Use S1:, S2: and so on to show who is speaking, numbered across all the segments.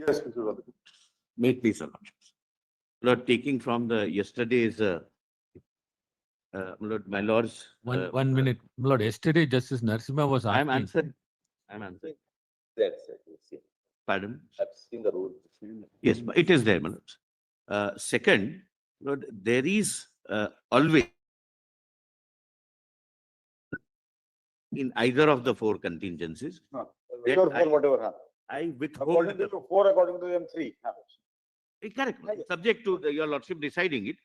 S1: Yes, Mr. Vadu.
S2: May it please, Your Lordships. Lord, taking from the yesterday's, my lords.
S3: One minute. Lord, yesterday Justice Narasimha was
S2: I'm
S3: asking.
S2: answering.
S1: That's it.
S2: Pardon?
S1: I've seen the rule.
S2: Yes, but it is there, my lords. Second, Lord, there is always in either of the four contingencies,
S1: Which or four, whatever happens.
S2: I withhold.
S1: According to four, according to them, three happens.
S2: Correct, my lord. Subject to your lordship deciding it,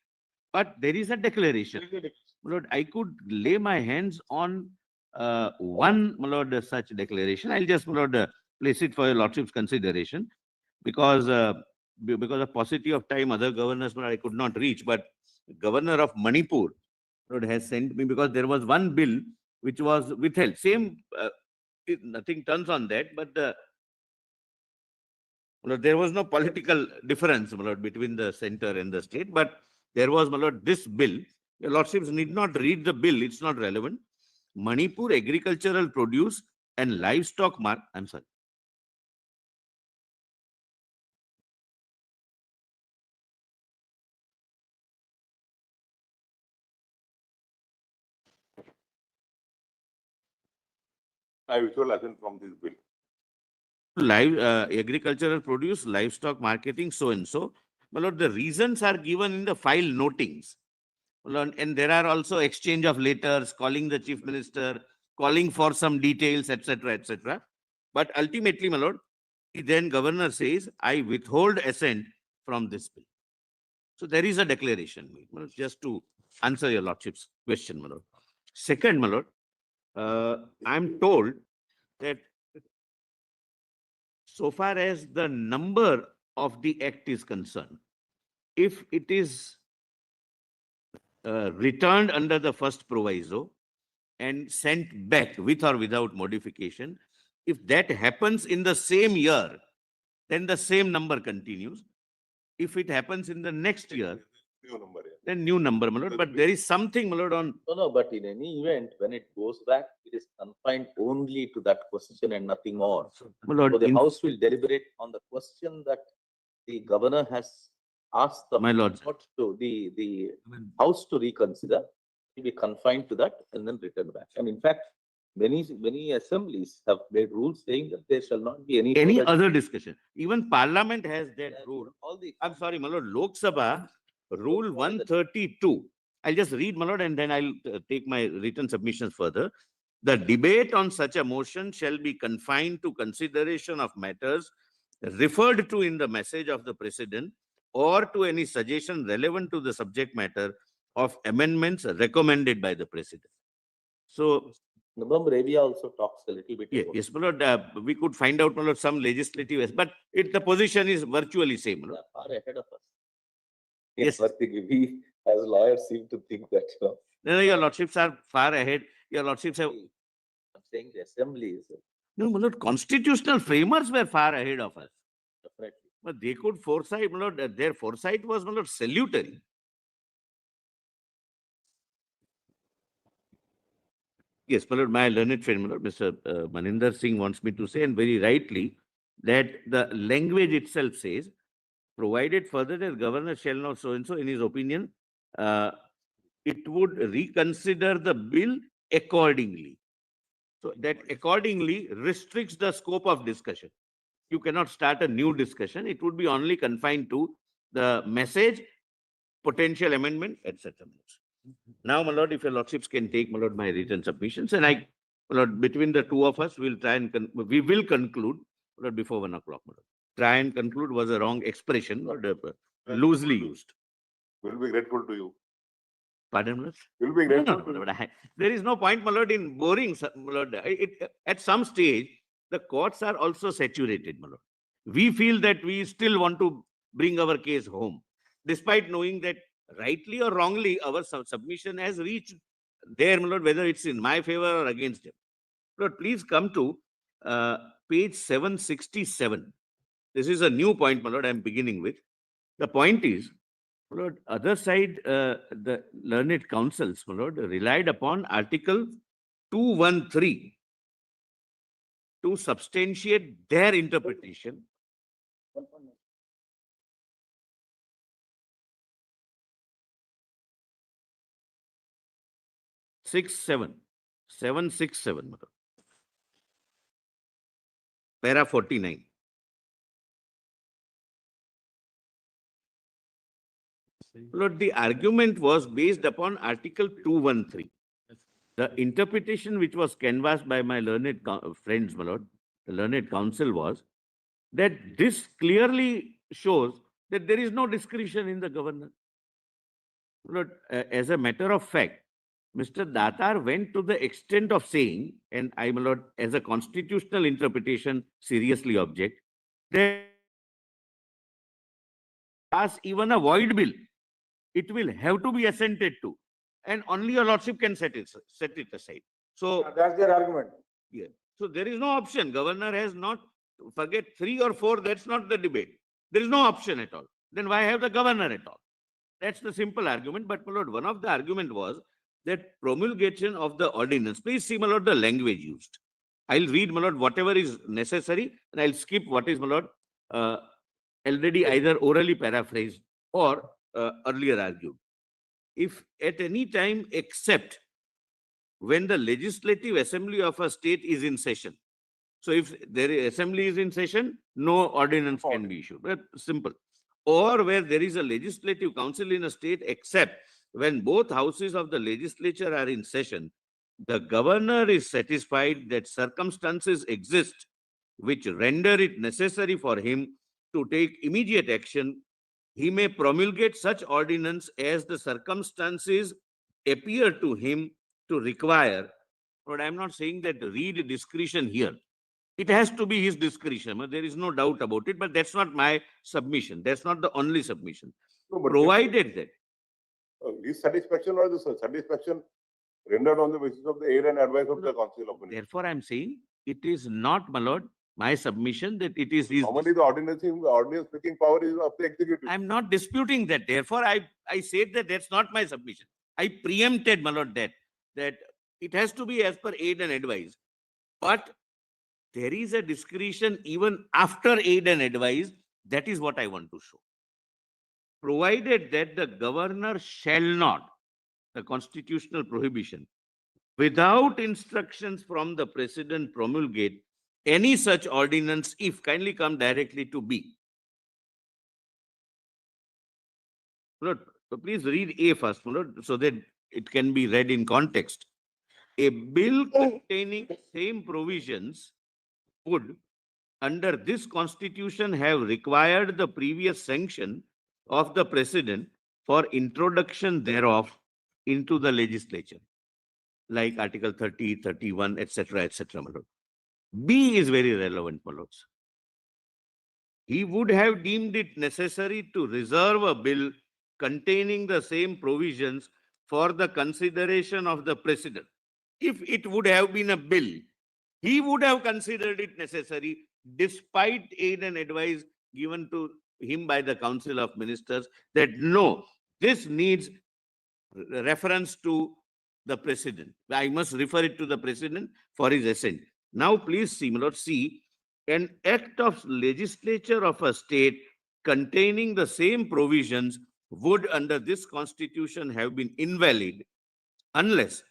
S2: but there is a declaration. My lord, I could lay my hands on one, my lord, such declaration. I'll just, my lord, place it for your lordship's consideration, because of paucity of time, other governors, my lord, I could not reach. But Governor of Manipur, my lord, has sent me, because there was one bill which was withheld. Same, nothing turns on that, but there was no political difference, my lord, between the center and the state, but there was, my lord, this bill. Your lordships need not read the bill, it's not relevant. Manipur agricultural produce and livestock I'm sorry.
S1: I withhold assent from this bill.
S2: Agricultural produce, livestock marketing, so and so. My lord, the reasons are given in the file notings. And there are also exchange of letters, calling the chief minister, calling for some details, etc., etc. But ultimately, my lord, then governor says, I withhold assent from this bill. So there is a declaration, my lord, just to answer your lordship's question, my lord. Second, my lord, I'm told that so far as the number of the act is concerned, if it is returned under the first proviso and sent back with or without modification, if that happens in the same year, then the same number continues. If it happens in the next year,
S1: New number, yeah.
S2: then new number, my lord. But there is something, my lord, on.
S4: No, but in any event, when it goes back, it is confined only to that question and nothing more.
S2: My lord,
S4: So the
S2: in-
S4: House will deliberate on the question that the governor has asked the
S2: My lord.
S4: court to the House to reconsider. Will be confined to that and then return back. And in fact, many assemblies have made rules saying that there shall not be any further-
S2: other discussion. Even Parliament has that rule.
S4: All the
S2: I'm sorry, my lord, Lok Sabha, Rule 132. I'll just read, my lord, and then I'll take my written submissions further. The debate on such a motion shall be confined to consideration of matters referred to in the message of the President or to any suggestion relevant to the subject matter of amendments recommended by the President. So,
S4: Nabam Rabia also talks a little bit. about
S2: yes, my lord, we could find out, my lord, some legislative, but the position is virtually same, my
S4: it.
S2: lord.
S4: They are far ahead of us.
S2: Yes.
S4: But we as lawyers seem to think that,
S2: No, your lordships are far ahead. Your lordships have.
S4: I'm saying the assembly is
S2: No, my lord, constitutional framers were far ahead of us.
S4: definitely.
S2: But they could foresight, my lord, their foresight was, my lord, salutary. Yes, my lord, my learned friend, my lord, Mr. Maninder Singh wants me to say, and very rightly, that the language itself says, provided further that governor shall not so and so, in his opinion, it would reconsider the bill accordingly. So that accordingly restricts the scope of discussion. You cannot start a new discussion. It would be only confined to the message, potential amendment, etc. Now, my lord, if your lordships can take, my lord, my written submissions, and my lord, between the two of us, we'll try and we will conclude, my lord, before 1 o'clock, my lord. Try and conclude was a wrong expression, or loosely used.
S1: We'll be grateful to you.
S2: Pardon, my lord?
S1: We'll be
S2: No,
S1: grateful
S2: no,
S1: to
S2: no,
S1: you.
S2: but there is no point, my lord, in boring, my lord. At some stage, the courts are also saturated, my lord. We feel that we still want to bring our case home, despite knowing that rightly or wrongly, our submission has reached there, my lord, whether it's in my favor or against him. Lord, please come to page 767. This is a new point, my lord, I'm beginning with. The point is, my lord, other side, the learned councils, my lord, relied upon Article 213 to substantiate their interpretation 767, madam. Para 49. Lord, the argument was based upon Article 213. The interpretation which was canvassed by my learned friends, my lord, the learned counsel was that this clearly shows that there is no discretion in the governor. Lord, as a matter of fact, Mr. Datar went to the extent of saying, and I, my lord, as a constitutional interpretation, seriously object, that as even a void bill, it will have to be assented to, and only your lordship can set it aside. So,
S1: That's their argument.
S2: yeah. So there is no option. Governor has not, forget 3 or 4, that's not the debate. There is no option at all. Then why have the governor at all? That's the simple argument. But, my lord, one of the argument was that promulgation of the ordinance, please see, my lord, the language used. I'll read, my lord, whatever is necessary, and I'll skip what is, my lord, already either orally paraphrased or earlier argued. If at any time except when the legislative assembly of a state is in session. So if the assembly is in session, no ordinance can be issued. But simple. Or where there is a legislative council in a state, except when both houses of the legislature are in session, the governor is satisfied that circumstances exist which render it necessary for him to take immediate action. He may promulgate such ordinance as the circumstances appear to him to require. But I'm not saying that read discretion here. It has to be his discretion. There is no doubt about it, but that's not my submission. That's not the only submission.
S1: No, but
S2: Provided that.
S1: his satisfaction or the satisfaction rendered on the basis of the aid and advice of the Council of Ministers.
S2: Therefore, I'm saying it is not, my lord, my submission that it is his.
S1: Normally, the ordinance speaking power is of the executive.
S2: I'm not disputing that. Therefore, I said that that's not my submission. I preempted, my lord, that it has to be as per aid and advice. But there is a discretion even after aid and advice. That is what I want to show. Provided that the governor shall not, the constitutional prohibition, without instructions from the president, promulgate any such ordinance, if kindly come directly to B. Lord, please read A first, Lord, so that it can be read in context. A bill containing same provisions would, under this constitution, have required the previous sanction of the president for introduction thereof into the legislature, like Article 30, 31, etc., etc., my lord. B is very relevant, my lords. He would have deemed it necessary to reserve a bill containing the same provisions for the consideration of the president. If it would have been a bill, he would have considered it necessary despite aid and advice given to him by the Council of Ministers that no, this needs reference to the president. I must refer it to the president for his assent. Now, please see, my lord, see, an act of legislature of a state containing the same provisions would, under this constitution, have been invalid unless,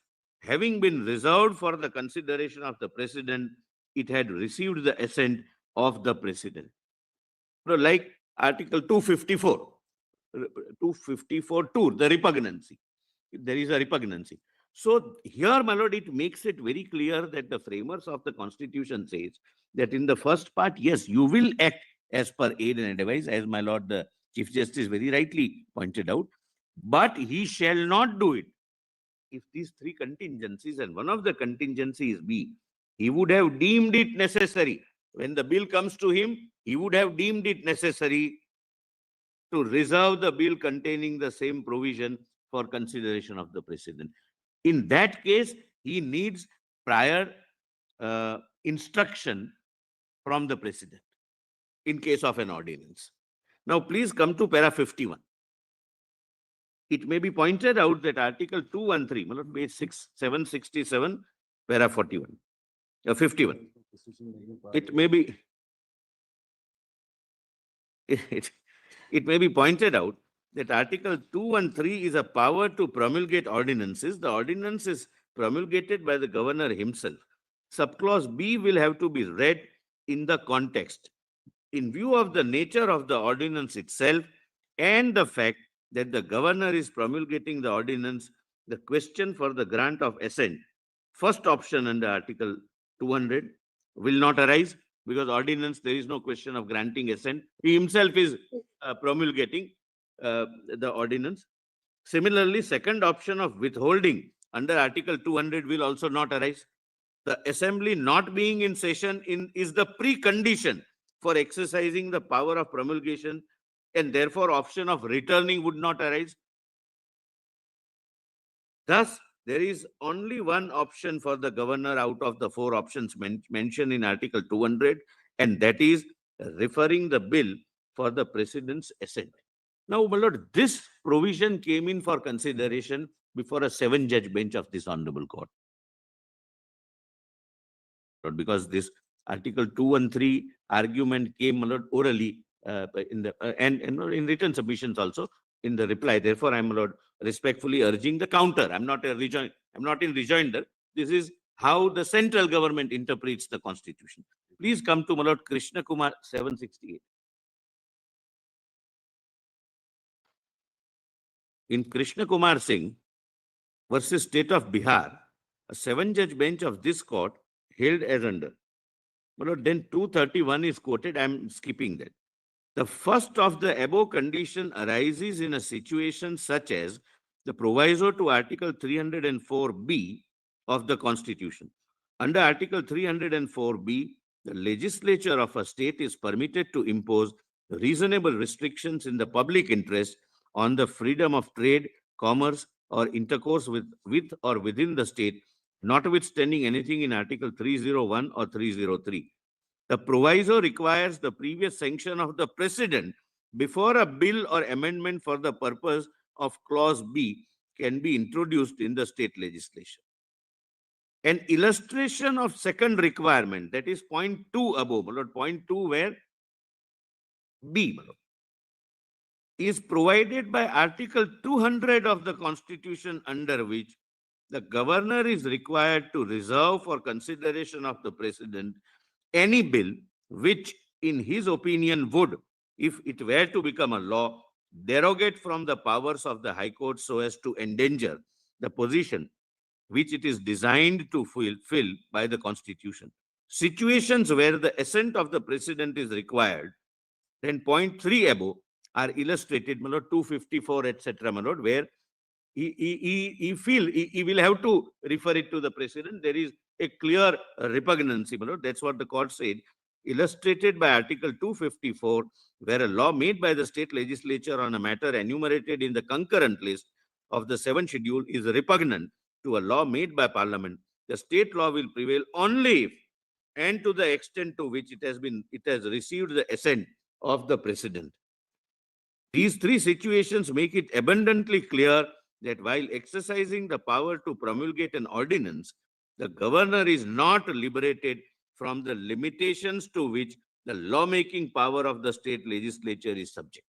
S2: having been reserved for the consideration of the president, it had received the assent of the president. So, like Article 254, 254(2), the repugnancy. There is a repugnancy. So here, my lord, it makes it very clear that the framers of the constitution says that in the first part, yes, you will act as per aid and advice, as my lord, the Chief Justice very rightly pointed out, but he shall not do it if these 3 contingencies, and one of the contingencies be, he would have deemed it necessary. When the bill comes to him, he would have deemed it necessary to reserve the bill containing the same provision for consideration of the president. In that case, he needs prior instruction from the president in case of an ordinance. Now, please come to para 51. It may be pointed out that Article 213, page 767, para 41, 51. It may be, it may be pointed out that Article 213 is a power to promulgate ordinances. The ordinance is promulgated by the governor himself. Subclause B will have to be read in the context. In view of the nature of the ordinance itself and the fact that the governor is promulgating the ordinance, the question for the grant of assent, first option under Article 200, will not arise because ordinance, there is no question of granting assent. He himself is promulgating the ordinance. Similarly, second option of withholding under Article 200 will also not arise. The assembly not being in session is the precondition for exercising the power of promulgation, and therefore option of returning would not arise. Thus, there is only one option for the governor out of the four options mentioned in Article 200, and that is referring the bill for the president's assent. Now, my lord, this provision came in for consideration before a 7-judge bench of this honorable court. Because this Article 213 argument came, my lord, orally in the and in written submissions also in the reply. Therefore, I am, my lord, respectfully urging the counter. I'm not in rejoinder. This is how the central government interprets the constitution. Please come to, my lord, Krishna Kumar 768. In Krishna Kumar Singh versus State of Bihar, a 7-judge bench of this court held as under. But then 231 is quoted. I'm skipping that. The first of the above condition arises in a situation such as the proviso to Article 304B of the Constitution. Under Article 304B, the legislature of a state is permitted to impose reasonable restrictions in the public interest on the freedom of trade, commerce, or intercourse with or within the state, notwithstanding anything in Article 301 or 303. The proviso requires the previous sanction of the President before a bill or amendment for the purpose of Clause B can be introduced in the state legislation. An illustration of second requirement, that is point 2 above, point 2 where B is provided by Article 200 of the Constitution, under which the governor is required to reserve for consideration of the President any bill which, in his opinion, would, if it were to become a law, derogate from the powers of the High Court so as to endanger the position which it is designed to fill by the Constitution. Situations where the assent of the President is required, then point 3 above are illustrated, my lord, 254, etc., my lord, where he will have to refer it to the President. There is a clear repugnancy, my lord. That's what the court said, illustrated by Article 254, where a law made by the state legislature on a matter enumerated in the concurrent list of the 7th schedule is repugnant to a law made by Parliament. The state law will prevail only if and to the extent to which it has received the assent of the President. These three situations make it abundantly clear that while exercising the power to promulgate an ordinance, the governor is not liberated from the limitations to which the lawmaking power of the state legislature is subject.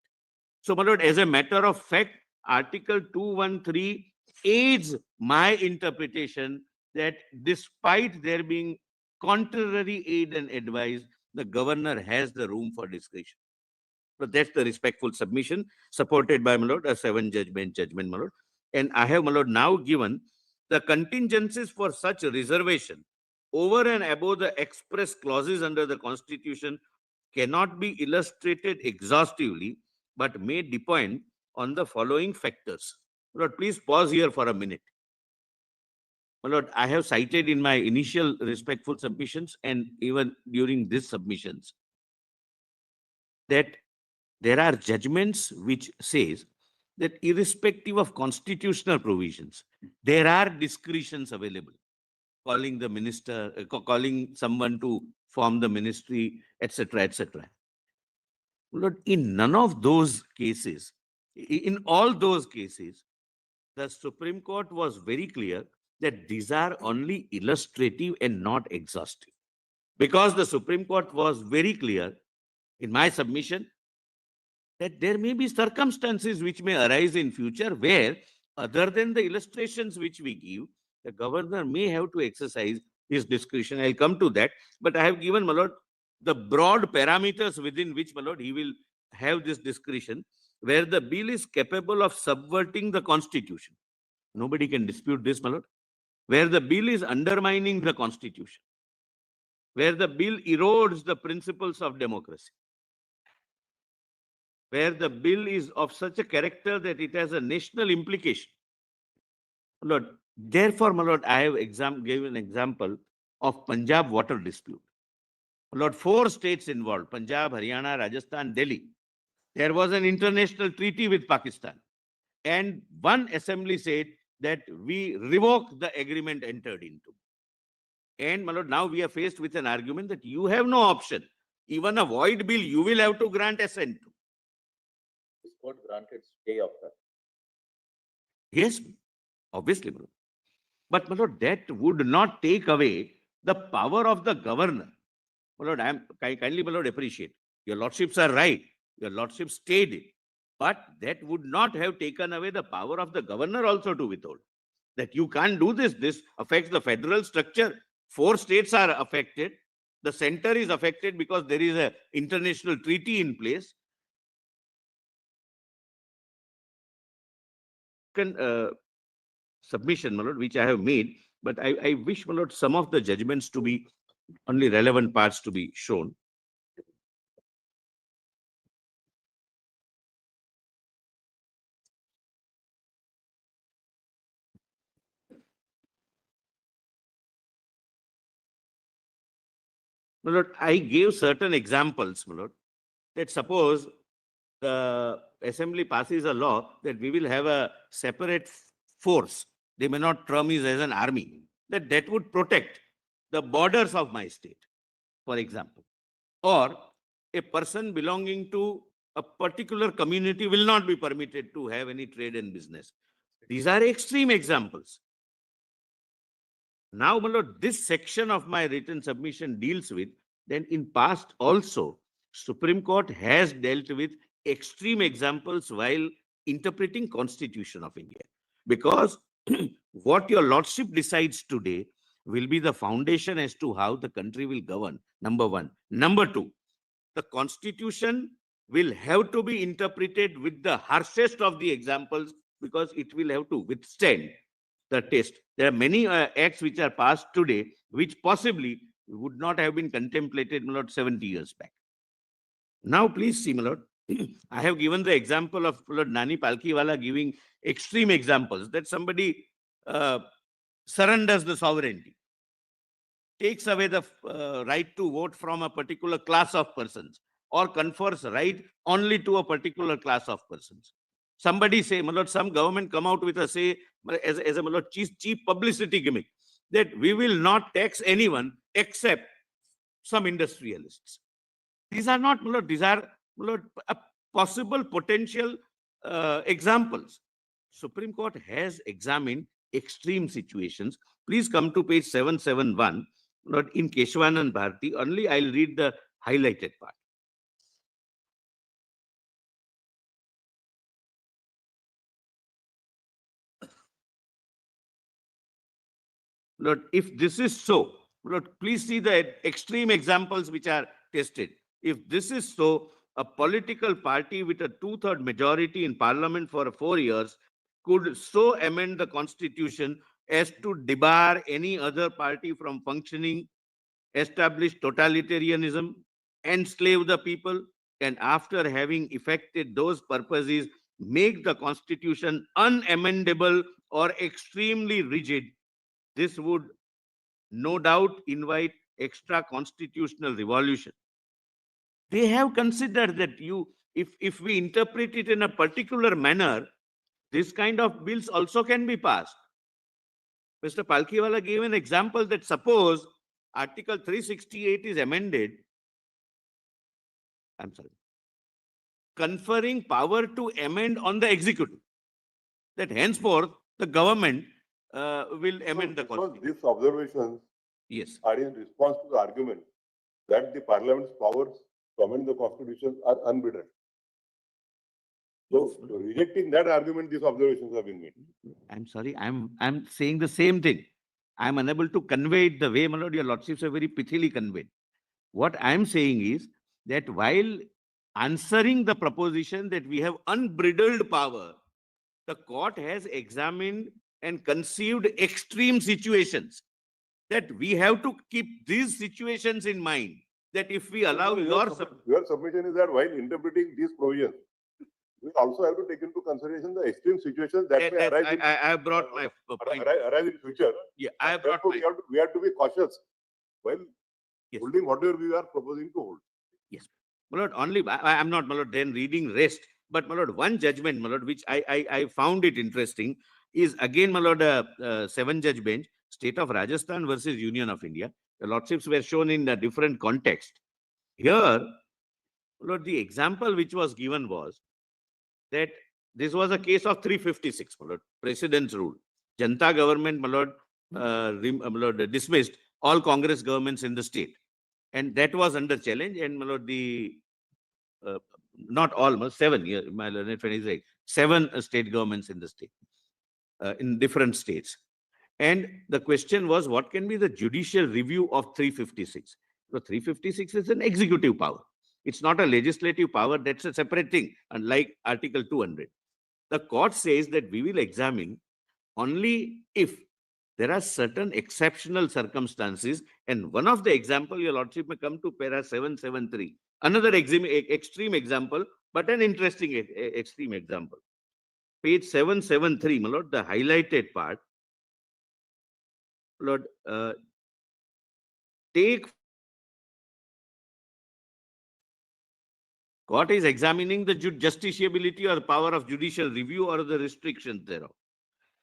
S2: So, my lord, as a matter of fact, Article 213 aids my interpretation that despite there being contrary aid and advice, the governor has the room for discretion. So that's the respectful submission supported by, my lord, a 7-judge bench judgment, my lord. And I have, my lord, now given the contingencies for such reservation over and above the express clauses under the Constitution cannot be illustrated exhaustively, but may depend on the following factors. My lord, please pause here for a minute. My lord, I have cited in my initial respectful submissions and even during these submissions that there are judgments which says that irrespective of constitutional provisions, there are discretions available, calling the minister, calling someone to form the ministry, etc., etc. Lord, in none of those cases, in all those cases, the Supreme Court was very clear that these are only illustrative and not exhaustive. Because the Supreme Court was very clear in my submission that there may be circumstances which may arise in future where, other than the illustrations which we give, The governor may have to exercise his discretion. I'll come to that. But I have given, my lord, the broad parameters within which, my lord, he will have this discretion, where the bill is capable of subverting the constitution. Nobody can dispute this, my lord. Where the bill is undermining the constitution, where the bill erodes the principles of democracy, where the bill is of such a character that it has a national implication. My lord, therefore, my lord, I have gave an example of Punjab water dispute. My lord, 4 states involved: Punjab, Haryana, Rajasthan, Delhi. There was an international treaty with Pakistan, and one assembly said that we revoke the agreement entered into. And, my lord, now we are faced with an argument that you have no option. Even a void bill, you will have to grant assent to.
S4: This court granted stay of that.
S2: Yes, obviously, my lord. But, my lord, that would not take away the power of the governor. My lord, kindly, my lord, appreciate. Your lordships are right. Your lordship stayed it. But that would not have taken away the power of the governor also to withhold. That you can't do this. This affects the federal structure. 4 states are affected. The center is affected because there is an international treaty in place. Submission, my lord, which I have made, but I wish, my lord, some of the judgments to be only relevant parts to be shown. My lord, I gave certain examples, my lord, that suppose the assembly passes a law that we will have a separate force. They may not term it as an army. That would protect the borders of my state, for example. Or a person belonging to a particular community will not be permitted to have any trade and business. These are extreme examples. Now, my lord, this section of my written submission deals with, then in past also, Supreme Court has dealt with extreme examples while interpreting Constitution of India. Because what your lordship decides today will be the foundation as to how the country will govern, number 1. Number 2, the Constitution will have to be interpreted with the harshest of the examples because it will have to withstand the test. There are many acts which are passed today, which possibly would not have been contemplated, my lord, 70 years back. Now, please see, my lord, I have given the example of Lord Nani Palkiwala giving extreme examples that somebody surrenders the sovereignty, takes away the right to vote from a particular class of persons, or confers right only to a particular class of persons. Somebody say, my lord, some government come out with a say, as a, my lord, cheap publicity gimmick, that we will not tax anyone except some industrialists. These are not, my lord, these are, my lord, possible potential examples. Supreme Court has examined extreme situations. Please come to page 771. Lord, in Keshwanand Bharti, only I'll read the highlighted part. Lord, if this is so, Lord, please see the extreme examples which are tested. If this is so, a political party with a 2/3 majority in parliament for 4 years could so amend the constitution as to debar any other party from functioning, establish totalitarianism, enslave the people, and after having effected those purposes, make the constitution unamendable or extremely rigid. This would no doubt invite extra constitutional revolution. They have considered that if we interpret it in a particular manner, this kind of bills also can be passed. Mr. Palkiwala gave an example that suppose Article 368 is amended, conferring power to amend on the executive, that henceforth the government will amend the constitution.
S1: These observations
S2: Yes.
S1: are in response to the argument that the parliament's powers to amend the constitution are unbridled. So, rejecting that argument, these observations have been made.
S2: I'm sorry, I'm saying the same thing. I am unable to convey it the way, my lord, your lordships have very pithily conveyed. What I am saying is that while answering the proposition that we have unbridled power, the court has examined and conceived extreme situations, that we have to keep these situations in mind, that if we allow
S1: Your submission is that while interpreting these provisions, we also have to take into consideration the extreme situations that may arise
S2: I have brought my point.
S1: arise in future.
S2: Yeah, I have brought
S1: Therefore,
S2: my,
S1: we have to be cautious while
S2: Yes.
S1: holding whatever we are proposing to hold.
S2: yes. My lord, only, I am not, my lord, then reading rest, but my lord, one judgment, my lord, which I found it interesting, is again, my lord, 7-judge bench, State of Rajasthan versus Union of India. The lordships were shown in a different context. Here, my lord, the example which was given was that this was a case of 356, my lord, President's rule. Janta government, my lord, my lord, dismissed all Congress governments in the state. And that was under challenge, and my lord, the not almost 7 years, my learned friend is right, 7 state governments in the state, in different states. And the question was, what can be the judicial review of 356? So 356 is an executive power. It's not a legislative power. That's a separate thing, unlike Article 200. The court says that we will examine only if there are certain exceptional circumstances, and one of the example, your lordship may come to para 773. Another extreme example, but an interesting extreme example. Page 773, my lord, the highlighted part. Lord, take court is examining the justiciability or power of judicial review or the restrictions thereof.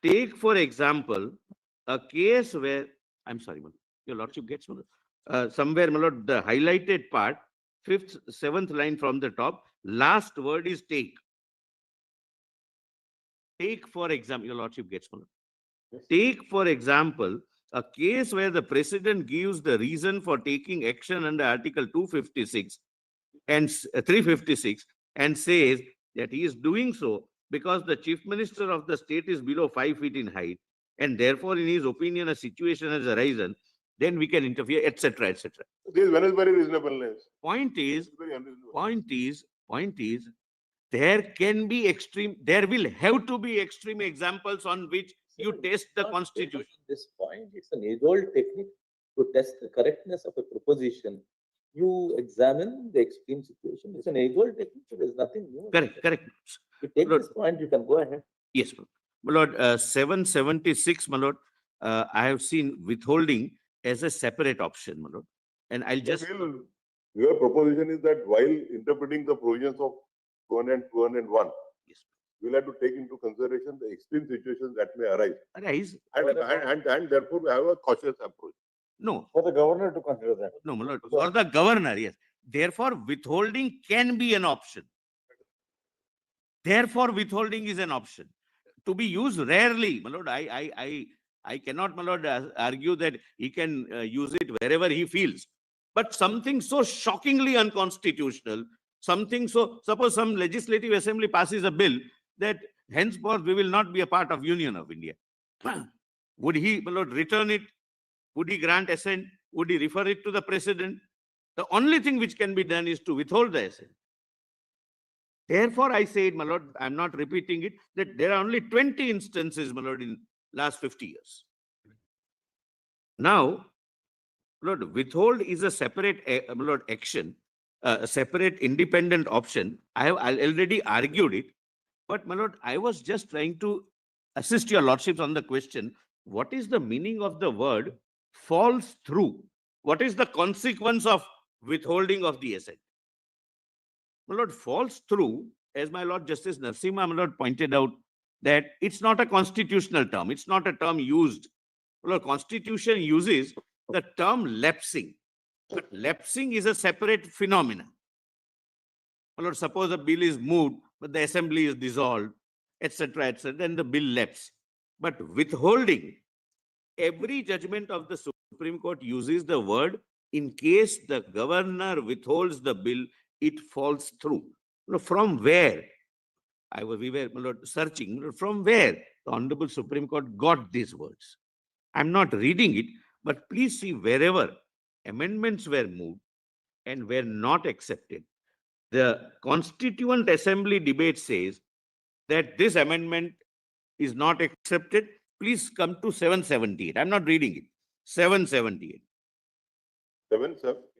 S2: Take, for example, a case where, I'm sorry, your lordship gets somewhere, my lord, the highlighted part, 5th, 7th line from the top, last word is take. Take, for example, your lordship gets Take, for example, a case where the president gives the reason for taking action under Article 256 and 356 and says that he is doing so because the chief minister of the state is below 5 feet in height, and therefore, in his opinion, a situation has arisen, then we can interfere, etc., etc.
S1: This is very reasonableness.
S2: Point is,
S1: Very unreasonable.
S2: point is, there can be extreme, there will have to be extreme examples on which you test the constitution.
S4: This point, it's an age-old technique to test the correctness of a proposition. You examine the extreme situation. It's an age-old technique, so there's nothing new.
S2: Correct.
S4: You take
S2: Lord,
S4: this point, you can go ahead.
S2: Yes, my lord. 776, my lord, I have seen withholding as a separate option, my lord. And I'll just...
S1: Your proposition is that while interpreting the provisions of 201,
S2: Yes.
S1: we'll have to take into consideration the extreme situations that may arise.
S2: Arise.
S1: And therefore, we have a cautious approach.
S2: No,
S5: For the governor to consider that.
S2: no, my lord. For the governor, yes. Therefore, withholding can be an option. Therefore, withholding is an option. To be used rarely, my lord. I cannot, my lord, argue that he can use it wherever he feels. But something so shockingly unconstitutional, something so, suppose some legislative assembly passes a bill that henceforth we will not be a part of Union of India. Would he, my lord, return it? Would he grant assent? Would he refer it to the president? The only thing which can be done is to withhold the assent. Therefore, I said, my lord, I'm not repeating it, that there are only 20 instances, my lord, in last 50 years. Now, Lord, withhold is a separate, my lord, action, a separate independent option. I have already argued it, but my lord, I was just trying to assist your lordships on the question, what is the meaning of the word falls through? What is the consequence of withholding of the assent? My lord, falls through, as my lord Justice Narasimha, my lord, pointed out, that it's not a constitutional term. It's not a term used. My lord, Constitution uses the term lapsing. But lapsing is a separate phenomenon. My lord, suppose a bill is moved, but the assembly is dissolved, etc., then the bill lapses. But withholding, every judgment of the Supreme Court uses the word, in case the governor withholds the bill, it falls through. From where? We were, my lord, searching. From where the Honorable Supreme Court got these words? I'm not reading it, but please see wherever amendments were moved and were not accepted. The Constituent Assembly debate says that this amendment is not accepted. Please come to 778. I'm not reading it. 778.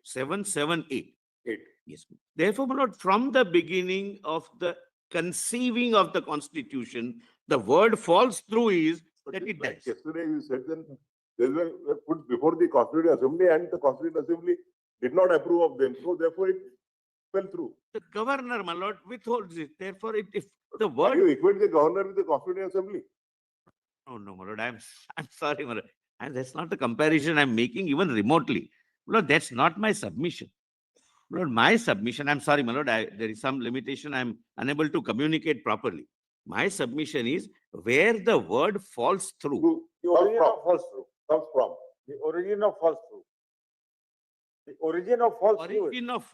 S2: 778.
S1: 8.
S2: Yes. Therefore, my lord, from the beginning of the conceiving of the Constitution, the word falls through is that it
S1: Like
S2: dies.
S1: yesterday you said then they were put before the Constituent Assembly and the Constituent Assembly did not approve of them. So therefore it fell through.
S2: The governor, my lord, withholds it. Therefore, if the
S1: Why you
S2: word,
S1: equate the governor with the Constituent Assembly?
S2: no, my lord, I'm sorry, my lord. And that's not the comparison I'm making even remotely. My lord, that's not my submission. My lord, my submission, I'm sorry, my lord, there is some limitation. I'm unable to communicate properly. My submission is where the word falls through.
S1: The origin of false through comes from.
S5: The origin of false through. The origin of false through.
S2: Origin of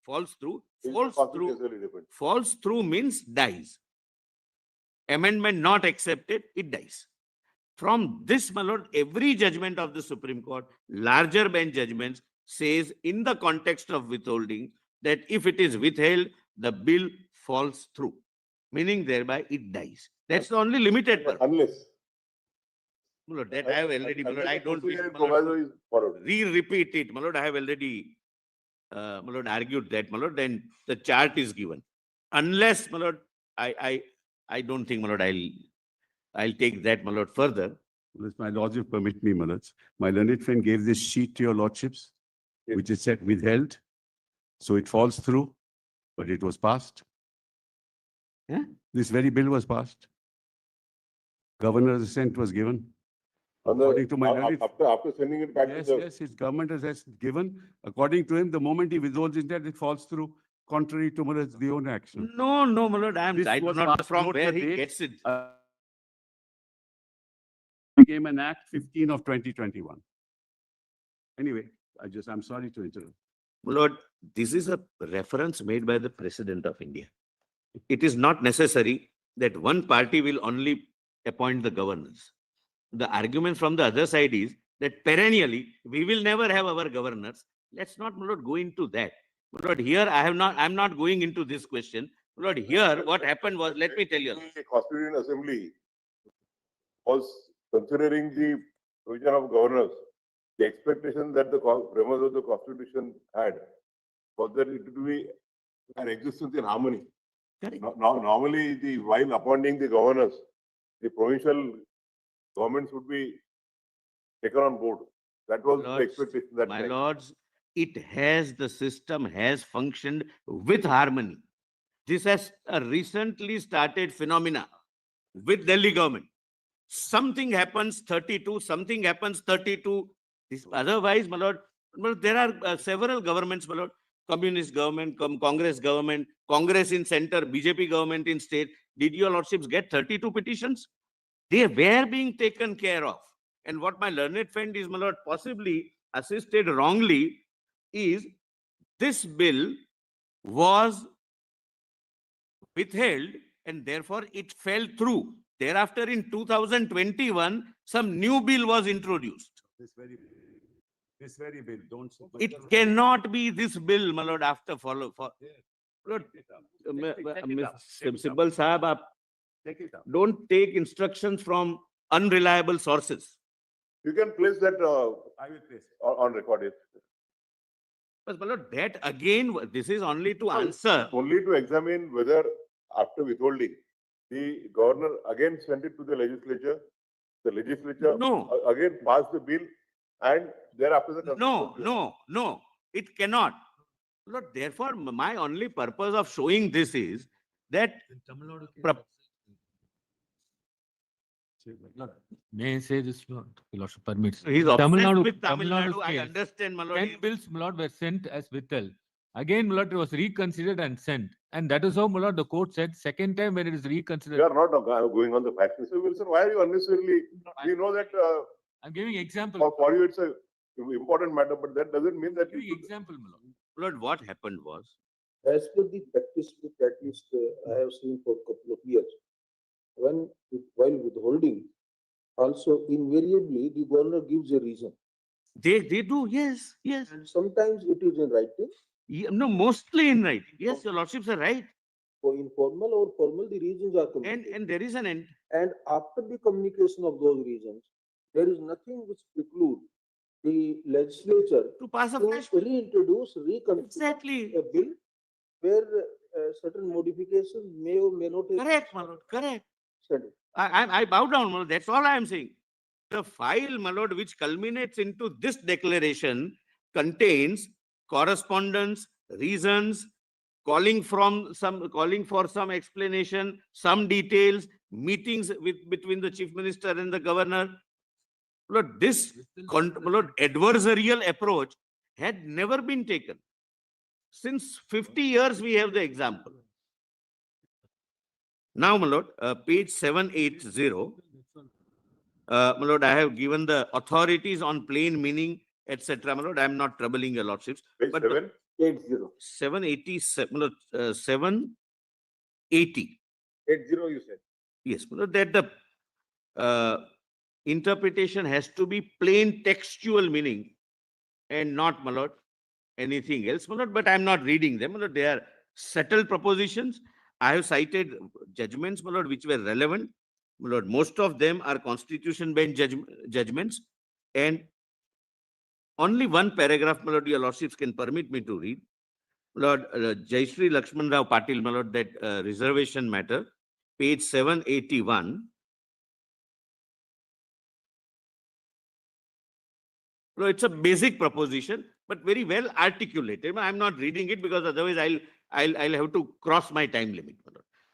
S2: falls through,
S1: is the
S2: falls through.
S1: constitutionally dependent.
S2: Falls through means dies. Amendment not accepted, it dies. From this, my lord, every judgment of the Supreme Court, larger bench judgments, says in the context of withholding that if it is withheld, the bill falls through, meaning thereby it dies. That's the only limited purpose.
S1: Unless.
S2: My lord, that I have already, my lord, I don't wish, my lord,
S1: Proviso is followed.
S2: repeat it, my lord, I have already, my lord, argued that, my lord, then the chart is given. Unless, my lord, I don't think, my lord, I'll take that, my lord, further.
S6: Unless my lordship permit me, my lords. My learned friend gave this sheet to your lordships,
S1: Yes.
S6: which is said withheld. So it falls through, but it was passed.
S2: Yeah.
S6: This very bill was passed. Governor's assent was given.
S1: On the-
S6: According to my learned.
S1: After sending it back to
S6: Yes,
S1: the.
S6: yes, his government has given. According to him, the moment he withholds intent, it falls through, contrary to my lord's own action.
S2: No, my lord,
S6: This
S2: I do
S6: was
S2: not know
S6: passed,
S2: from
S6: note
S2: where
S6: the
S2: he
S6: date.
S2: gets it.
S6: Became an act 15 of 2021. Anyway, I'm sorry to interrupt.
S2: My lord, this is a reference made by the President of India. It is not necessary that one party will only appoint the governors. The argument from the other side is that perennially, we will never have our governors. Let's not, my lord, go into that. My lord, here I'm not going into this question. My lord, here what happened was, let me tell you.
S1: The Constituent Assembly was considering the provision of governors, the expectation that the framers of the Constitution had was that it would be an existence in harmony.
S2: Correct.
S1: Normally, while appointing the governors, the provincial governments would be taken on board. That was the
S2: Lords,
S1: expectation that
S2: My
S1: time.
S2: lords, the system has functioned with harmony. This has a recently started phenomena with Delhi government. Something happens 32, something happens 32. Otherwise, my lord, there are several governments, my lord, communist government, Congress government, Congress in center, BJP government in state. Did your lordships get 32 petitions? They were being taken care of. And what my learned friend is, my lord, possibly assisted wrongly is this bill was withheld and therefore it fell through. Thereafter, in 2021, some new bill was introduced.
S6: This very bill, don't.
S2: It cannot be this bill, my lord, after follow. Lord, Sibbal Sahab,
S6: Take it up.
S2: don't take instructions from unreliable sources.
S1: You can place that
S6: I will place it.
S1: on record. Yes.
S2: But my lord, that again, this is only to answer.
S1: Only to examine whether after withholding, the governor again sent it to the legislature. The legislature
S2: No.
S1: again passed the bill and thereafter the.
S2: No, it cannot. Lord, therefore, my only purpose of showing this is that
S3: May I say this, Lord? Your Lordship permits.
S2: he's
S3: Tamil
S2: obsessed
S3: Nadu-
S2: with Tamil
S3: Tamil
S2: Nadu.
S3: Nadu's
S2: I
S3: case.
S2: understand, my lord.
S3: 10 bills, my lord, were sent as withheld. Again, my lord, it was reconsidered and sent. And that is how, my lord, the court said, second time when it is
S1: We
S3: reconsidered.
S1: are not going on the facts. Mr. Wilson, why are you unnecessarily, we know that
S3: I'm giving example.
S1: for you it's a important matter, but that doesn't mean that.
S3: Giving example, my lord.
S2: Lord, what happened was,
S5: As per the practice book, at least I have seen for a couple of years, while withholding,
S7: Also invariably, the governor gives a reason.
S2: They do, yes, yes.
S7: And sometimes it is in writing.
S2: No, mostly in writing. Yes, your lordships are right.
S7: For informal or formal, the reasons are
S2: And
S7: communicated.
S2: there is an end.
S7: And after the communication of those reasons, there is nothing which preclude the legislature
S2: To pass a
S7: to
S2: fresh bill.
S7: reintroduce, reconsider
S2: Exactly.
S7: a bill where certain modifications may or may not.
S2: Correct, my lord, correct.
S7: Studied.
S2: I bow down, my lord. That's all I am saying. The file, my lord, which culminates into this declaration contains correspondence, reasons, calling for some explanation, some details, meetings between the chief minister and the governor. Lord, this my lord, adversarial approach had never been taken. Since 50 years, we have the example. Now, my lord, page 780. My lord, I have given the authorities on plain meaning, etc. My lord, I am not troubling your lordships.
S1: Page
S2: But
S1: 7,
S2: 780, my lord, 780.
S5: 80 you said.
S2: Yes, my lord, that the interpretation has to be plain textual meaning and not, my lord, anything else, my lord. But I am not reading them, my lord. They are settled propositions. I have cited judgments, my lord, which were relevant. My lord, most of them are constitution bench judgments, and only one paragraph, my lord, your lordships can permit me to read. My lord, Jayshree Lakshman Rao Patil, my lord, that reservation matter, page 781. No, it's a basic proposition, but very well articulated. I'm not reading it because otherwise I'll have to cross my time limit.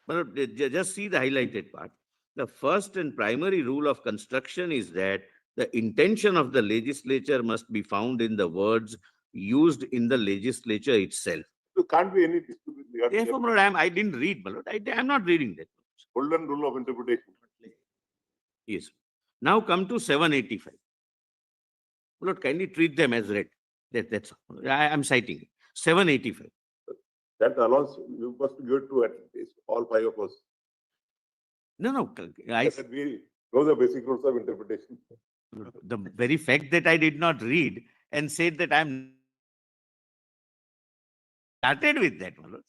S2: But just see the highlighted part. The first and primary rule of construction is that the intention of the legislature must be found in the words used in the legislature itself.
S1: so can't be any dispute with regard to
S2: Therefore,
S1: the
S2: my lord, I didn't read, my lord. I'm not reading that.
S1: golden rule of interpretation.
S2: Yes. Now come to 785. My lord, kindly treat them as read. That's all. I'm citing it. 785.
S1: That allows, you must give it to at least all 5 of us.
S2: No.
S1: That we know the basic rules of interpretation.
S2: The very fact that I did not read and said that I'm started with that, my lord.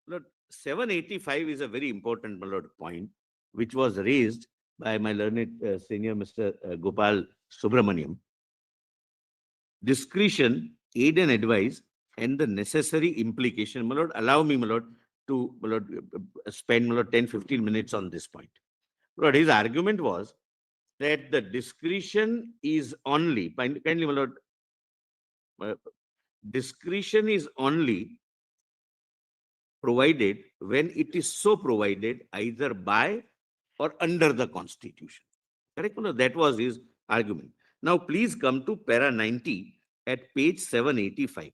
S2: Lord, 785 is a very important, my lord, point, which was raised by my learned senior Mr. Gopal Subramaniam. Discretion, aid and advice, and the necessary implication. My lord, allow me, my lord, to spend, my lord, 10-15 minutes on this point. Lord, his argument was that the discretion is only, kindly, my lord, discretion is only provided when it is so provided either by or under the Constitution. Correct? No, that was his argument. Now, please come to para 90 at page 785.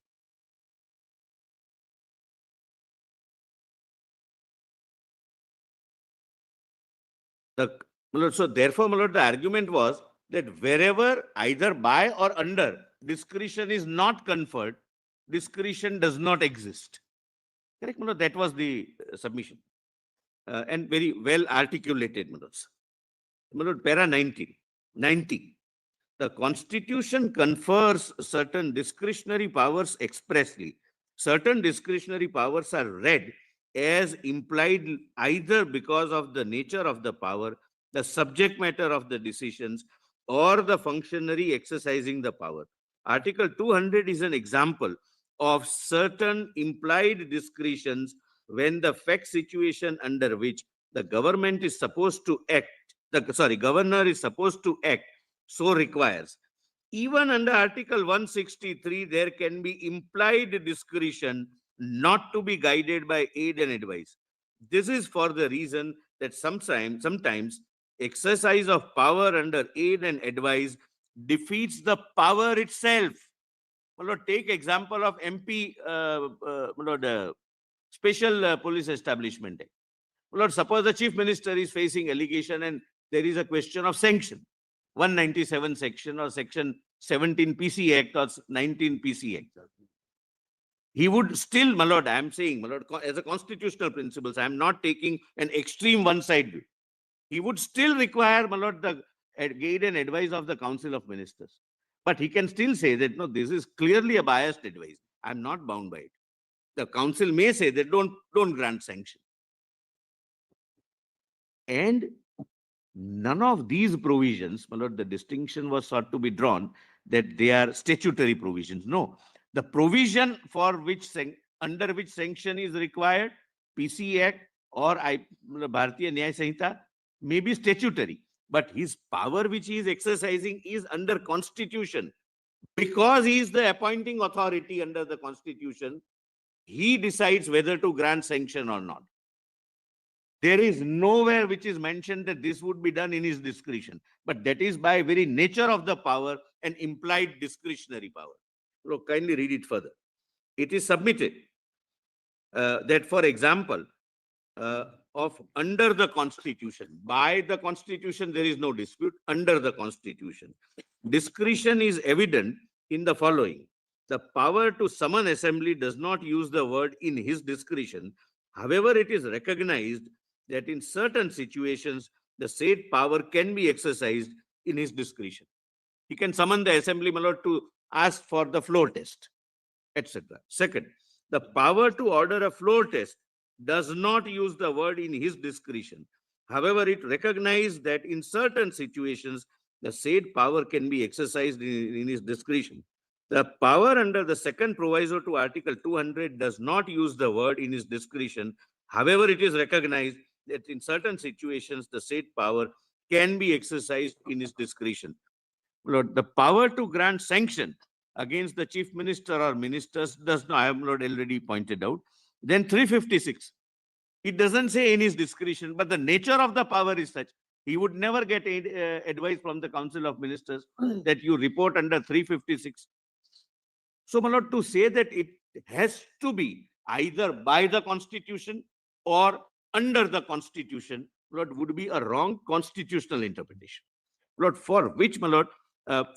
S2: So, therefore, my lord, the argument was that wherever either by or under discretion is not conferred, discretion does not exist. Correct? My lord, that was the submission. And very well articulated, my lords. My lord, para 90. The Constitution confers certain discretionary powers expressly. Certain discretionary powers are read as implied either because of the nature of the power, the subject matter of the decisions, or the functionary exercising the power. Article 200 is an example of certain implied discretions when the fact situation under which the government is supposed to act, governor is supposed to act, so requires. Even under Article 163, there can be implied discretion not to be guided by aid and advice. This is for the reason that sometimes exercise of power under aid and advice defeats the power itself. My lord, take example of MP, Special Police Establishment Act. My lord, suppose the Chief Minister is facing allegation and there is a question of sanction. 197 section or section 17 PC Act or 19 PC Act. he would still, my lord, I am saying, my lord, as a constitutional principles, I am not taking an extreme one side view. He would still require, my lord, the guide and advice of the Council of Ministers. But he can still say that, no, this is clearly a biased advice. I am not bound by it. The council may say that don't grant sanction. And none of these provisions, my lord, the distinction was sought to be drawn that they are statutory provisions. No, the provision for which under which sanction is required, PC Act or Bharatiya Nyaya Sanhita, may be statutory, but his power which he is exercising is under Constitution. Because he is the appointing authority under the Constitution, he decides whether to grant sanction or not. There is nowhere which is mentioned that this would be done in his discretion, but that is by very nature of the power an implied discretionary power. So kindly read it further. It is submitted that, for example, of under the Constitution, by the Constitution, there is no dispute. Under the Constitution, discretion is evident in the following. The power to summon assembly does not use the word in his discretion. However, it is recognized that in certain situations, the said power can be exercised in his discretion. He can summon the assembly, my lord, to ask for the floor test, etc. Second, the power to order a floor test does not use the word in his discretion. However, it recognizes that in certain situations, the said power can be exercised in his discretion. The power under the second proviso to Article 200 does not use the word in his discretion. However, it is recognized that in certain situations, the said power can be exercised in his discretion. Lord, the power to grant sanction against the chief minister or ministers does not, I have not already pointed out. Then 356, it doesn't say in his discretion, but the nature of the power is such. He would never get advice from the Council of Ministers that you report under 356. So, my lord, to say that it has to be either by the Constitution or under the Constitution, lord, would be a wrong constitutional interpretation. Lord, for which, my lord,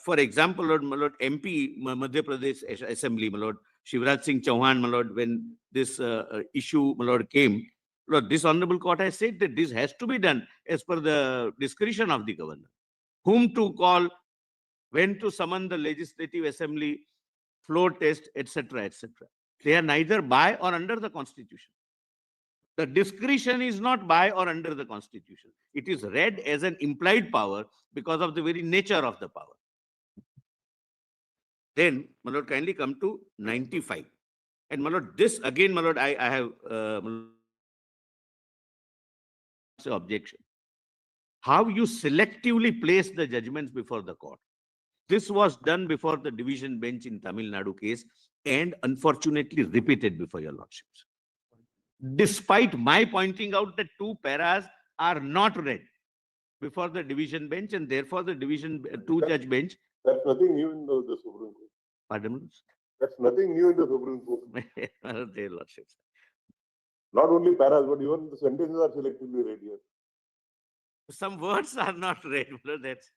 S2: for example, lord, my lord, MP Madhya Pradesh Assembly, my lord, Shivraj Singh Chauhan, my lord, when this issue, my lord, came, lord, this honorable court has said that this has to be done as per the discretion of the governor. Whom to call, when to summon the legislative assembly, floor test, etc., etc. They are neither by or under the Constitution. The discretion is not by or under the Constitution. It is read as an implied power because of the very nature of the power. Then, my lord, kindly come to 95. And my lord, this again, my lord, I have objection. How you selectively place the judgments before the court. This was done before the division bench in Tamil Nadu case and unfortunately repeated before your lordships. Despite my pointing out that two paras are not read before the division bench and therefore the division two-judge bench.
S1: That's nothing new in the Supreme Court.
S2: Pardon?
S1: That's nothing new in the Supreme Court.
S2: Their lordships.
S1: Not only paras, but even the sentences are selectively read here.
S2: Some words are not read. That's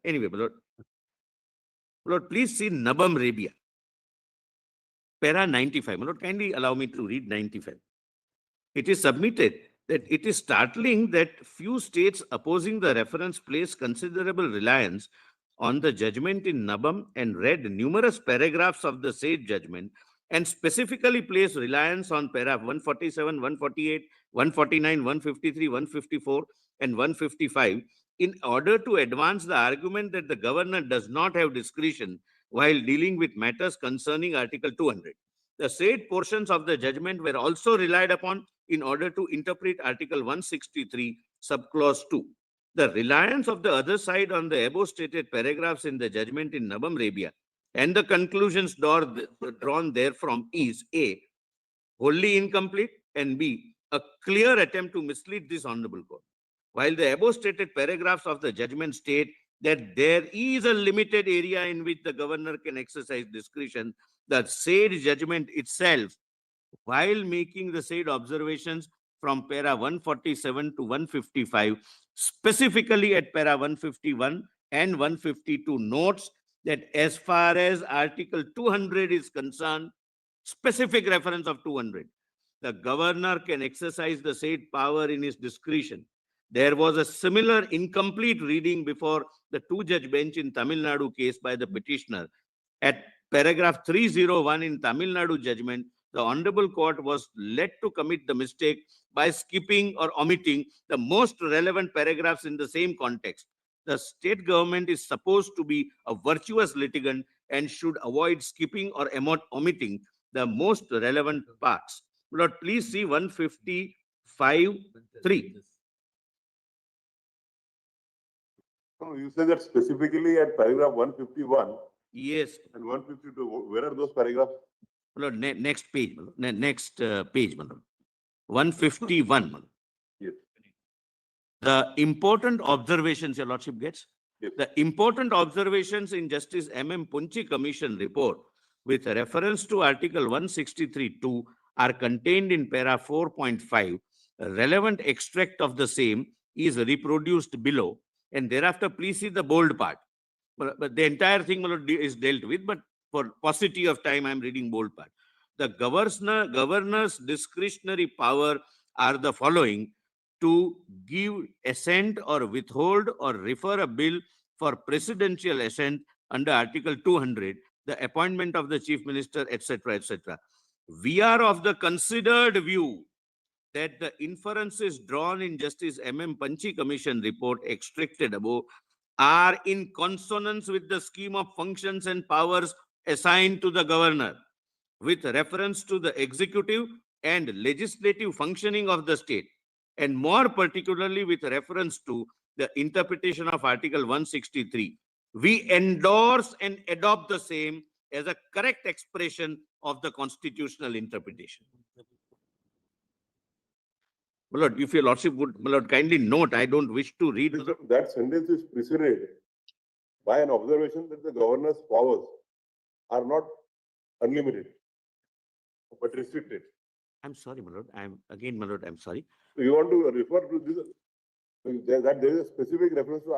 S2: anyway, my lord. Lord, please see Nabam Rabia. Para 95. My lord, kindly allow me to read 95. It is submitted that it is startling that few states opposing the reference place considerable reliance on the judgment in Nabam and read numerous paragraphs of the said judgment and specifically place reliance on paragraph 147, 148, 149, 153, 154, and 155 in order to advance the argument that the governor does not have discretion while dealing with matters concerning Article 200. The said portions of the judgment were also relied upon in order to interpret Article 163, subclause 2. The reliance of the other side on the above stated paragraphs in the judgment in Nabam Rabia and the conclusions drawn therefrom is A, wholly incomplete, and B, a clear attempt to mislead this honorable court. While the above stated paragraphs of the judgment state that there is a limited area in which the governor can exercise discretion, the said judgment itself, while making the said observations from para 147 to 155, specifically at para 151 and 152 notes that as far as Article 200 is concerned, specific reference of 200. The governor can exercise the said power in his discretion. There was a similar incomplete reading before the two-judge bench in Tamil Nadu case by the petitioner. At paragraph 301 in Tamil Nadu judgment, the Honorable Court was led to commit the mistake by skipping or omitting the most relevant paragraphs in the same context. The state government is supposed to be a virtuous litigant and should avoid skipping or omitting the most relevant parts. Lord, please see 155(3).
S1: No, you say that specifically at paragraph 151
S2: Yes,
S1: and 152, where are those paragraphs?
S2: Lord, next page, next page, 151.
S1: Yes.
S2: The important observations your lordship gets.
S1: Yes.
S2: The important observations in Justice M.M. Punchi Commission report with reference to Article 163(2) are contained in para 4.5. A relevant extract of the same is reproduced below, and thereafter please see the bold part. But the entire thing is dealt with, but for paucity of time, I am reading bold part. The governor's discretionary power are the following: to give assent or withhold or refer a bill for presidential assent under Article 200, the appointment of the chief minister, etc., etc. We are of the considered view that the inferences drawn in Justice M.M. Panchi Commission report extracted above are in consonance with the scheme of functions and powers assigned to the governor with reference to the executive and legislative functioning of the state, and more particularly with reference to the interpretation of Article 163. We endorse and adopt the same as a correct expression of the constitutional interpretation. My lord, if your lordship would, my lord, kindly note, I don't wish to read.
S1: That sentence is preceded by an observation that the governor's powers are not unlimited, but restricted.
S2: I'm sorry, my lord. My lord, I'm sorry.
S1: So you want to refer to this, that there is a specific reference to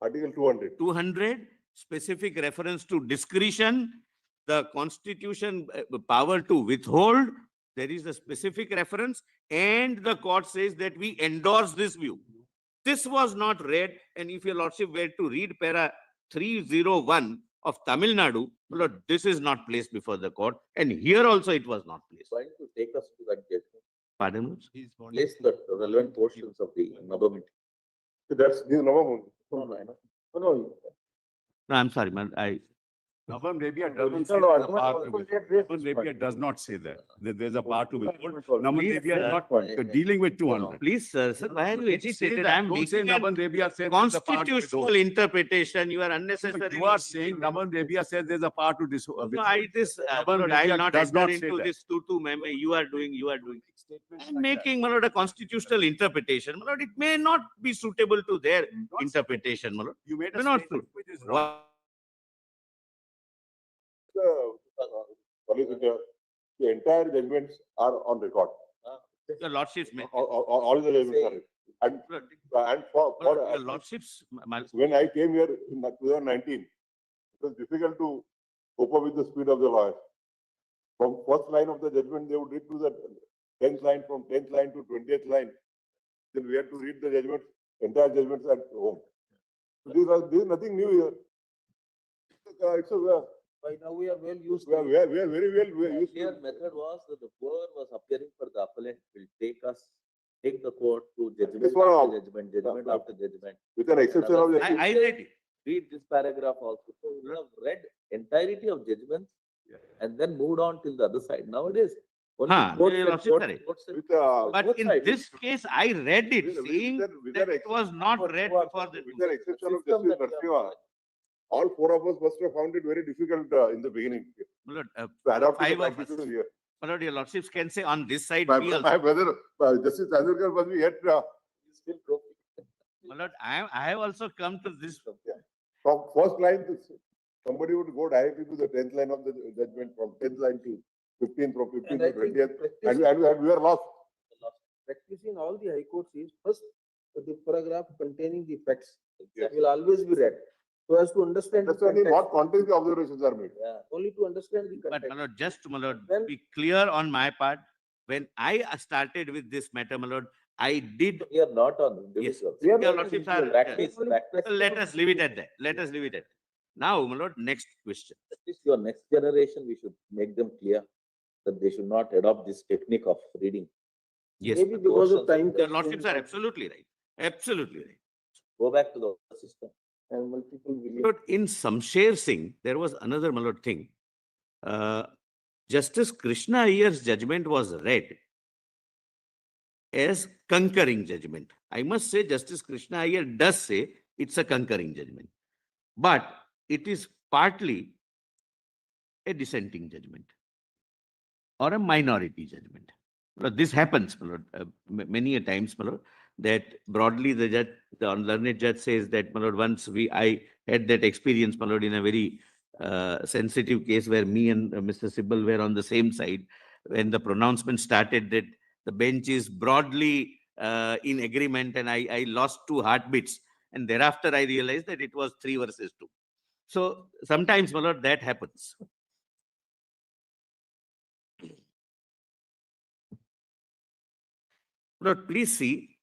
S1: Article 200.
S2: 200, specific reference to discretion, the constitution power to withhold. There is a specific reference, and the court says that we endorse this view. This was not read, and if your lordship were to read para 301 of Tamil Nadu, my lord, this is not placed before the court, and here also it was not placed.
S4: Trying to take us to that judgment.
S2: Pardon?
S4: Place the relevant portions of the Nabam.
S1: So that's the Nabam.
S7: No,
S2: No, I'm sorry, man.
S6: Nabam Rabia doesn't say
S5: No,
S6: there's a power to withhold. Nabam Rabia does not say that there's a power to withhold. Nabam Rabia is not dealing with 200.
S2: Please, sir, why are you agitated? I'm
S6: Don't say
S2: making a
S6: Nabam Rabia says there's a power to
S2: constitutional
S6: withhold.
S2: interpretation. You are unnecessary.
S6: You are saying Nabam Rabia says there's a power to withhold.
S2: No,
S6: Nabam
S2: Lord, I
S6: Rabia
S2: will not
S6: does
S2: enter
S6: not say
S2: into
S6: that.
S2: this tutu meme. You are doing. I'm making, my lord, a constitutional interpretation. My lord, it may not be suitable to their interpretation, my lord.
S6: You made
S2: May
S6: a
S2: not
S6: statement
S2: suit.
S6: which is wrong.
S1: Solicitor, the entire judgments are on record.
S2: Your lordships may.
S1: All the judgments are. And
S2: Your lordships,
S1: when I came here in 2019, it was difficult to cope up with the speed of the lawyers. From first line of the judgment, they would read to the 10th line, from 10th line to 20th line. Then we had to read the judgments, entire judgments at home. So this is nothing new here. It's a,
S7: by now we are well used
S1: we
S7: to
S1: are
S7: it.
S1: very well used
S4: Earlier
S1: to.
S4: method was that the poor was appearing for the appellant will take the court to judgment
S1: This one
S4: after judgment after judgment.
S1: With an exception of the.
S2: I read it.
S4: Read this paragraph also. So you have read entirety of judgments and then moved on till the other side. Nowadays, only court
S2: your
S4: said,
S2: lordship,
S4: court-
S2: correct.
S4: court said-
S1: With,
S2: But
S4: both
S2: in
S4: sides.
S2: this case, I read it, saying
S1: with
S2: that
S1: an
S2: it was not read before the.
S1: With the exception of
S4: system
S1: Justice
S4: that we
S1: Narasimha,
S4: have-
S1: all four of us must have found it very difficult in the beginning
S2: My lord,
S1: to adapt to the
S2: five of us.
S1: practices here.
S2: My lord, your lordships can say on this side,
S1: My
S2: we also.
S1: brother, Justice Tanurkar must be yet,
S4: Still groping.
S2: My lord, I have also come to this.
S1: from first line, somebody would go directly to the 10th line of the judgment, from 10th line to 15th, from 15th
S7: And
S1: to
S7: I think
S1: 20th,
S7: practice-
S1: and we are lost.
S7: practice in all the high courts is first the paragraph containing the facts
S1: Yes.
S7: will always be read. So as to understand. the
S1: Understand in
S7: context.
S1: what context the observations are made.
S4: Yeah.
S7: Only to understand the
S2: But
S7: context.
S2: my lord, just my lord,
S7: Then-
S2: be clear on my part. When I started with this matter, my lord, I did.
S4: We are not on
S2: Yes,
S4: individuals.
S7: We are
S2: your
S7: not
S2: lordships
S7: individual.
S2: are.
S4: Practice,
S7: Only
S4: practice.
S2: Let us leave it at that. Let us leave it at that. Now, my lord, next question.
S4: At least your next generation, we should make them clear that they should not adopt this technique of reading.
S2: Yes,
S7: Maybe because of time.
S2: your lordships are absolutely right. Absolutely right.
S4: Go back to the old system.
S7: And multiple will.
S2: But in Samsher Singh, there was another, my lord, thing. Justice Krishna Iyer's judgment was read as concurring judgment. I must say, Justice Krishna Iyer does say it's a concurring judgment, but it is partly a dissenting judgment or a minority judgment. But this happens, my lord, many a times, my lord, that broadly the judge, the learned judge says that, my lord, once I had that experience, my lord, in a very sensitive case where me and Mr. Sibal were on the same side, when the pronouncement started that the bench is broadly in agreement, and I lost 2 heartbeats. And thereafter I realized that it was 3 versus 2. So sometimes, my lord, that happens. Lord, please see,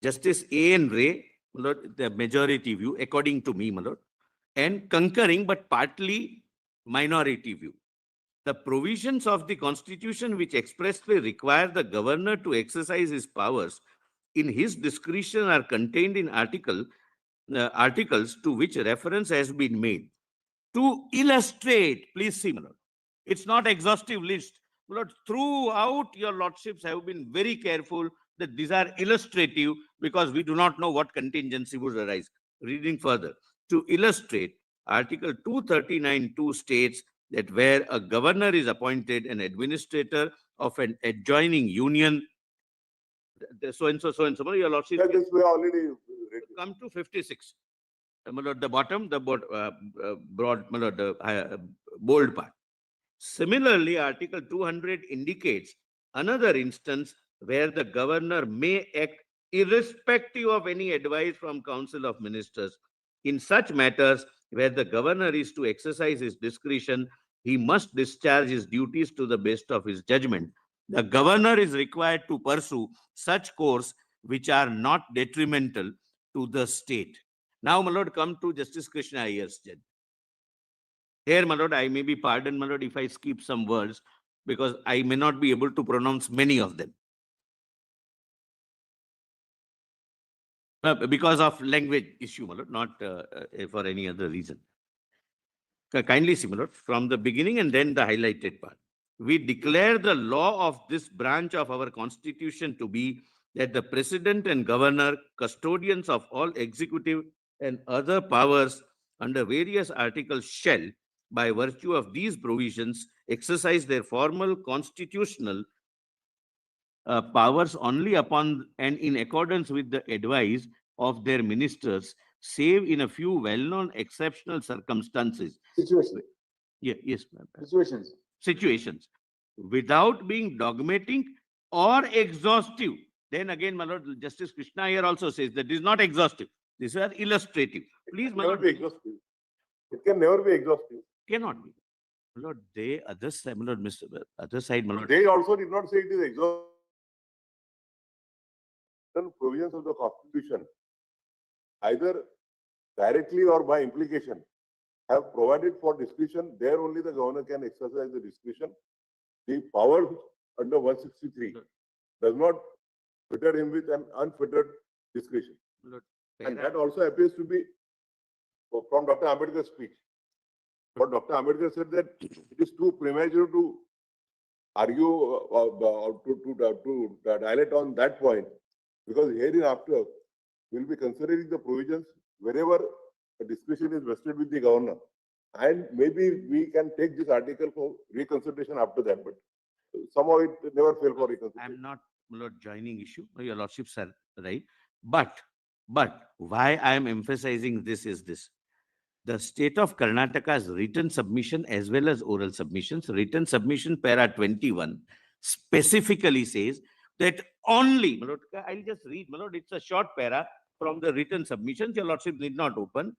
S2: Justice A.N. Ray, my lord, the majority view, according to me, my lord, and concurring but partly minority view. The provisions of the Constitution which expressly require the governor to exercise his powers in his discretion are contained in articles to which reference has been made. To illustrate, please see, my lord, it's not exhaustive list. My lord, throughout your lordships have been very careful that these are illustrative because we do not know what contingency would arise. Reading further, to illustrate, Article 239(2) states that where a governor is appointed an administrator of an adjoining union, so and so, your lordship,
S1: Yeah, this we already read.
S2: come to 56. My lord, the bottom, the broad, my lord, the bold part. Similarly, Article 200 indicates another instance where the governor may act irrespective of any advice from Council of Ministers. In such matters where the governor is to exercise his discretion, he must discharge his duties to the best of his judgment. The governor is required to pursue such course which are not detrimental to the state. Now, my lord, come to Justice Krishna Iyer's judgment. Here, my lord, I may be pardoned, my lord, if I skip some words, because I may not be able to pronounce many of them. Because of language issue, my lord, not for any other reason. Kindly see, my lord, from the beginning and then the highlighted part. We declare the law of this branch of our Constitution to be that the President and Governor, custodians of all executive and other powers under various articles shall, by virtue of these provisions, exercise their formal constitutional powers only upon and in accordance with the advice of their ministers, save in a few well-known exceptional circumstances.
S5: Situation,
S2: Yes,
S5: situations.
S2: situations, without being dogmatic or exhaustive. Then again, my lord, Justice Krishna here also says that this is not exhaustive. These are illustrative. Please, my
S1: Never
S2: lord,
S1: be exhaustive. It can never be exhaustive.
S2: cannot be. My lord, they other side, my lord, Mr. Other side, my lord.
S1: They also did not say it is exhaustive. Provisions of the Constitution, either directly or by implication, have provided for discretion. There only the governor can exercise the discretion. The power under 163 does not fetter him with an unfettered discretion.
S2: Lord,
S1: And that also appears to be from Dr. Ambedkar's speech. But Dr. Ambedkar said that it is too premature to argue to dilate on that point, because hereinafter we'll be considering the provisions wherever a discretion is vested with the governor. And maybe we can take this article for reconsideration after that, but somehow it never fell for reconsideration.
S2: I'm not, my lord, joining issue. Your lordships are right. But why I am emphasizing this is this. The state of Karnataka's written submission as well as oral submissions, written submission para 21 specifically says that only, my lord, I'll just read, my lord, it's a short para, from the written submissions, your lordship need not open.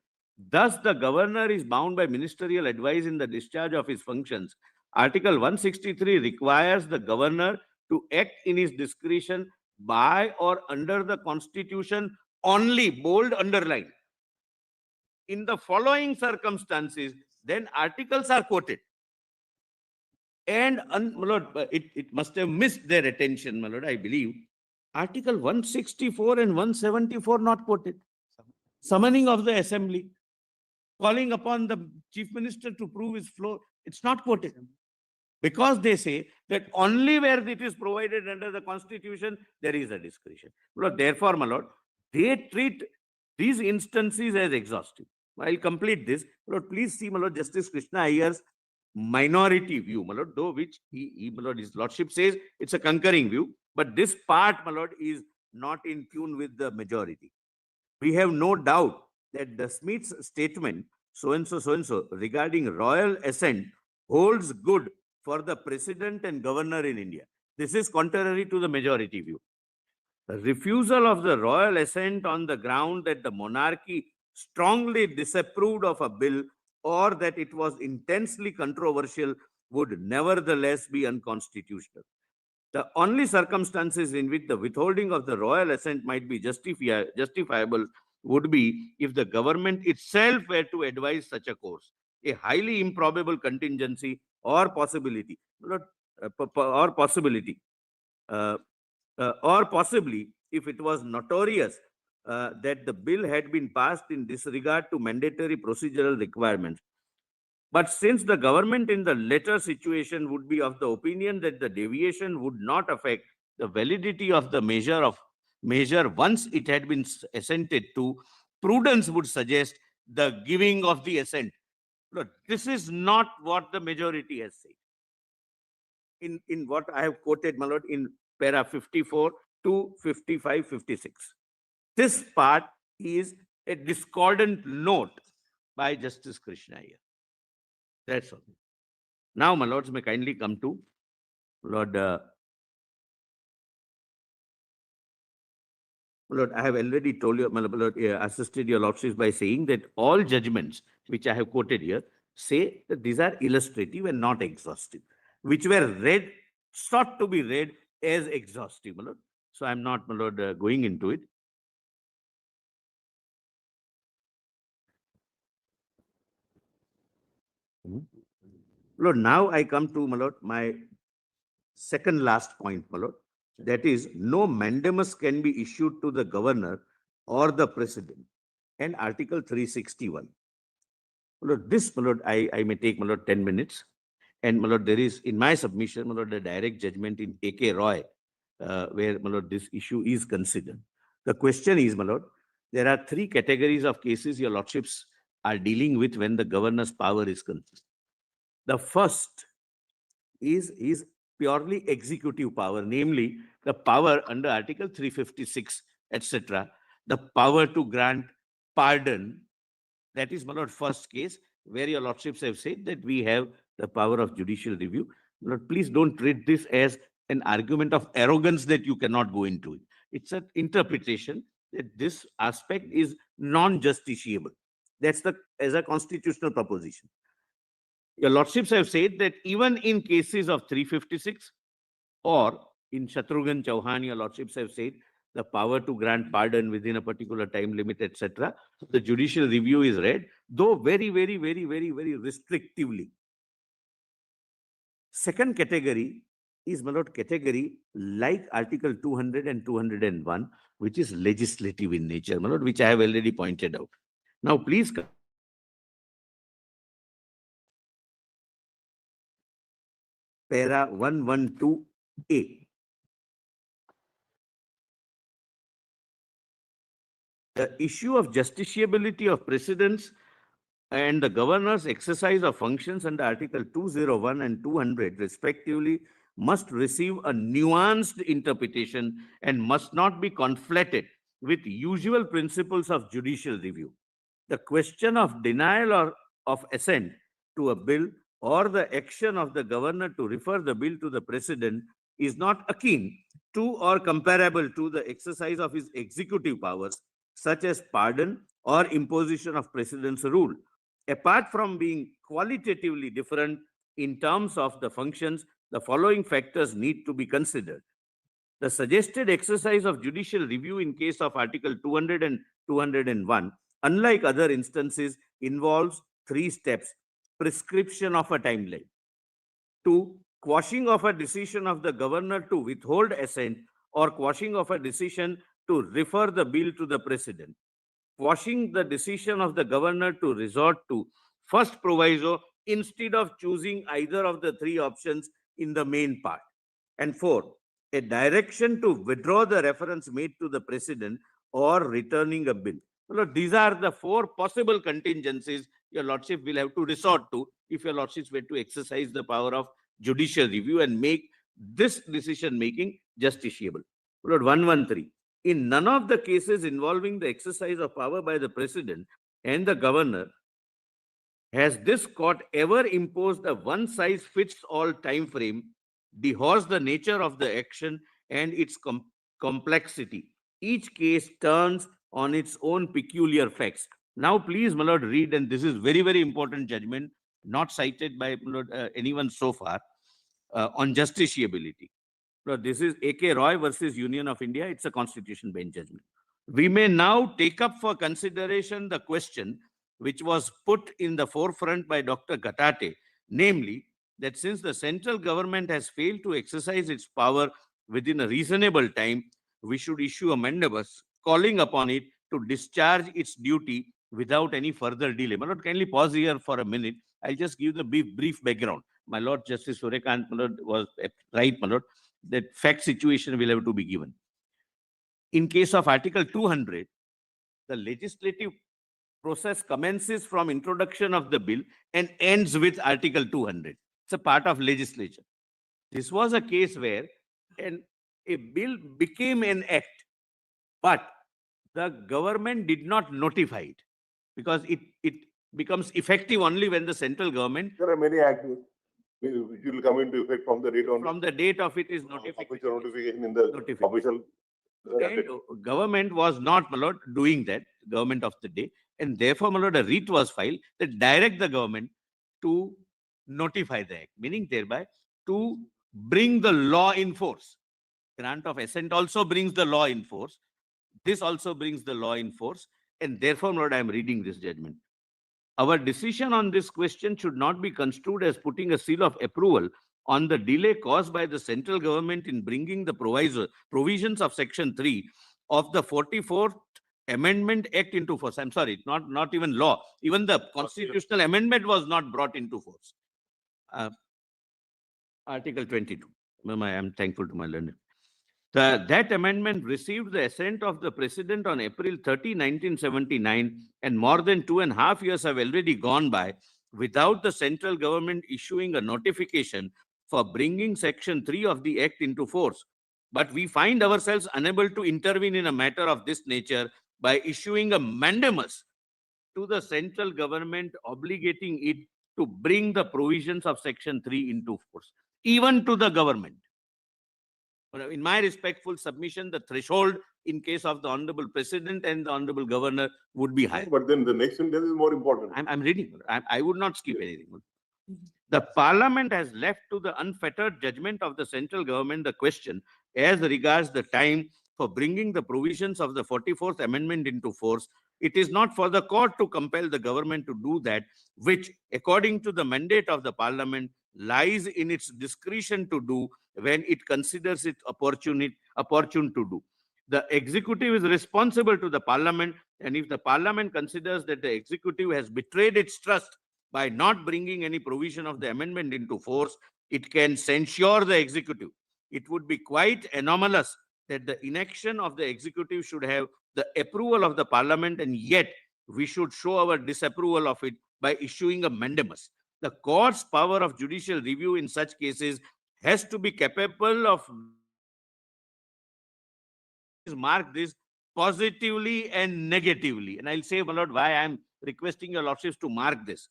S2: Thus, the governor is bound by ministerial advice in the discharge of his functions. Article 163 requires the governor to act in his discretion by or under the constitution only, bold underline. In the following circumstances, then articles are quoted. And, my lord, it must have missed their attention, my lord, I believe. Article 164 and 174 not quoted. Summoning of the assembly, calling upon the chief minister to prove his floor, it's not quoted. Because they say that only where it is provided under the constitution, there is a discretion. My lord, therefore, my lord, they treat these instances as exhaustive. I'll complete this. My lord, please see, my lord, Justice Krishna Iyer's minority view, my lord, though which my lord, his lordship says it's a concurring view, but this part, my lord, is not in tune with the majority. We have no doubt that the Smith's statement, so-and-so, regarding royal assent holds good for the president and governor in India. This is contrary to the majority view. The refusal of the royal assent on the ground that the monarchy strongly disapproved of a bill or that it was intensely controversial would nevertheless be unconstitutional. The only circumstances in which the withholding of the royal assent might be justifiable would be if the government itself were to advise such a course, a highly improbable contingency or possibility, or possibly if it was notorious that the bill had been passed in disregard to mandatory procedural requirements. But since the government in the latter situation would be of the opinion that the deviation would not affect the validity of the measure once it had been assented to, prudence would suggest the giving of the assent. Look, this is not what the majority has said. In what I have quoted, my lord, in para 54 to 55, 56. This part is a discordant note by Justice Krishna Iyer. That's all. Now, my lords, may kindly come to Lord. Lord, I have already told you, my lord, assisted your lordships by saying that all judgments which I have quoted here say that these are illustrative and not exhaustive, which were read, sought to be read as exhaustive, my lord. So I'm not, my lord, going into it. Lord, now I come to, my lord, my second last point, my lord. That is, no mandamus can be issued to the governor or the president. And Article 361. My lord, this, my lord, I may take, my lord, 10 minutes. And, my lord, there is, in my submission, my lord, a direct judgment in A.K. Roy, where, my lord, this issue is considered. The question is, my lord, there are three categories of cases your lordships are dealing with when the governor's power is concerned. The first is purely executive power, namely the power under Article 356, etc., the power to grant pardon. That is, my lord, first case where your lordships have said that we have the power of judicial review. My lord, please don't treat this as an argument of arrogance that you cannot go into it. It's an interpretation that this aspect is non-justiciable. That's as a constitutional proposition. Your lordships have said that even in cases of 356 or in Shatrughan Chauhan, your lordships have said the power to grant pardon within a particular time limit, etc. The judicial review is read, though very, very, very, very, very restrictively. Second category is, my lord, category like Article 200 and 201, which is legislative in nature, my lord, which I have already pointed out. Now, please para 112A. The issue of justiciability of precedents and the governor's exercise of functions under Article 201 and 200 respectively must receive a nuanced interpretation and must not be conflated with usual principles of judicial review. The question of denial or of assent to a bill or the action of the governor to refer the bill to the president is not akin to or comparable to the exercise of his executive powers such as pardon or imposition of precedence rule. Apart from being qualitatively different in terms of the functions, the following factors need to be considered. The suggested exercise of judicial review in case of Article 200 and 201, unlike other instances, involves 3 steps. Prescription of a timeline. 2, quashing of a decision of the governor to withhold assent or quashing of a decision to refer the bill to the president. Quashing the decision of the governor to resort to first proviso instead of choosing either of the 3 options in the main part. And 4, a direction to withdraw the reference made to the president or returning a bill. Well, these are the 4 possible contingencies your lordship will have to resort to if your lordships were to exercise the power of judicial review and make this decision making justiciable. Lord 113. In none of the cases involving the exercise of power by the president and the governor has this court ever imposed a one-size-fits-all time frame, dehorsed the nature of the action and its complexity. Each case turns on its own peculiar facts. Now, please, my lord, read, and this is very, very important judgment, not cited by my lord, anyone so far, on justiciability. Lord, this is A.K. Roy versus Union of India. It's a constitution bench judgment. We may now take up for consideration the question which was put in the forefront by Dr. Gatate, namely that since the central government has failed to exercise its power within a reasonable time, we should issue a Mandamus calling upon it to discharge its duty without any further delay. My lord, kindly pause here for a minute. I'll just give the brief background. My lord, Justice Suryakant, my lord, was right, my lord, that fact situation will have to be given. In case of Article 200, the legislative process commences from introduction of the bill and ends with Article 200. It's a part of legislature. This was a case where a bill became an act, but the government did not notify it because it becomes effective only when the central government.
S1: There are many acts which will come into effect from the date on.
S2: From the date of it is
S1: Official notification in the official.
S2: And government was not, my lord, doing that, government of the day. And therefore, my lord, a writ was filed that direct the government to notify the act, meaning thereby to bring the law in force. Grant of assent also brings the law in force. This also brings the law in force. And therefore, my lord, I am reading this judgment. Our decision on this question should not be construed as putting a seal of approval on the delay caused by the central government in bringing the provisions of Section 3 of the 44th Amendment Act into force. I'm sorry, not even law. Even the constitutional amendment was not brought into force. Article 22. I am thankful to my learner. That amendment received the assent of the President on April 30, 1979, and more than 2.5 years have already gone by without the central government issuing a notification for bringing Section 3 of the Act into force. But we find ourselves unable to intervene in a matter of this nature by issuing a Mandamus to the central government, obligating it to bring the provisions of Section 3 into force, even to the government. In my respectful submission, the threshold in case of the Honorable President and the Honorable Governor would be high.
S1: But then the next sentence is more important.
S2: I'm reading. I would not skip anything. The Parliament has left to the unfettered judgment of the central government the question as regards the time for bringing the provisions of the 44th Amendment into force. It is not for the court to compel the government to do that, which, according to the mandate of the Parliament, lies in its discretion to do when it considers it opportune to do. The executive is responsible to the Parliament, and if the Parliament considers that the executive has betrayed its trust by not bringing any provision of the amendment into force, it can censure the executive. It would be quite anomalous that the inaction of the executive should have the approval of the Parliament, and yet we should show our disapproval of it by issuing a Mandamus. The court's power of judicial review in such cases has to be capable of mark this positively and negatively. And I'll say, my lord, why I'm requesting your lordships to mark this.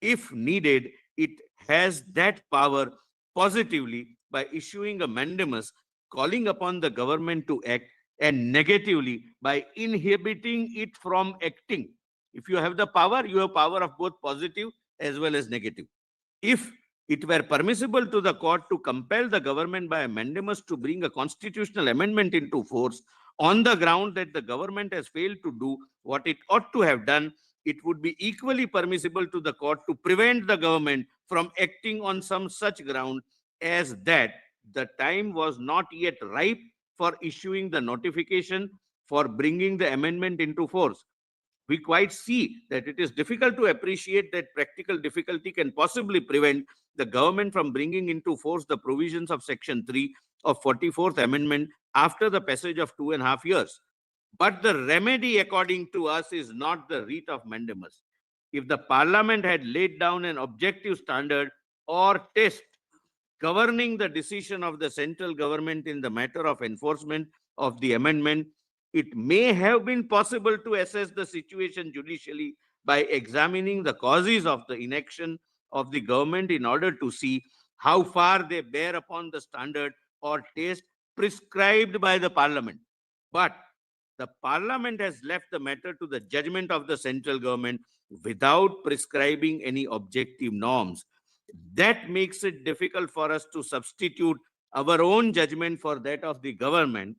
S2: If needed, it has that power positively by issuing a Mandamus calling upon the government to act and negatively by inhibiting it from acting. If you have the power, you have power of both positive as well as negative. If it were permissible to the court to compel the government by a mandamus to bring a constitutional amendment into force on the ground that the government has failed to do what it ought to have done, it would be equally permissible to the court to prevent the government from acting on some such ground as that the time was not yet ripe for issuing the notification for bringing the amendment into force. We quite see that it is difficult to appreciate that practical difficulty can possibly prevent the government from bringing into force the provisions of Section 3 of 44th Amendment after the passage of 2.5 years. But the remedy, according to us, is not the writ of mandamus. If the Parliament had laid down an objective standard or test governing the decision of the central government in the matter of enforcement of the amendment, it may have been possible to assess the situation judicially by examining the causes of the inaction of the government in order to see how far they bear upon the standard or test prescribed by the Parliament. But the Parliament has left the matter to the judgment of the central government without prescribing any objective norms. That makes it difficult for us to substitute our own judgment for that of the government.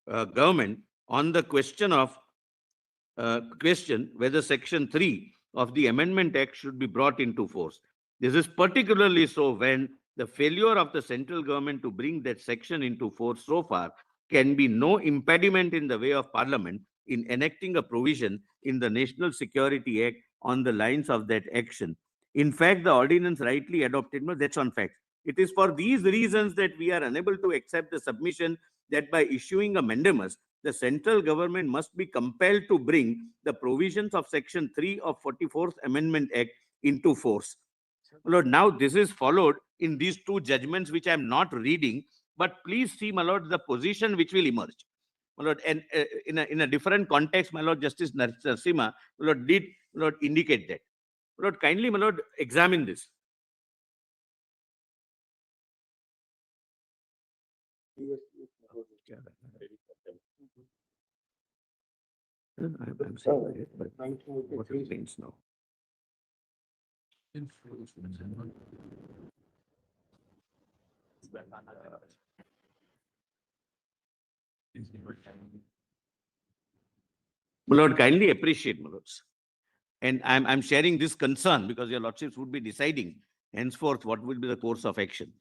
S2: Government on the question whether Section 3 of the Amendment Act should be brought into force. This is particularly so when the failure of the central government to bring that section into force so far can be no impediment in the way of Parliament in enacting a provision in the National Security Act on the lines of that action. In fact, the ordinance rightly adopted, no, that's on fact. It is for these reasons that we are unable to accept the submission that by issuing a mandamus, the central government must be compelled to bring the provisions of Section 3 of 44th Amendment Act into force. My Lord, now this is followed in these two judgments, which I am not reading, but please see, my Lord, the position which will emerge. My Lord, and in a different context, my Lord, Justice Narasimha, my Lord, did, my Lord, indicate that. My Lord, kindly, my Lord, examine this. I'm saying it, but what it means now. My Lord, kindly appreciate, my Lords. And I'm sharing this concern because your Lordships would be deciding henceforth what will be the course of action.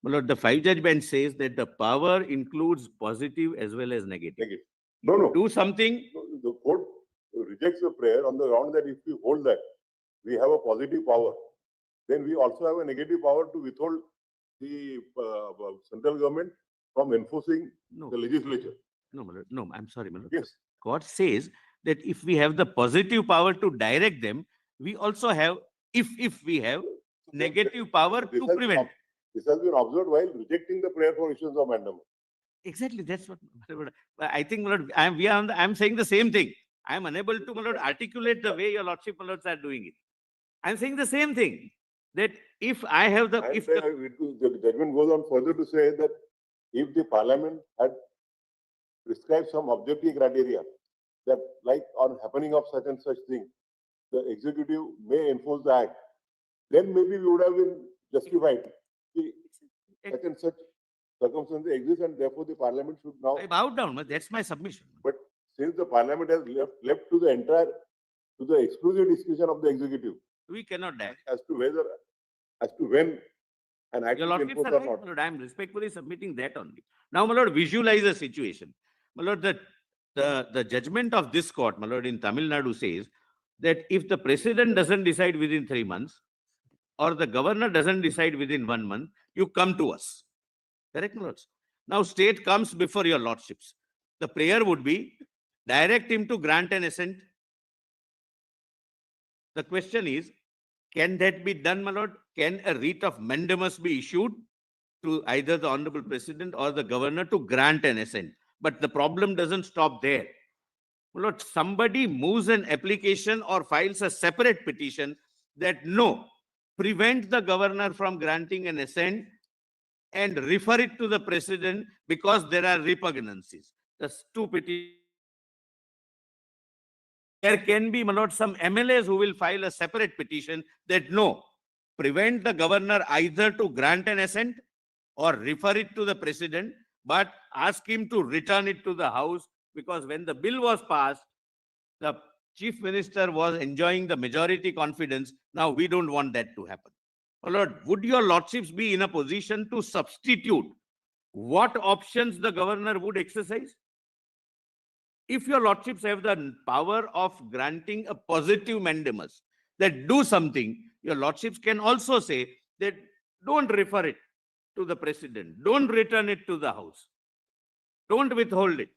S2: My Lord, the 5-judge bench says that the power includes positive as well as negative.
S1: Negative. No.
S2: Do something.
S1: The court rejects the prayer on the ground that if we hold that, we have a positive power. Then we also have a negative power to withhold the central government from enforcing the legislature.
S2: No, my Lord. No, I'm sorry, my Lord.
S1: Yes.
S2: Court says that if we have the positive power to direct them, we also have, if we have negative power to prevent.
S1: This has been observed while rejecting the prayer for issuance of mandamus.
S2: Exactly, that's what I think, my Lord. I'm saying the same thing. I am unable to, my Lord, articulate the way your Lordship, my Lords, are doing it. I'm saying the same thing. That if I have the,
S1: the judgment goes on further to say that if the Parliament had prescribed some objective criteria that, like on happening of such and such thing, the executive may enforce the act, then maybe we would have been justified. Such and such circumstances exist, and therefore the Parliament should now.
S2: I bow down. That's my submission.
S1: But since the Parliament has left to the exclusive discretion of the executive,
S2: we cannot die.
S1: as to when an act
S2: Your
S1: is
S2: Lordships
S1: enforced
S2: are
S1: or
S2: right,
S1: not.
S2: my Lord. I am respectfully submitting that only. Now, my Lord, visualize the situation. My Lord, the judgment of this court, my Lord, in Tamil Nadu says that if the president doesn't decide within 3 months, or the governor doesn't decide within 1 month, you come to us. Correct, my Lords? Now, state comes before your Lordships. The prayer would be, direct him to grant an assent. The question is, can that be done, my Lord? Can a writ of mandamus be issued to either the Honorable President or the Governor to grant an assent? But the problem doesn't stop there. My Lord, somebody moves an application or files a separate petition that no, prevent the Governor from granting an assent and refer it to the president because there are repugnancies. The stupidity. There can be, my lord, some MLAs who will file a separate petition that no, prevent the governor either to grant an assent or refer it to the president, but ask him to return it to the house, because when the bill was passed, the chief minister was enjoying the majority confidence. Now we don't want that to happen. My lord, would your lordships be in a position to substitute what options the governor would exercise? If your lordships have the power of granting a positive mandamus that do something, your lordships can also say that don't refer it to the president, don't return it to the house, don't withhold it.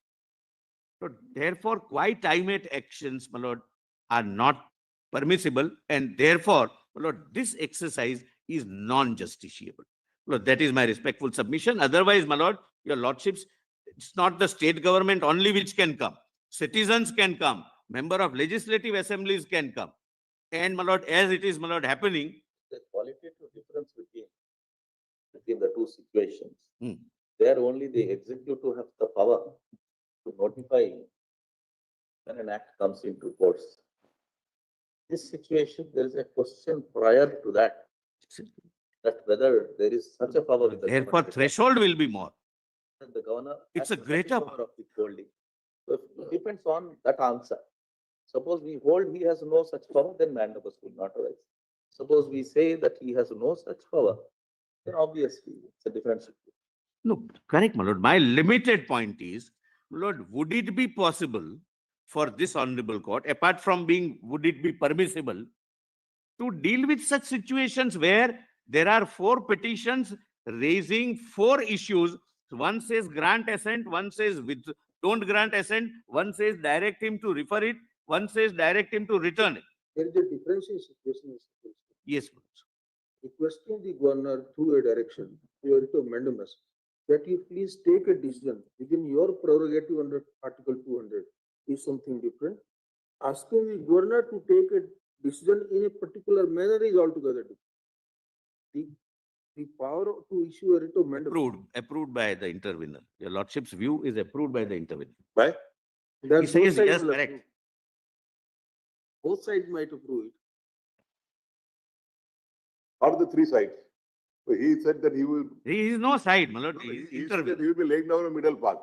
S2: So therefore, quite timate actions, my lord, are not permissible, and therefore, my lord, this exercise is non-justiciable. Lord, that is my respectful submission. Otherwise, my lord, your lordships, it's not the state government only which can come. Citizens can come. Member of legislative assemblies can come. And my lord, as it is, my lord, happening.
S4: The qualitative difference between the two situations.
S2: Hmm.
S4: There only the executive have the power to notify when an act comes into force. This situation, there is a question prior to that whether there is such a power with the
S2: Therefore,
S4: government.
S2: threshold will be more.
S4: And the governor.
S2: It's
S4: has
S2: a
S4: the
S2: greater
S4: power of withholding. So it depends on that answer. Suppose we hold he has no such power, then Mandamus will not arise. Suppose we say that he has no such power, then obviously it's a different situation.
S2: No, correct, my lord. My limited point is, my lord, would it be possible for this honorable court, apart from being, would it be permissible to deal with such situations where there are 4 petitions raising 4 issues? One says grant assent, one says don't grant assent, one says direct him to refer it, one says direct him to return it.
S7: There is a difference in situation.
S2: Yes, my lord.
S7: Requesting the governor through a direction, through a writ of mandamus, that you please take a decision within your prerogative under Article 200 is something different. Asking the governor to take a decision in a particular manner is altogether different. The power to issue a writ of mandamus.
S2: Approved by the intervener. Your lordship's view is approved by the intervener.
S1: Why?
S7: That
S2: He says
S7: both sides
S2: yes,
S7: will
S2: correct.
S7: approve. Both sides might approve it.
S1: Or the 3 sides. So he said that he will,
S2: He is no side, my lord.
S1: no,
S2: He is
S1: he said that
S2: intervener.
S1: he will be laying down a middle path.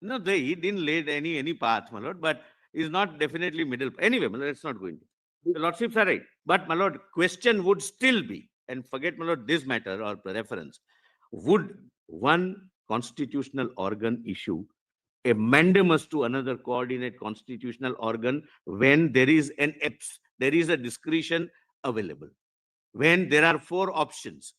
S2: No, he didn't lay any path, my lord, but is not definitely middle. Anyway, my lord, it's not going to. The lordships are right. But my lord, question would still be, and forget, my lord, this matter or reference, would one constitutional organ issue a mandamus to another coordinate constitutional organ when there is a discretion available, when there are 4 options,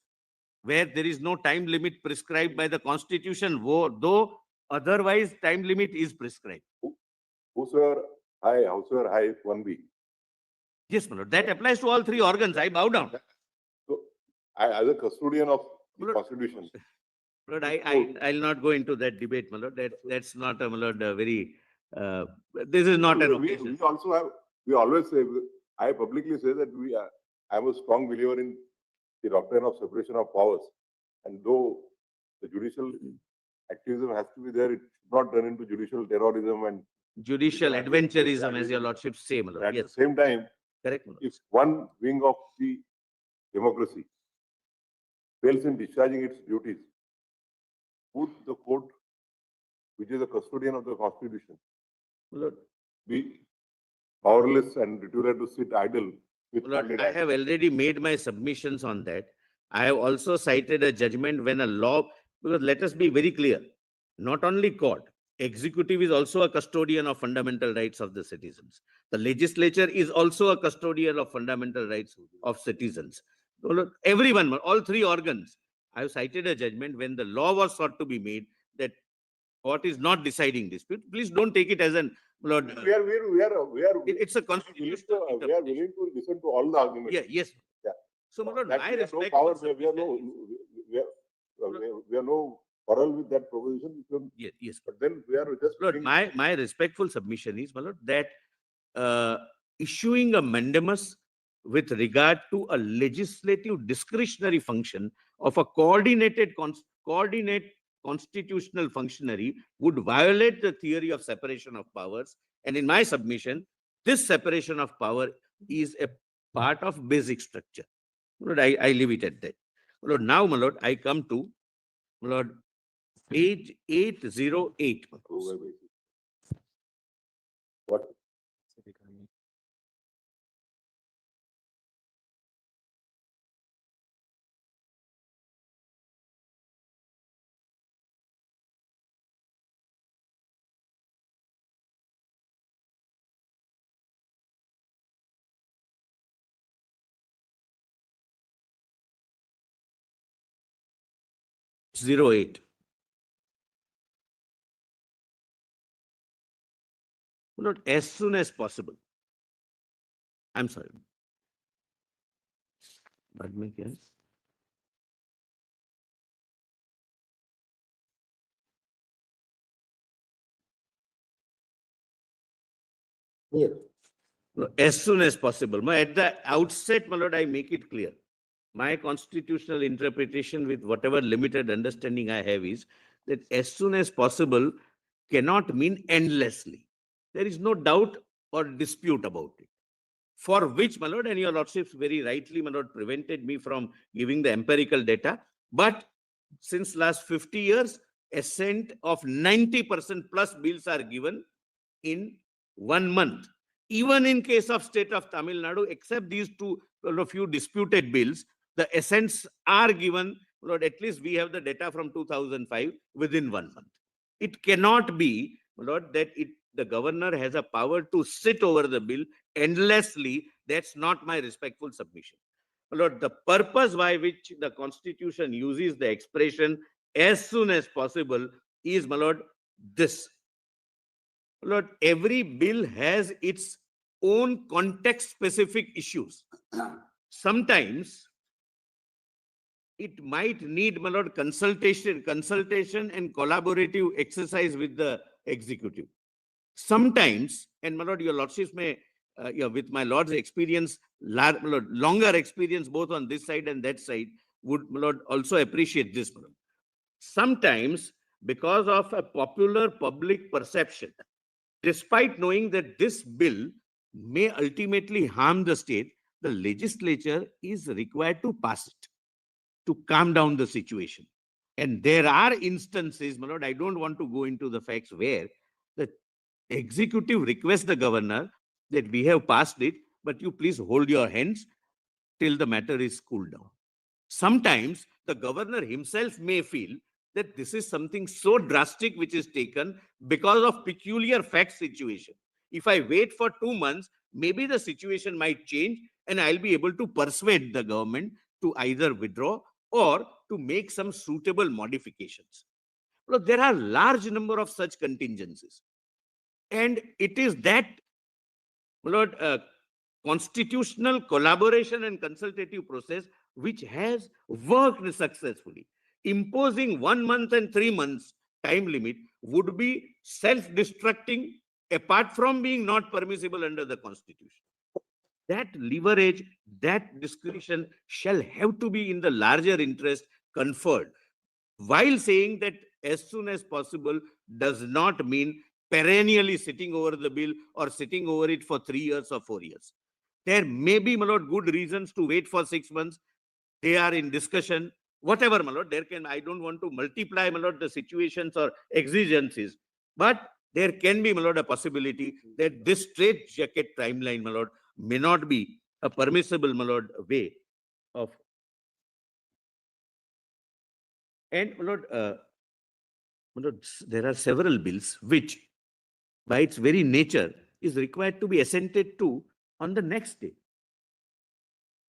S2: where there is no time limit prescribed by the constitution, though otherwise time limit is prescribed.
S1: Whosoever high, 1B.
S2: Yes, my lord, that applies to all 3 organs. I bow down.
S1: So as a custodian of the
S2: Lord,
S1: constitution,
S2: Lord, I'll not go into that debate, my lord. That's not, my lord, a very, this is not an occasion.
S1: we also have, we always say, I publicly say that I'm a strong believer in the doctrine of separation of powers. And though the judicial activism has to be there, it should not turn into judicial terrorism and
S2: Judicial adventurism, as your lordship say, my lord.
S1: at the
S2: Yes,
S1: same time,
S2: correct, my lord.
S1: if one wing of the democracy fails in discharging its duties, would the court, which is the custodian of the constitution,
S2: My lord,
S1: be powerless and return to sit idle with
S2: Lord,
S1: funded
S2: I
S1: acts?
S2: have already made my submissions on that. I have also cited a judgment when a law, because let us be very clear, not only court, executive is also a custodian of fundamental rights of the citizens. The legislature is also a custodian of fundamental rights of citizens. So, Lord, everyone, all 3 organs. I have cited a judgment when the law was sought to be made that court is not deciding dispute. Please don't take it as an, Lord,
S1: We are
S2: it's a
S1: willing
S2: constitutional
S1: to
S2: interpretation.
S1: listen to all the arguments.
S2: Yeah, yes.
S1: Yeah.
S2: So, my lord,
S1: That
S2: my
S1: we have no
S2: respect.
S1: power, we have no quarrel with that proposition.
S2: Yes.
S1: But then we are just.
S2: Lord,
S1: being-
S2: my respectful submission is, my lord, that issuing a mandamus with regard to a legislative discretionary function of a coordinated subordinate constitutional functionary would violate the theory of separation of powers. And in my submission, this separation of power is a part of basic structure. My lord, I leave it at that. My lord, now, my lord, I come to, my lord, page 808. my lord.
S4: What?
S2: Zero eight. Not as soon as possible. I'm sorry. But make yes.
S4: Here.
S2: No, as soon as possible. At the outset, my lord, I make it clear. My constitutional interpretation, with whatever limited understanding I have, is that as soon as possible cannot mean endlessly. There is no doubt or dispute about it. For which, my lord, and your lordships very rightly, my lord, prevented me from giving the empirical data. But since last 50 years, assent of 90% plus bills are given in 1 month. Even in case of state of Tamil Nadu, except these two, few disputed bills, the assents are given, Lord, at least we have the data from 2005 within 1 month. It cannot be, Lord, that the governor has a power to sit over the bill endlessly. That's not my respectful submission. Lord, the purpose by which the Constitution uses the expression as soon as possible is, my lord, this. Lord, every bill has its own context-specific issues. Sometimes it might need, my lord, consultation and collaborative exercise with the executive. Sometimes, and my lord, your lordships may, with my lord's experience, longer experience both on this side and that side, would, my lord, also appreciate this, my lord. Sometimes, because of a popular public perception, despite knowing that this bill may ultimately harm the state, the legislature is required to pass it to calm down the situation. And there are instances, my lord, I don't want to go into the facts, where the executive requests the governor that we have passed it, but you please hold your hands till the matter is cooled down. Sometimes the governor himself may feel that this is something so drastic which is taken because of peculiar fact situation. If I wait for 2 months, maybe the situation might change and I'll be able to persuade the government to either withdraw or to make some suitable modifications. Look, there are large number of such contingencies. And it is that, Lord, constitutional collaboration and consultative process which has worked successfully. Imposing 1 month and 3 months time limit would be self-destructing, apart from being not permissible under the Constitution. That leverage, that discretion shall have to be in the larger interest conferred. While saying that as soon as possible does not mean perennially sitting over the bill or sitting over it for 3 years or 4 years. There may be, my lord, good reasons to wait for 6 months. They are in discussion. Whatever, my lord, I don't want to multiply, my lord, the situations or exigencies. But there can be, my lord, a possibility that this straitjacket timeline, my lord, may not be a permissible, my lord, way of. And, my lord, there are several bills which, by its very nature, is required to be assented to on the next day.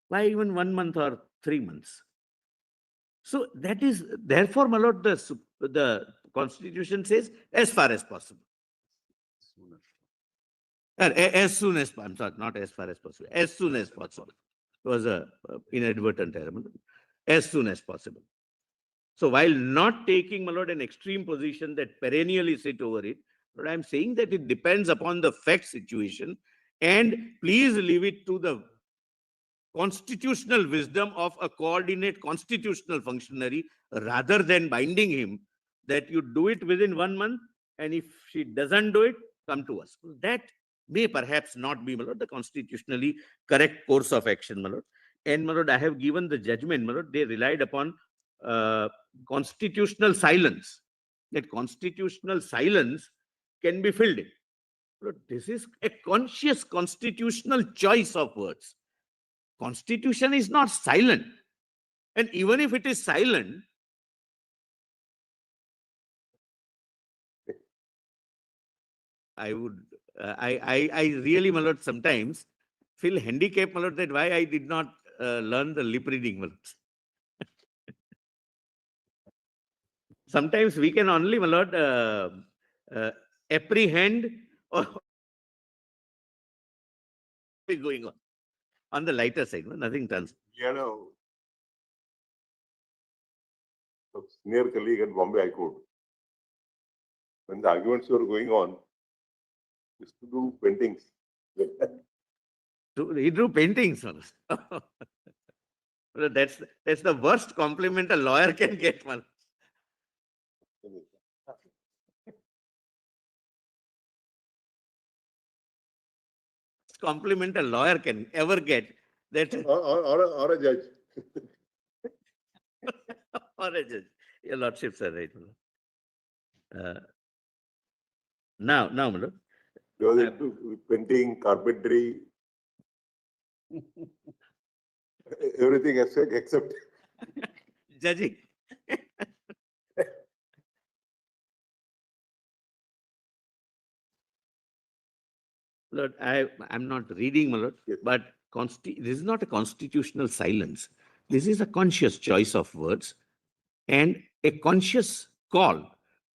S2: Why even 1 month or 3 months? So that is, therefore, my lord, the Constitution says as far as possible. As soon as, I'm sorry, not as far as possible, as soon as possible. It was a inadvertent error. As soon as possible. So while not taking, my lord, an extreme position that perennially sit over it, but I'm saying that it depends upon the fact situation, and please leave it to the constitutional wisdom of a coordinate constitutional functionary rather than binding him that you do it within 1 month, and if she doesn't do it, come to us. That may perhaps not be, my lord, the constitutionally correct course of action, my lord. And, my lord, I have given the judgment, my lord, they relied upon constitutional silence. That constitutional silence can be filled in. Lord, this is a conscious constitutional choice of words. Constitution is not silent. And even if it is silent, I would, I really, my lord, sometimes feel handicapped, my lord, that why I did not learn the lip reading, my lord. Sometimes we can only, my lord, apprehend or going on the lighter side, nothing turns.
S1: You know, a senior colleague at Bombay High Court, when the arguments were going on, used to do paintings.
S2: He drew paintings. That's the worst compliment a lawyer can get, man. Compliment a lawyer can ever get, that
S1: Or a judge.
S2: or a judge. Your lordships are right. Now, my lord.
S1: He was into painting, carpentry, everything except
S2: Judging. Lord, I'm not reading, my lord,
S1: Yes.
S2: but this is not a constitutional silence. This is a conscious choice of words and a conscious call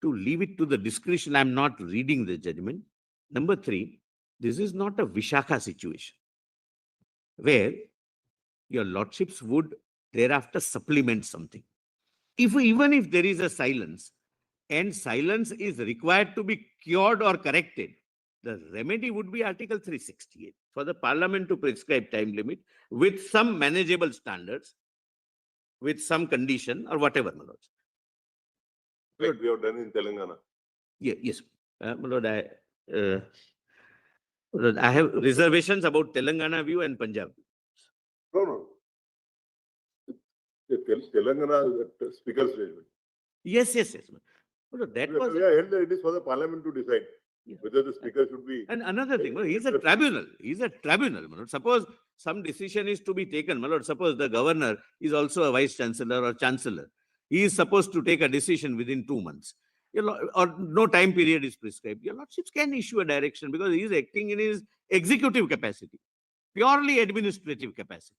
S2: to leave it to the discretion. I'm not reading the judgment. Number 3, this is not a Vishakha situation where your lordships would thereafter supplement something. Even if there is a silence and silence is required to be cured or corrected, the remedy would be Article 368 for the Parliament to prescribe time limit with some manageable standards, with some condition or whatever, my lords.
S1: like we have done in Telangana.
S2: Yeah, yes, my lord, I have reservations about Telangana view and Punjab.
S1: No. Telangana, the speaker's judgment.
S2: Yes. My lord, that was.
S1: We have held that it is for the Parliament to decide
S2: Yeah.
S1: whether the speaker should be.
S2: And another thing, my lord, he's a tribunal. My lord. Suppose some decision is to be taken, my lord. Suppose the governor is also a vice chancellor or chancellor. He is supposed to take a decision within 2 months. Or no time period is prescribed. Your lordships can issue a direction because he is acting in his executive capacity, purely administrative capacity.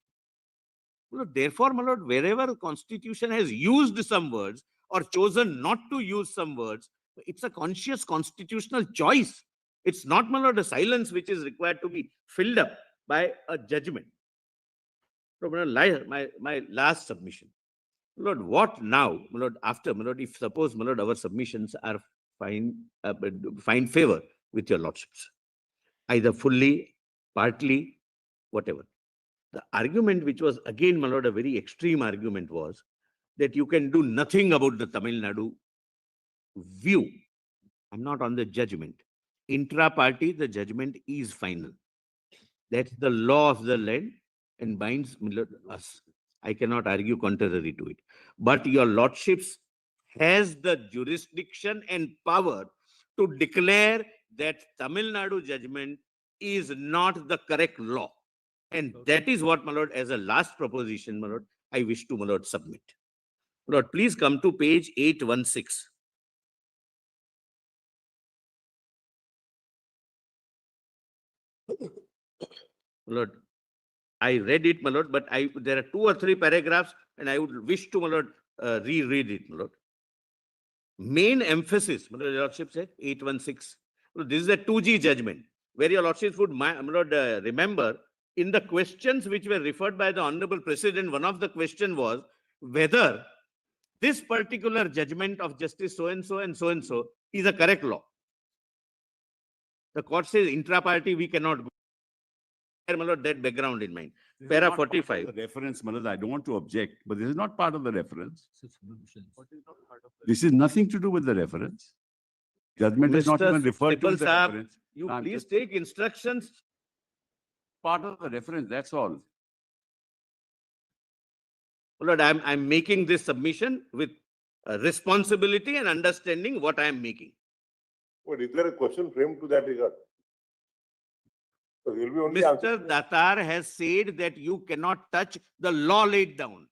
S2: My lord, therefore, my lord, wherever Constitution has used some words or chosen not to use some words, it's a conscious constitutional choice. It's not, my lord, a silence which is required to be filled up by a judgment. So, my last submission. My lord, what now, my lord, after, my lord, if suppose, my lord, our submissions are find favor with your lordships, either fully, partly, whatever. The argument which was again, my lord, a very extreme argument was that you can do nothing about the Tamil Nadu view. I'm not on the judgment. Intra-party, the judgment is final. That's the law of the land and binds, my lord, us. I cannot argue contrary to it. But your lordships has the jurisdiction and power to declare that Tamil Nadu judgment is not the correct law. And that is what, my lord, as a last proposition, my lord, I wish to, my lord, submit. My lord, please come to page 816. My lord, I read it, my lord, but there are 2 or 3 paragraphs and I would wish to, my lord, reread it, my lord. Main emphasis, my lordship said, 816. This is a 2G judgment, where your lordships would, my lord, remember, in the questions which were referred by the Honorable President, one of the question was whether this particular judgment of Justice so-and-so and so-and-so is a correct law. The court says intra-party we cannot go. My lord, that background in mind.
S6: This is
S2: para
S6: not part of
S2: 45.
S6: the reference, Manoj, I don't want to object, but this is not part of the reference. This is nothing to do with the reference. Judgment is not
S2: Mr.
S6: even referred to
S2: Sibal
S6: in the
S2: Saab,
S6: reference.
S2: you
S6: I'm
S2: please
S6: just-
S2: take instructions.
S6: Part of the reference, that's all.
S2: Lord, I'm making this submission with responsibility and understanding what I am making.
S1: But is there a question framed to that regard? So he'll be only
S2: Mr.
S1: answering.
S2: Datar has said that you cannot touch the law laid down.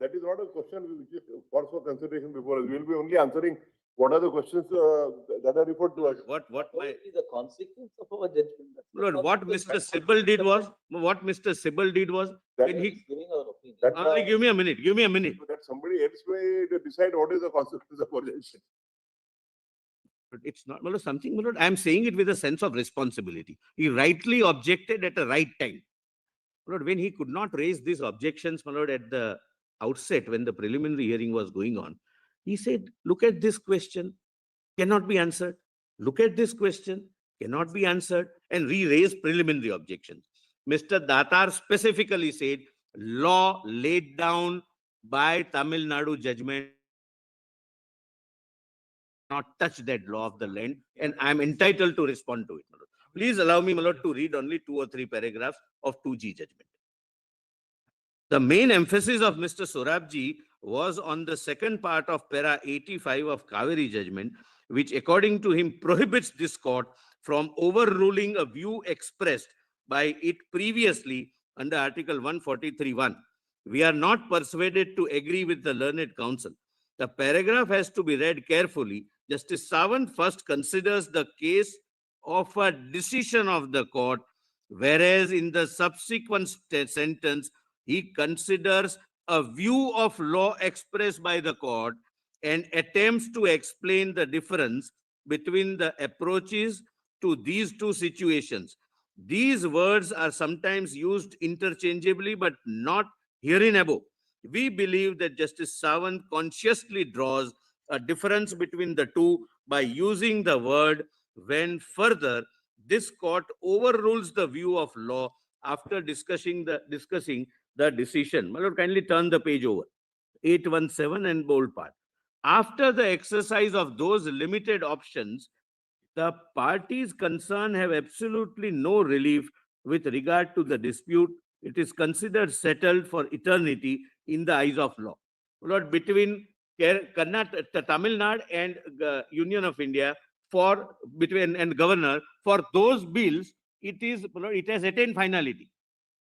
S1: That is not a question which is for consideration before us. We will be only answering what are the questions that are referred to us.
S2: What
S4: What
S2: my,
S4: will be the consequence of our judgment? That's the
S2: Lord, what
S4: consequence.
S2: Mr. Sibal did was,
S1: That
S2: when
S4: We are
S2: he,
S4: just giving our opinion.
S1: that,
S2: give me a minute.
S1: that somebody else may decide what is the consequence of our judgment.
S2: But it's not, well, something, well, I'm saying it with a sense of responsibility. He rightly objected at the right time. Lord, when he could not raise these objections, my Lord, at the outset, when the preliminary hearing was going on, he said, look at this question, cannot be answered. Look at this question, cannot be answered, and re-raise preliminary objections. Mr. Datar specifically said, law laid down by Tamil Nadu judgment not touch that law of the land, and I am entitled to respond to it, my Lord. Please allow me, my Lord, to read only 2 or 3 paragraphs of 2G judgment. The main emphasis of Mr. Sorabji was on the second part of para 85 of Kaveri judgment, which according to him prohibits this court from overruling a view expressed by it previously under Article 143(1). We are not persuaded to agree with the learned counsel. The paragraph has to be read carefully. Justice Sawant first considers the case of a decision of the court, whereas in the subsequent sentence, he considers a view of law expressed by the court and attempts to explain the difference between the approaches to these two situations. These words are sometimes used interchangeably, but not herein above. We believe that Justice Sawant consciously draws a difference between the two by using the word when further this court overrules the view of law after discussing the decision. My Lord, kindly turn the page over. 817 and bold part. After the exercise of those limited options, the parties concerned have absolutely no relief with regard to the dispute. It is considered settled for eternity in the eyes of law. Lord, between Karnataka, Tamil Nadu and Union of India and governor, for those bills, it has attained finality.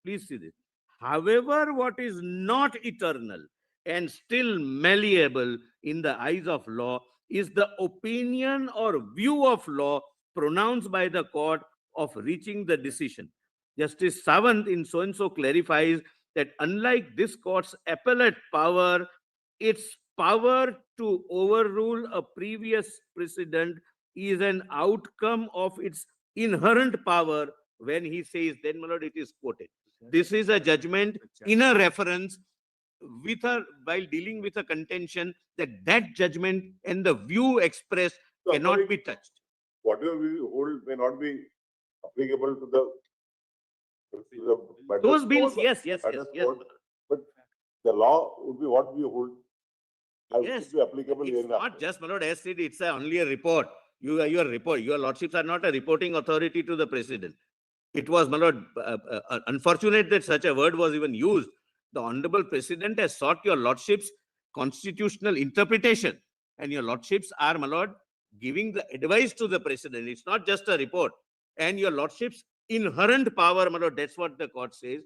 S2: Please see this. However, what is not eternal and still malleable in the eyes of law is the opinion or view of law pronounced by the court of reaching the decision. Justice Sawant in so-and-so clarifies that unlike this court's appellate power, its power to overrule a previous precedent is an outcome of its inherent power. When he says, then, my Lord, it is quoted. This is a judgment in a reference while dealing with a contention that judgment and the view expressed
S1: So
S2: cannot
S1: according-
S2: be touched.
S1: Whatever we hold may not be applicable to the.
S2: Those bills, yes.
S1: But the law would be what we hold.
S2: Yes,
S1: Should be applicable
S2: It's
S1: hereinafter.
S2: not just, my Lord, as said, it's only a report. Your lordships are not a reporting authority to the president. It was, my Lord, unfortunate that such a word was even used. The Honorable President has sought your lordships constitutional interpretation, and your lordships are, my Lord, giving the advice to the president. It's not just a report. And your lordships inherent power, my Lord, that's what the court says,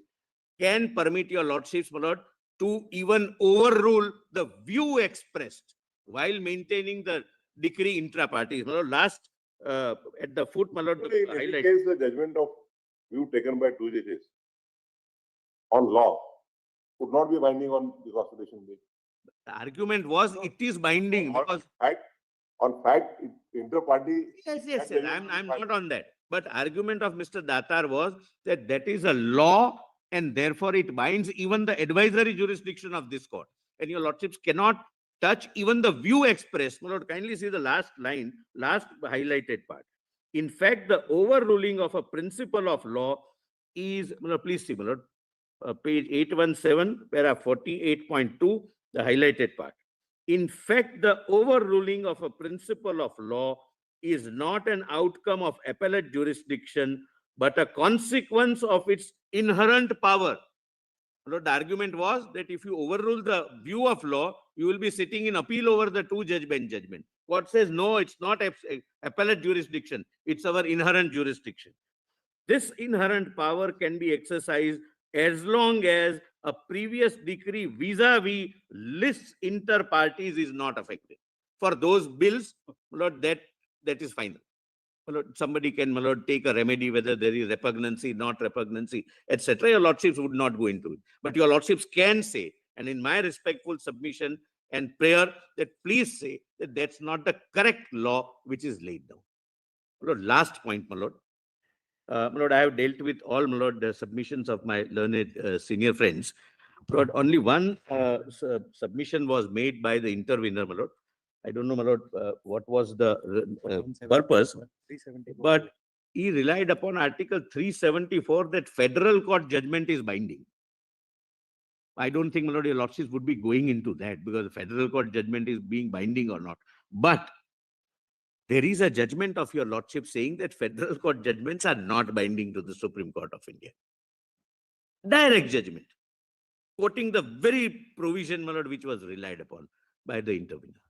S2: can permit your lordships, my Lord, to even overrule the view expressed while maintaining the decree intra partes. My Lord, last at the foot, my Lord,
S1: Actually, in any
S2: highlight.
S1: case, the judgment of view taken by 2 judges on law would not be binding on the constitution.
S2: The argument was it is binding because
S1: On fact, inter party.
S2: yes. I'm not on that. But argument of Mr. Datar was that is a law and therefore it binds even the advisory jurisdiction of this court. And your lordships cannot touch even the view expressed. My Lord, kindly see the last line, last highlighted part. In fact, the overruling of a principle of law is, my Lord, please see, my Lord, page 817, para 48.2, the highlighted part. In fact, the overruling of a principle of law is not an outcome of appellate jurisdiction, but a consequence of its inherent power. The argument was that if you overrule the view of law, you will be sitting in appeal over the two-judge judgment. Court says, no, it's not appellate jurisdiction. It's our inherent jurisdiction. This inherent power can be exercised as long as a previous decree vis-a-vis lists inter partes is not affected. For those bills, my lord, that is final. My lord, somebody can, my lord, take a remedy whether there is repugnancy, not repugnancy, etc. Your lordships would not go into it. But your lordships can say, and in my respectful submission and prayer, that please say that that's not the correct law which is laid down. My lord, last point, my lord. My lord, I have dealt with all, my lord, the submissions of my learned senior friends. My lord, only one submission was made by the intervener, my lord. I don't know, my lord, what was the purpose, but he relied upon Article 374 that federal court judgment is binding. I don't think, my lord, your lordships would be going into that because the federal court judgment is being binding or not. But there is a judgment of your lordship saying that federal court judgments are not binding to the Supreme Court of India. Direct judgment, quoting the very provision, my lord, which was relied upon by the intervener.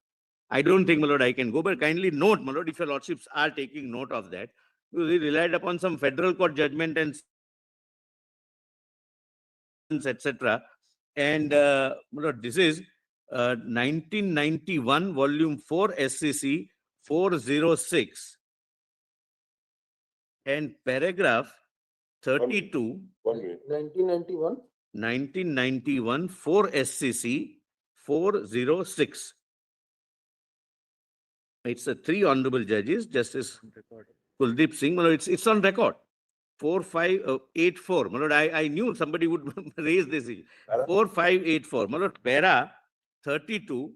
S2: I don't think, my lord, I can go, but kindly note, my lord, if your lordships are taking note of that, because he relied upon some federal court judgment and etc. And my lord, this is 1991, volume 4, SCC 406, and paragraph 32,
S7: 1991.
S2: 1991, 4 SCC 406. It's a 3 honorable judges, Justice Kuldeep Singh. My lord, it's on record. 4584. My lord, I knew somebody would raise this issue. 4584. My lord, para 32.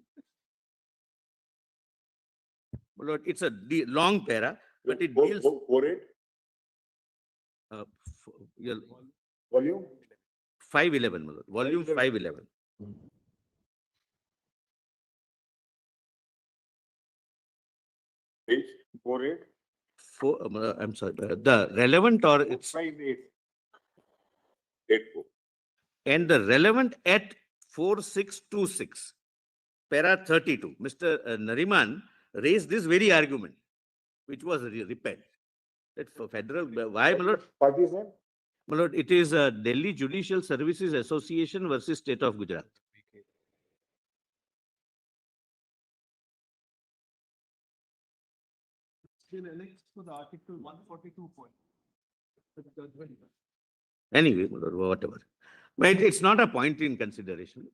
S2: My lord, it's a long para, but it deals.
S1: 48, volume?
S2: 511, my lord. Volume 511.
S1: Page 48?
S2: I'm sorry, the relevant or it's
S1: 84.
S2: and the relevant at 4626, para 32. Mr. Nariman raised this very argument, which was repelled. That for federal, why, my lord?
S5: What is that?
S2: My lord, it is Delhi Judicial Services Association versus State of Gujarat.
S8: For the article 142 point.
S2: Anyway, my lord, whatever. But it's not a point in consideration.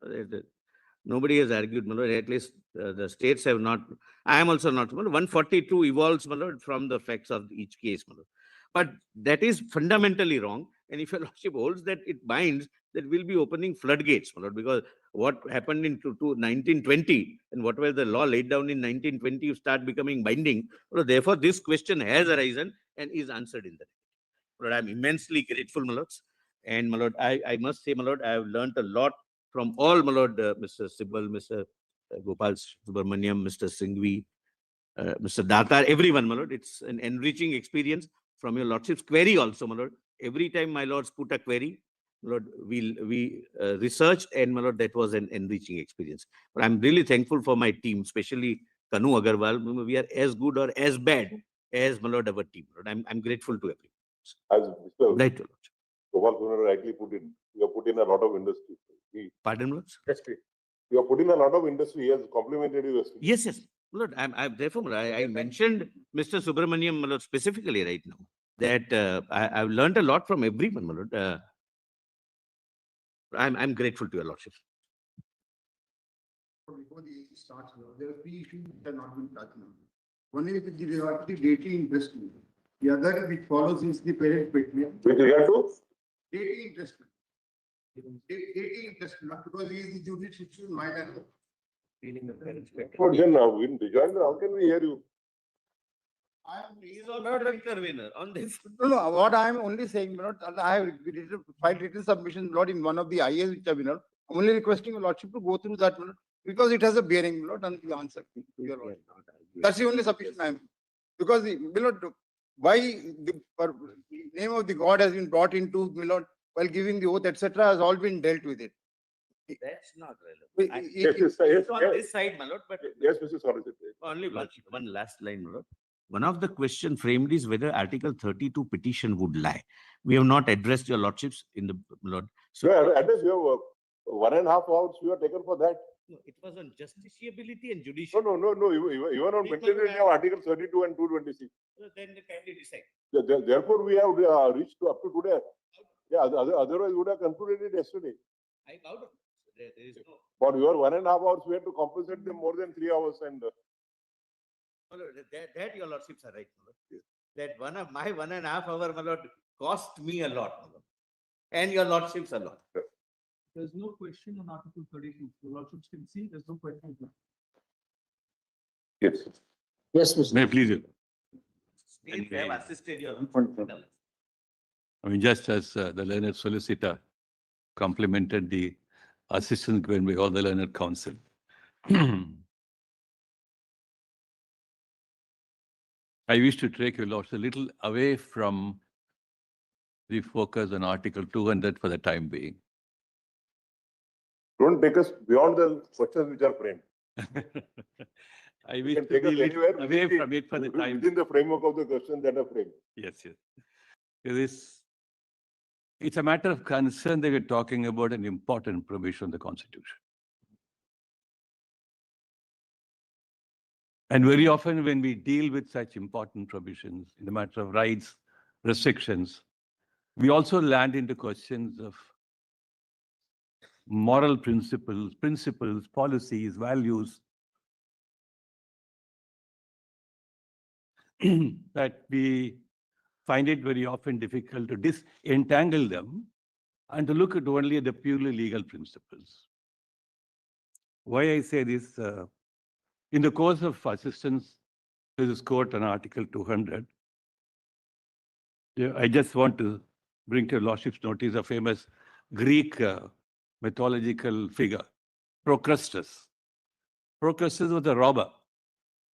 S2: Nobody has argued, my lord. At least the states have not. I am also not. My lord, 142 evolves, my lord, from the facts of each case, my lord. But that is fundamentally wrong. And if your lordship holds that it binds, that will be opening floodgates, my lord, because what happened in 1920 and what was the law laid down in 1920, you start becoming binding. My lord, therefore, this question has arisen and is answered in that. My lord, I'm immensely grateful, my lords. And my lord, I must say, my lord, I have learned a lot from all, my lord, Mr. Sibal, Mr. Gopal Subramaniam, Mr. Singhvi, Mr. Datar, everyone, my lord. It's an enriching experience from your lordship's query also, my lord. Every time my lords put a query, my lord, we researched, and my lord, that was an enriching experience. But I'm really thankful for my team, especially Kanu Agarwal. We are as good or as bad as, my lord, our team. Lord, I'm grateful to everyone.
S1: As Mr.
S2: Right, Lord.
S1: Gopal Sunar rightly put in, you have put in a lot of industry.
S2: Pardon, Lord?
S1: You have put in a lot of industry. He has complimented you.
S2: Yes, yes. Lord, I'm therefore, I mentioned Mr. Subramaniam, my lord, specifically right now, that I've learned a lot from everyone, my lord. I'm grateful to your lordship.
S9: Before the issue starts, there are 3 issues which have not been touched on. One is the dating interest. The other which follows is the parent patriae.
S1: With regard to?
S9: Dating interest. Dating interest, not because he is the judicial minor.
S1: But then now, in Vijayendra, how can we hear you?
S2: He is also an intervener on this.
S9: No, what I am only saying, I have filed written submission, in one of the IAs which have, I'm only requesting your lordship to go through that, because it has a bearing, on the answer. to your lordship. That's the only submission I am. Because, why the name of the God has been brought into, while giving the oath, etc., has all been dealt with it.
S2: That's not
S9: It-
S2: relevant.
S1: Yes, yes,
S2: It's
S1: yes,
S2: on
S1: yes.
S2: this side, my lord, but
S1: Yes, Mr. Solicitor.
S2: only one last line, my lord. One of the question framed is whether Article 32 petition would lie. We have not addressed your lordships in the, my lord. So
S1: Yeah, at least you have 1.5 hours you have taken for that.
S2: no, it was on justiciability and
S1: No,
S2: judicial.
S1: no, no, no, even on
S2: People
S1: maintenance,
S2: who
S1: you have Article 32 and 226.
S2: So then they kindly decide.
S1: Therefore, we have reached to up to today. Yeah, otherwise we would have concluded it yesterday.
S2: I doubt it. There is no.
S1: For your 1.5 hours, we had to compensate them more than 3 hours and.
S2: My lord, that your lordships are right, my lord. That one of my 1.5 hour, my lord, cost me a lot, my lord. And your lordships a lot.
S8: There's no question on Article 32. The lordships can see, there's no question.
S1: Yes.
S7: Yes, Mr.
S6: May I please?
S2: States have assisted your.
S6: I mean, just as the learned solicitor complimented the assistance given by all the learned counsel. I wish to take your lords a little away from the focus on Article 200 for the time being.
S1: Don't take us beyond the questions which are framed.
S6: I
S1: You
S6: wish
S1: can
S6: to
S1: take
S6: be
S1: us
S6: little
S1: anywhere
S6: away
S1: within
S6: from it for the time.
S1: within the framework of the questions that are framed.
S6: Yes, yes. It's a matter of concern that we're talking about an important provision of the Constitution. And very often when we deal with such important provisions in the matter of rights, restrictions, we also land into questions of moral principles, policies, values that we find it very often difficult to disentangle them and to look at only the purely legal principles. Why I say this, in the course of assistance to this court on Article 200, I just want to bring to your lordship's notice a famous Greek mythological figure, Procrustes. Procrustes was a robber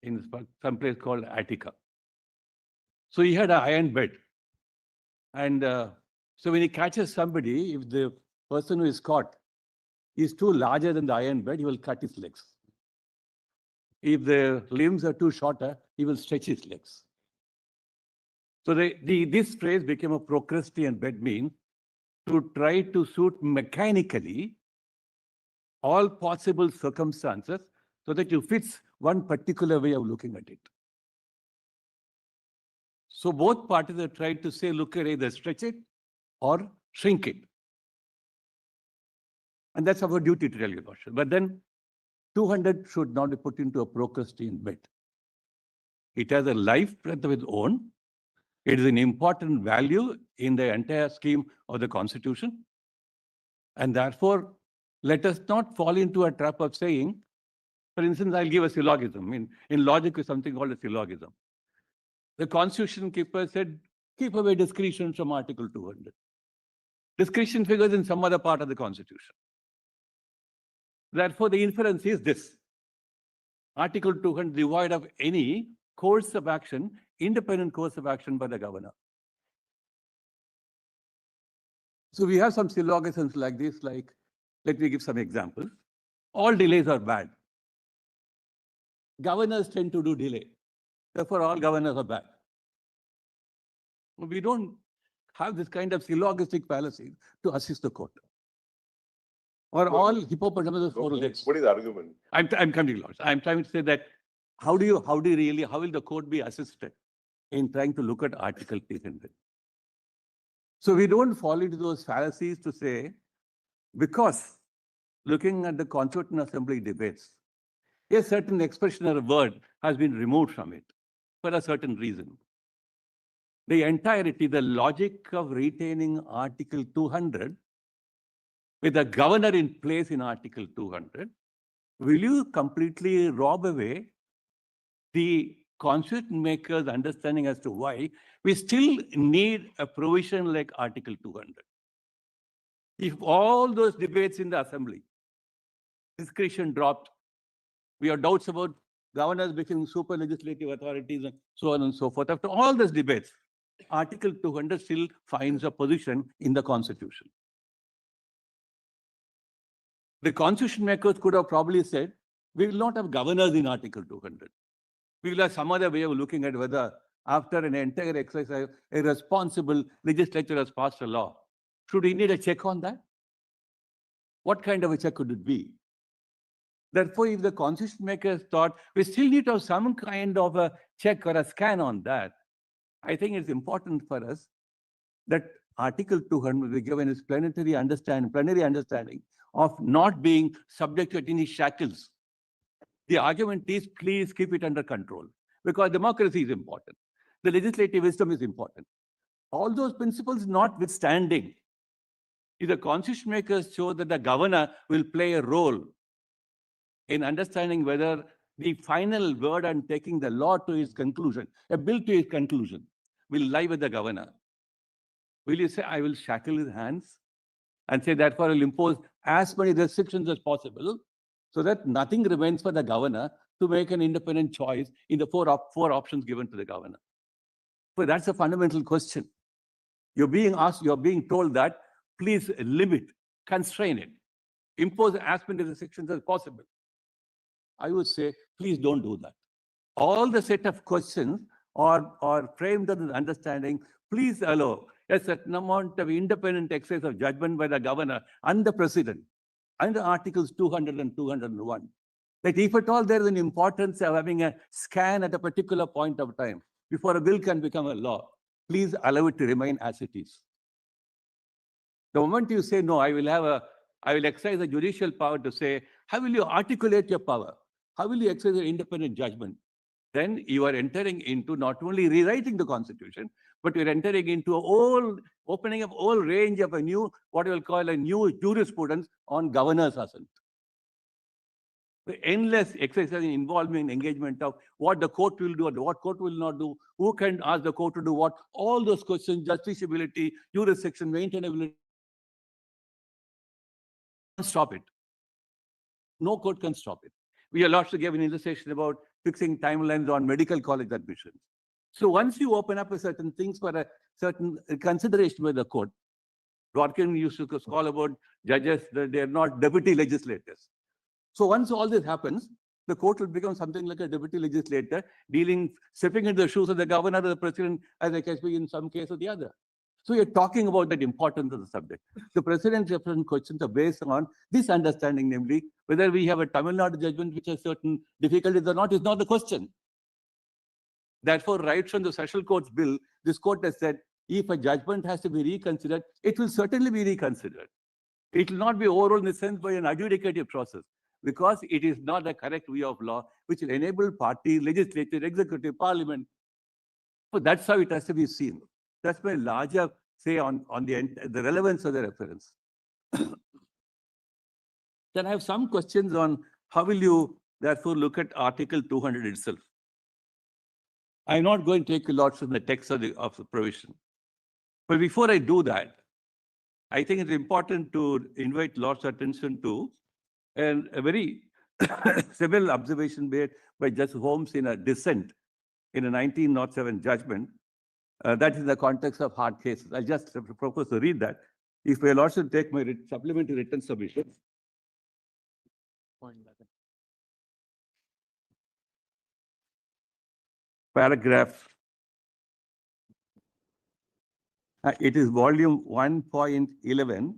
S6: in some place called Attica. So he had an iron bed. And so when he catches somebody, if the person who is caught is too larger than the iron bed, he will cut his legs. If the limbs are too shorter, he will stretch his legs. So this phrase became a Procrustean bed, means to try to suit mechanically all possible circumstances so that you fits one particular way of looking at it. So both parties are trying to say, look at either stretch it or shrink it. And that's our duty to tell you, Lordship. But then 200 should not be put into a Procrustean bed. It has a life breath of its own. It is an important value in the entire scheme of the Constitution. And therefore, let us not fall into a trap of saying, for instance, I'll give a syllogism. In logic is something called a syllogism. The Constitution keeper said, keep away discretion from Article 200. Discretion figures in some other part of the Constitution. Therefore, the inference is this. Article 200 devoid of any course of action, independent course of action by the governor. So we have some syllogisms like this, like, let me give some examples. All delays are bad. Governors tend to do delay. Therefore, all governors are bad. We don't have this kind of syllogistic fallacy to assist the court. Or all hippopotamuses four legs.
S1: What is the argument?
S6: I'm coming, Lord. I'm trying to say that how will the court be assisted in trying to look at Article 300? So we don't fall into those fallacies to say, because looking at the Constituent Assembly debates, a certain expression or a word has been removed from it for a certain reason. The entirety, the logic of retaining Article 200 with a governor in place in Article 200, will you completely rob away the constitution makers' understanding as to why we still need a provision like Article 200. If all those debates in the assembly, discretion dropped, we have doubts about governors becoming super legislative authorities and so on and so forth. After all these debates, Article 200 still finds a position in the Constitution. The constitution makers could have probably said, we will not have governors in Article 200. We will have some other way of looking at whether after an entire exercise, a responsible legislature has passed a law. Should we need a check on that? What kind of a check could it be? Therefore, if the constitution makers thought we still need to have some kind of a check or a scan on that, I think it's important for us that Article 200 be given its plenary understanding of not being subject to any shackles. The argument is, please keep it under control, because democracy is important. The legislative wisdom is important. All those principles notwithstanding, if the constitution makers show that the governor will play a role in understanding whether the final word on taking the law to its conclusion, a bill to its conclusion, will lie with the governor, will you say, I will shackle his hands and say, therefore, I will impose as many restrictions as possible so that nothing remains for the governor to make an independent choice in the four options given to the governor? But that's a fundamental question. You're being asked, you're being told that, please limit, constrain it, impose as many restrictions as possible. I would say, please don't do that. All the set of questions are framed on the understanding, please allow a certain amount of independent exercise of judgment by the governor and the president under Articles 200 and 201. That if at all there is an importance of having a scan at a particular point of time before a bill can become a law, please allow it to remain as it is. The moment you say, no, I will exercise the judicial power to say, how will you articulate your power? How will you exercise your independent judgment? Then you are entering into not only rewriting the Constitution, but you're entering into opening up a whole range of a new, what you will call a new jurisprudence on governor's assent. The endless exercise involvement, engagement of what the court will do and what court will not do, who can ask the court to do what, all those questions, justiciability, jurisdiction, maintainability, stop it. No court can stop it. We are also given illustration about fixing timelines on medical college admissions. So once you open up a certain things for a certain consideration by the court, Dworkin used to call about judges that they are not deputy legislators. So once all this happens, the court will become something like a deputy legislator, stepping into the shoes of the governor or the president, as I can speak in some case or the other. So you're talking about that importance of the subject. The president's reference questions are based on this understanding, namely, whether we have a Tamil Nadu judgment which has certain difficulties or not is not the question. Therefore, right from the Special Courts Bill, this court has said, if a judgment has to be reconsidered, it will certainly be reconsidered. It will not be overruled in the sense by an adjudicative process, because it is not a correct view of law, which will enable party, legislature, executive, parliament. So that's how it has to be seen. That's my larger say on the relevance of the reference. Then I have some questions on how will you therefore look at Article 200 itself. I'm not going to take a lot from the text of the provision. But before I do that, I think it's important to invite Lord's attention to a very civil observation made by Justice Holmes in a dissent in a 1907 judgment. That is in the context of hard cases. I just propose to read that. If I also take my supplementary written submission. Paragraph. It is volume 1.11.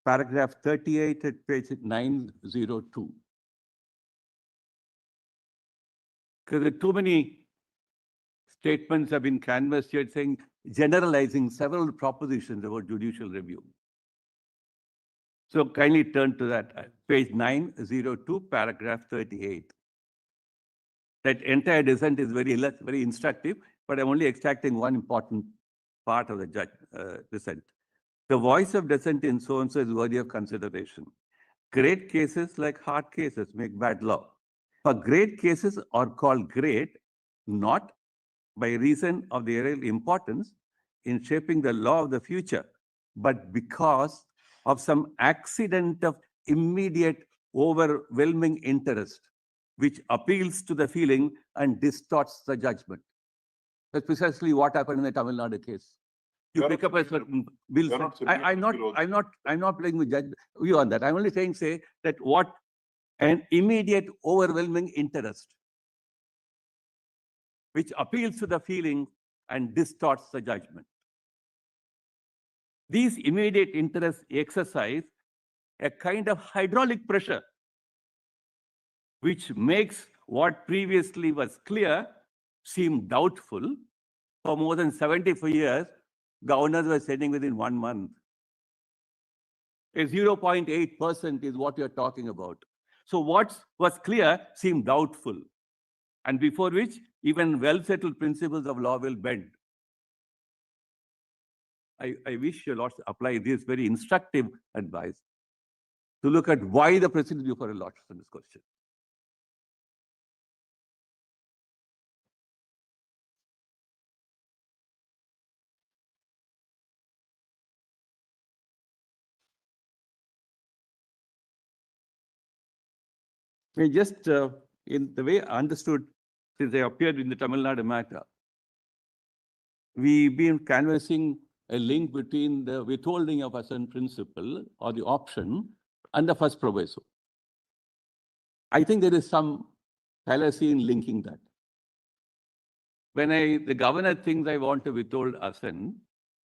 S6: Paragraph 38 at page 902. Because there are too many statements have been canvassed here saying, generalizing several propositions about judicial review. So kindly turn to that, page 902, paragraph 38. That entire dissent is very instructive, but I'm only extracting one important part of the dissent. The voice of dissent in so-and-so is worthy of consideration. Great cases like hard cases make bad law. For great cases are called great, not by reason of their real importance in shaping the law of the future, but because of some accident of immediate overwhelming interest, which appeals to the feeling and distorts the judgment. That's precisely what happened in the Tamil Nadu case. You
S1: You're
S6: pick
S1: not
S6: up a
S1: sitting
S6: certain bill.
S1: you're not sitting at
S6: I'm
S1: the
S6: not
S1: bill also.
S6: playing with judge you on that. I'm only saying, say that what an immediate overwhelming interest, which appeals to the feeling and distorts the judgment. These immediate interests exercise a kind of hydraulic pressure, which makes what previously was clear seem doubtful. For more than 75 years, governors were sending within 1 month. A 0.8% is what you're talking about. So what was clear seemed doubtful, and before which even well-settled principles of law will bend. I wish your lords apply this very instructive advice to look at why the president due for a lords on this question. I just, in the way I understood, since I appeared in the Tamil Nadu matter, we've been canvassing a link between the withholding of assent principle or the option and the first proviso. I think there is some fallacy in linking that. When the governor thinks I want to withhold assent,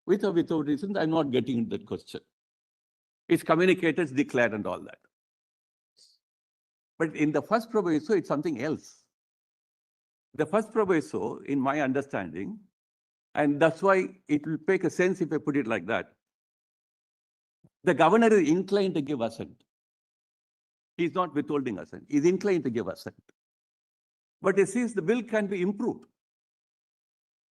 S6: with or without reasons, I'm not getting into that question. It's communicated, it's declared and all that. But in the first proviso, it's something else. The first proviso, in my understanding, and that's why it will make a sense if I put it like that. The governor is inclined to give assent. He's not withholding assent. He's inclined to give assent. But he says the bill can be improved.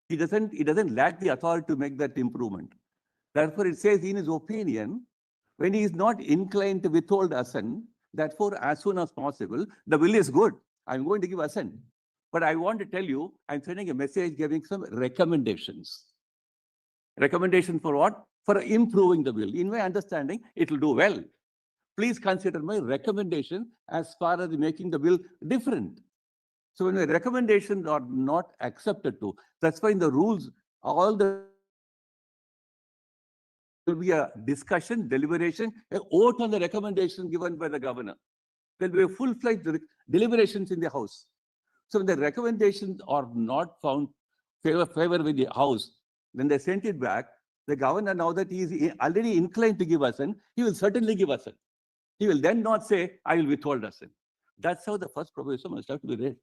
S6: He doesn't lack the authority to make that improvement. Therefore, it says in his opinion, when he is not inclined to withhold assent, therefore, as soon as possible, the bill is good. I'm going to give assent. But I want to tell you, I'm sending a message giving some recommendations. Recommendation for what? For improving the bill. In my understanding, it will do well. Please consider my recommendation as far as making the bill different. So when my recommendations are not accepted to, that's why in the rules, all the will be a discussion, deliberation, a vote on the recommendation given by the governor. There'll be a full-fledged deliberations in the House. So when the recommendations are not found favor with the House, then they sent it back. The governor, now that he is already inclined to give assent, he will certainly give assent. He will then not say, I will withhold assent. That's how the first proviso must have to be read.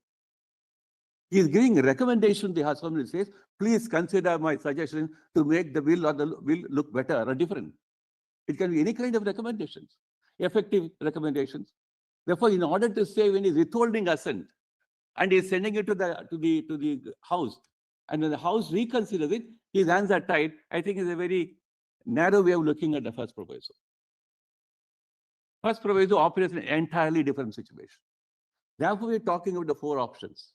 S6: He is giving a recommendation to the House and says, please consider my suggestion to make the bill or the bill look better or different. It can be any kind of recommendations, effective recommendations. Therefore, in order to say when he is withholding assent and he is sending it to the House, and when the House reconsiders it, his hands are tied, I think is a very narrow way of looking at the first proviso. First proviso operates in an entirely different situation. Therefore, we're talking about the 4 options.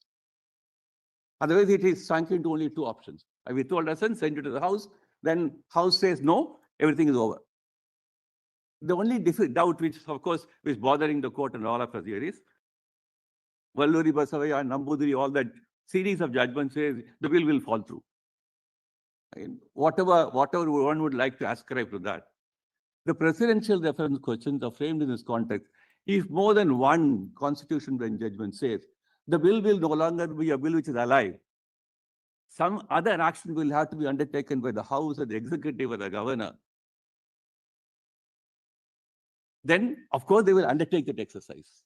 S6: Otherwise, it is sunk into only 2 options. I withhold assent, send it to the House, then House says no, everything is over. The only doubt which, of course, is bothering the court and all of us here is, Valluri Basavaya, Nambudiri, all that series of judgments says the bill will fall through. And whatever one would like to ascribe to that. The presidential reference questions are framed in this context. If more than one constitution bench judgment says the bill will no longer be a bill which is alive, some other action will have to be undertaken by the House or the executive or the governor, then of course they will undertake that exercise.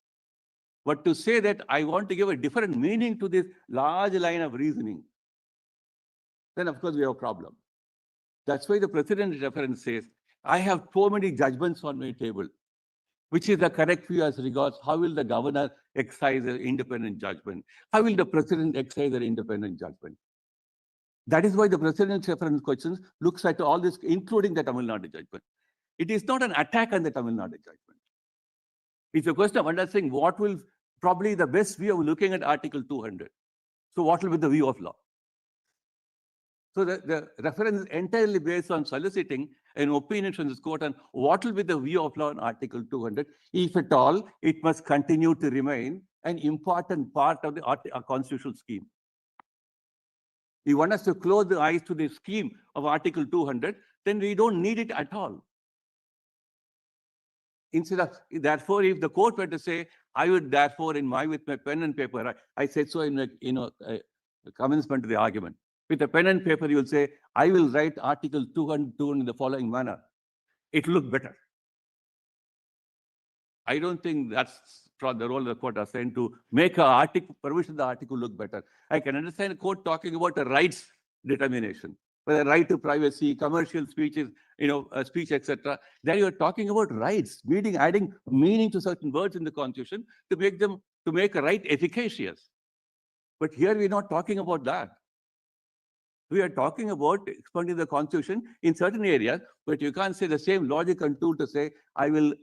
S6: But to say that I want to give a different meaning to this large line of reasoning, then of course we have a problem. That's why the president's reference says, I have so many judgments on my table. Which is the correct view as regards how will the governor exercise an independent judgment? How will the president exercise an independent judgment? That is why the president's reference questions looks at all this, including the Tamil Nadu judgment. It is not an attack on the Tamil Nadu judgment. It's a question of understanding what will probably the best view of looking at Article 200. So what will be the view of law? So the reference is entirely based on soliciting an opinion from this court on what will be the view of law on Article 200. If at all, it must continue to remain an important part of the constitutional scheme. You want us to close the eyes to the scheme of Article 200, then we don't need it at all. Instead of, therefore, if the court were to say, I would therefore, with my pen and paper, I said so in the commencement to the argument. With a pen and paper, you will say, I will write Article 202 in the following manner. It will look better. I don't think that's the role of the court assigned to make an article, provision of the article look better. I can understand a court talking about a rights determination, whether right to privacy, commercial speeches, speech, etc. There you are talking about rights, adding meaning to certain words in the Constitution to make a right efficacious. But here we're not talking about that. We are talking about expanding the Constitution in certain areas, but you can't say the same logic and tool to say, I will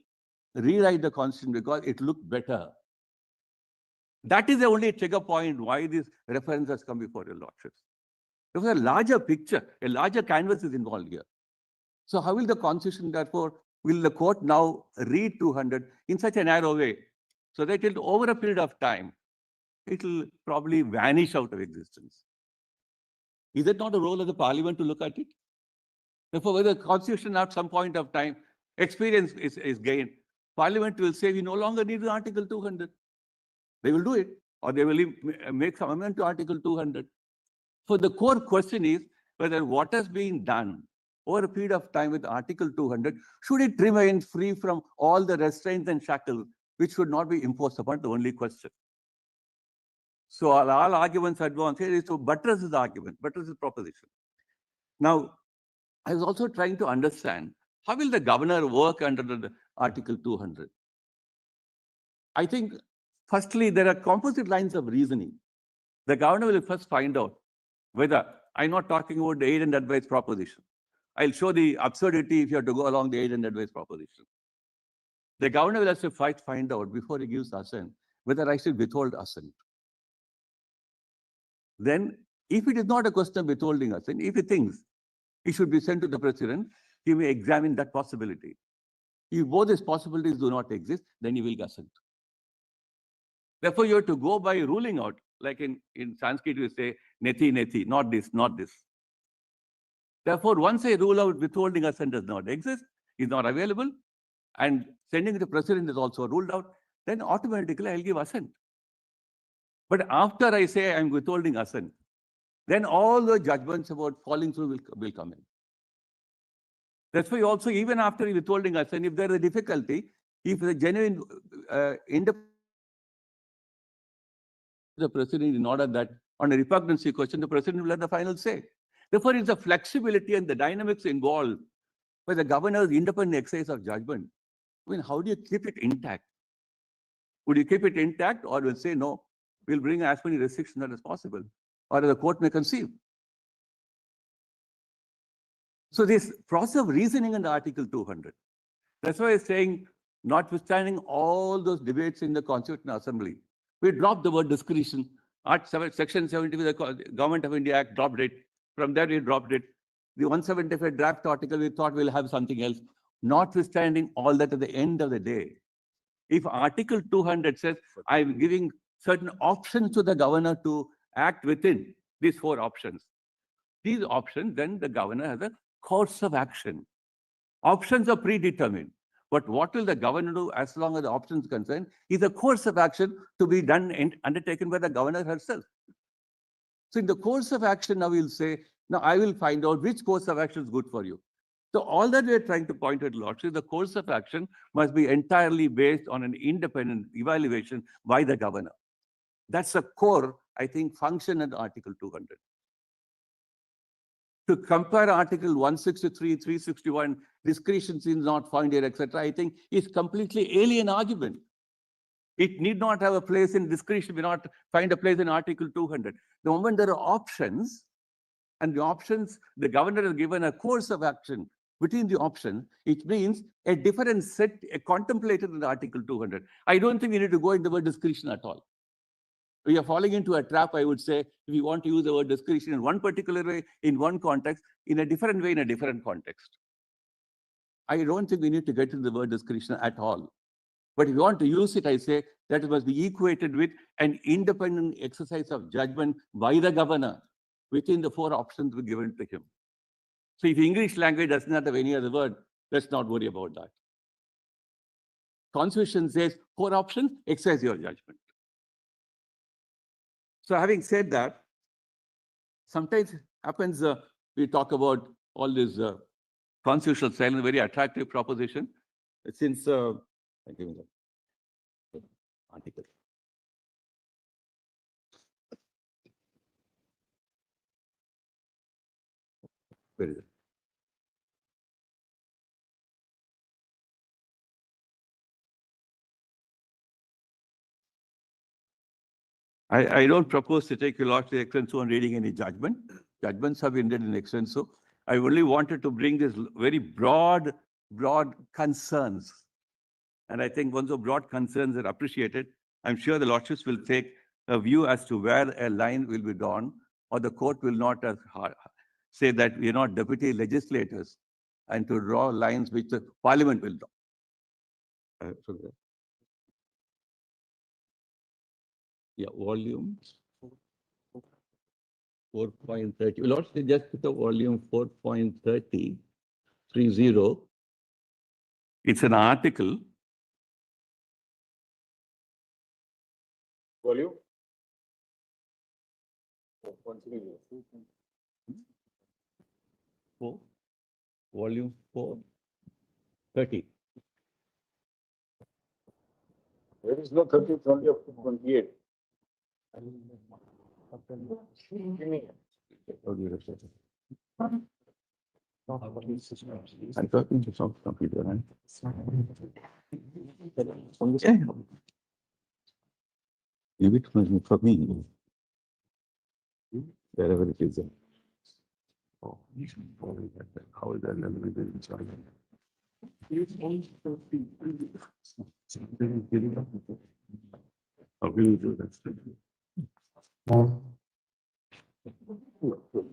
S6: rewrite the Constitution because it looked better. That is the only trigger point why this reference has come before your lordships. There was a larger picture, a larger canvas is involved here. So how will the Constitution, therefore, will the court now read 200 in such a narrow way so that over a period of time, it will probably vanish out of existence? Is it not the role of the parliament to look at it? Therefore, whether the Constitution at some point of time, experience is gained, parliament will say we no longer need the Article 200. They will do it, or they will make some amendment to Article 200. So the core question is whether what has been done over a period of time with Article 200, should it remain free from all the restraints and shackles which should not be imposed upon the only question. So all arguments advance here is to buttress the argument, buttress the proposition. Now, I was also trying to understand how will the governor work under the Article 200? I think, firstly, there are composite lines of reasoning. The governor will first find out whether, I'm not talking about the aid and advice proposition. I'll show the absurdity if you have to go along the aid and advice proposition. The governor will have to find out before he gives assent whether I should withhold assent. Then, if it is not a question of withholding assent, if he thinks it should be sent to the president, he may examine that possibility. If both these possibilities do not exist, then he will assent. Therefore, you have to go by ruling out, like in Sanskrit, we say, neti, neti, not this, not this. Therefore, once I rule out withholding assent does not exist, is not available, and sending it to the president is also ruled out, then automatically I'll give assent. But after I say I'm withholding assent, then all the judgments about falling through will come in. That's why also, even after withholding assent, if there is a difficulty, if the genuine the president in order that on a repugnancy question, the president will have the final say. Therefore, it's the flexibility and the dynamics involved by the governor's independent exercise of judgment. I mean, how do you keep it intact? Would you keep it intact, or will say, no, we'll bring as many restrictions as possible, or the court may conceive? So this process of reasoning in the Article 200, that's why I'm saying, notwithstanding all those debates in the Constitutional Assembly, we dropped the word discretion. Section 70 of the Government of India Act dropped it. From there, we dropped it. The 175 draft article, we thought we'll have something else. Notwithstanding all that, at the end of the day, if Article 200 says, I'm giving certain options to the governor to act within these 4 options, these options, then the governor has a course of action. Options are predetermined. But what will the governor do as long as the options are concerned is a course of action to be done and undertaken by the governor herself. So in the course of action, now we'll say, now I will find out which course of action is good for you. So all that we're trying to point at, Lordship, the course of action must be entirely based on an independent evaluation by the governor. That's a core, I think, function in Article 200. To compare Article 163, 361, discretion is not found here, etc., I think is completely alien argument. It need not have a place in discretion, may not find a place in Article 200. The moment there are options, And the options, the governor has given a course of action between the options, it means a different set contemplated in Article 200. I don't think we need to go in the word discretion at all. We are falling into a trap, I would say, if we want to use the word discretion in one particular way, in one context, in a different way, in a different context. I don't think we need to get into the word discretion at all. But if you want to use it, I say that it must be equated with an independent exercise of judgment by the governor within the four options were given to him. So if English language does not have any other word, let's not worry about that. Constitution says four options, exercise your judgment. So having said that, sometimes happens, we talk about all this constitutional silence, very attractive proposition. Since, I give you the article. Where is it? I don't propose to take a lot to extenso on reading any judgment. Judgments have been read in extenso. I only wanted to bring this very broad concerns. And I think once the broad concerns are appreciated, I'm sure the lordships will take a view as to where a line will be drawn, or the court will not say that we are not deputy legislators and to draw lines which the parliament will draw. Yeah, volume 4.30. We'll also just put the volume 4.30, 30. It's an article.
S1: Volume?
S6: Volume 4.30.
S5: There is no 30, it's only up to 28.
S6: I'm talking to some computer, right? Give it for me. Wherever it is. Oh, how is that level? How will you do that?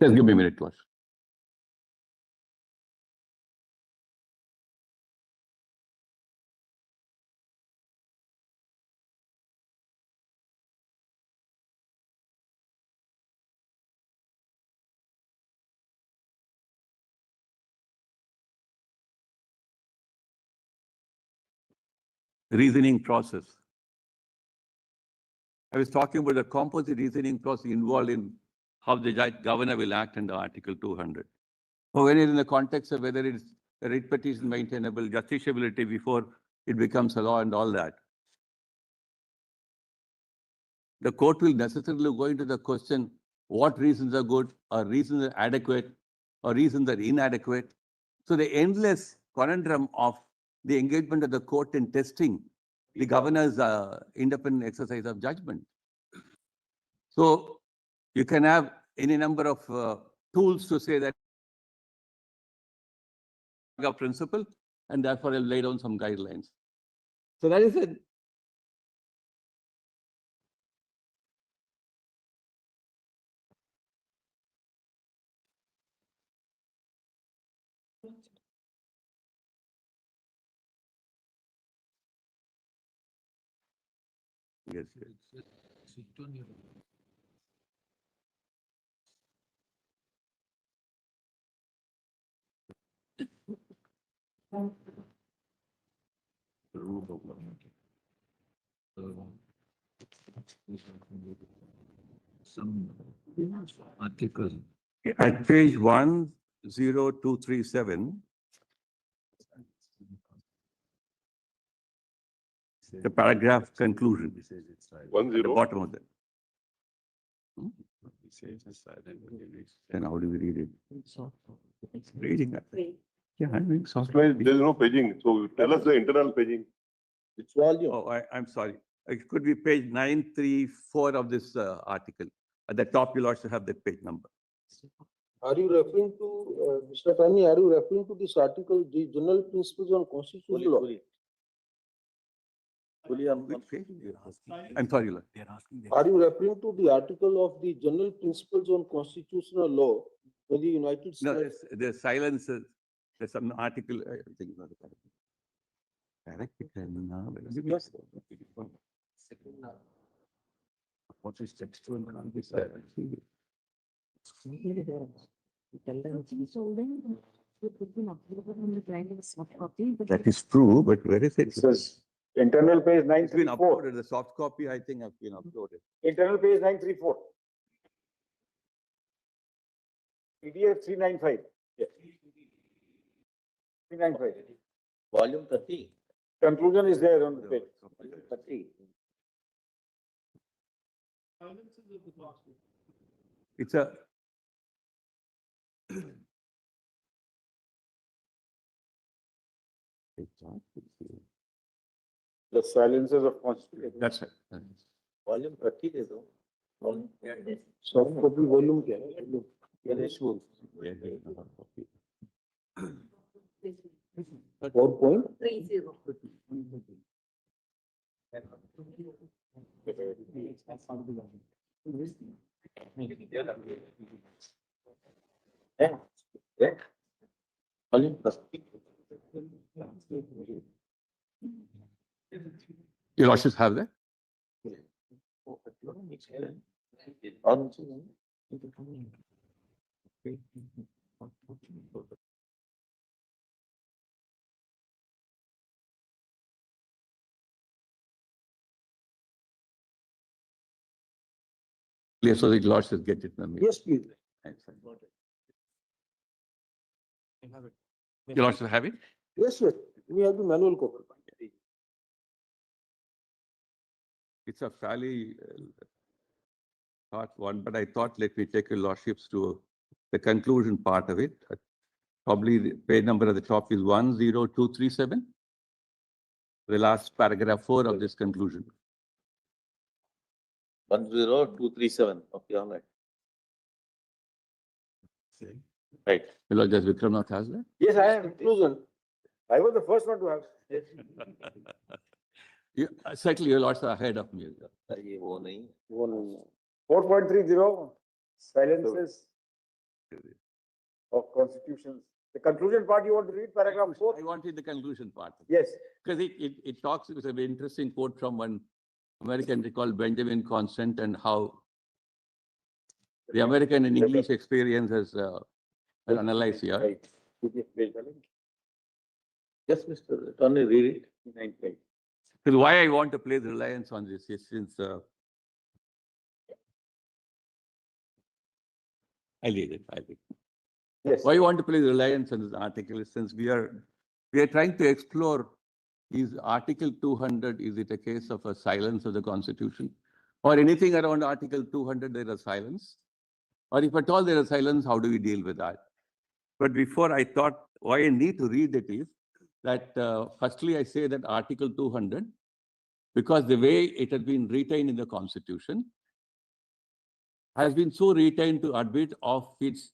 S6: Just give me a minute, please. Reasoning process. I was talking about the composite reasoning process involved in how the governor will act under Article 200. Or when it's in the context of whether it's a writ petition maintainable, justiciability before it becomes a law and all that. The court will necessarily go into the question, what reasons are good, or reasons are adequate, or reasons are inadequate. So the endless conundrum of the engagement of the court in testing the governor's independent exercise of judgment. So you can have any number of tools to say that a principle, and therefore I'll lay down some guidelines. So that is it. Yes, yes. Some article. At page 10237, the paragraph conclusion.
S1: 10.
S6: At the bottom of that. Then how do we read it? Reading that. Yeah, I mean,
S1: There is no paging, so tell us the internal paging.
S4: Which volume?
S6: Oh, I'm sorry. It could be page 934 of this article. At the top, you'll also have that page number.
S7: Are you referring to, Mr. Attorney, are you referring to this article, the general principles on constitutional law?
S6: Which page you're asking? I'm sorry, Lord.
S7: Are you referring to the article of the general principles on constitutional law in the United
S6: No,
S7: States?
S6: there's silence, there's some article, I think. Not correct. Correct it, now, yes. What is textual and this? That is true, but where is it?
S5: It says internal page nine
S6: It's been
S5: three four,
S6: uploaded, the soft copy, I think, have been uploaded.
S5: internal page 934. PDF 395. 395.
S4: Volume 30.
S5: Conclusion is there on the page.
S4: 30.
S6: It's a.
S5: The silences of constitution.
S6: That's it.
S4: Volume 30 is all.
S7: Soft copy volume क्या है?
S4: Yes.
S7: 4.30.
S4: Yeah. Yeah. Volume 30.
S6: Your lordships have that?
S4: On.
S6: Yes, so the lordships get it.
S7: Yes, please.
S6: Excellent. Your lordships have it?
S7: Yes, yes, we have the manual copy.
S6: It's a fairly short one, but I thought let me take your lordships to the conclusion part of it. Probably the page number at the top is 10237. The last paragraph 4 of this conclusion.
S4: 10237. Okay, all right. Right.
S6: Your Lord, does Vikramnath has that?
S5: Yes, I am inclusion. I was the first one to have.
S6: Certainly, your lords are ahead of me.
S4: ये वो नहीं.
S5: 4.30 silences of constitutions. The conclusion part you want to read, paragraph 4?
S6: I wanted the conclusion part.
S5: Yes.
S6: Because it talks, it's a very interesting quote from one American called Benjamin Constant, and how the American and English experience has analyzed here.
S5: Right.
S4: Yes, Mr. Attorney, read it.
S6: So why I want to place reliance on this is since I'll read it.
S5: Yes.
S6: Why I want to place reliance on this article is since we are trying to explore, is Article 200, is it a case of a silence of the Constitution? Or anything around Article 200 there is silence? Or if at all there is silence, how do we deal with that? But before I thought why I need to read it is that firstly I say that Article 200, because the way it has been retained in the Constitution, has been so retained to admit of its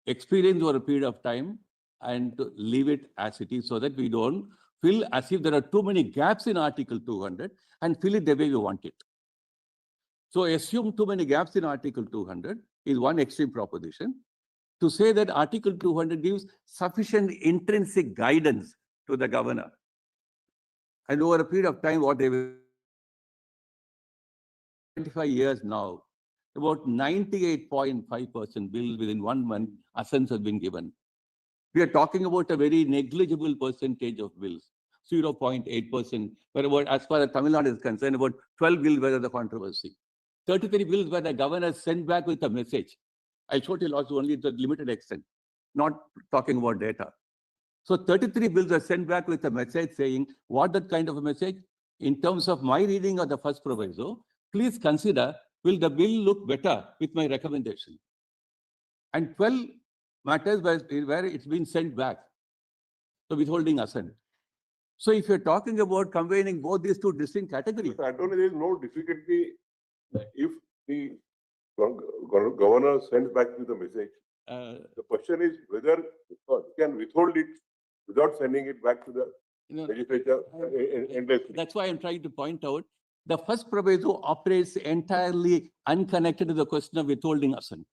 S6: experience over a period of time and to leave it as it is so that we don't feel as if there are too many gaps in Article 200 and fill it the way we want it. So assume too many gaps in Article 200 is one extreme proposition. To say that Article 200 gives sufficient intrinsic guidance to the governor. And over a period of time, what they will 25 years now, about 98.5% bills within 1 month, assents have been given. We are talking about a very negligible percentage of bills, 0.8%. But about, as far as Tamil Nadu is concerned, about 12 bills were the controversy. 33 bills where the governor sent back with a message. I showed you also only to a limited extent, not talking about data. So 33 bills are sent back with a message saying, what that kind of a message? In terms of my reading of the first proviso, please consider, will the bill look better with my recommendation? And 12 matters where it's been sent back. So withholding assent. So if you're talking about combining both these two distinct categories.
S1: I don't know, there is no difficulty if the governor sends back with the message.
S6: Uh,
S1: The question is whether he can withhold it without sending it back to the
S6: you know,
S1: legislature endlessly.
S6: That's why I'm trying to point out, the first proviso operates entirely unconnected to the question of withholding assent.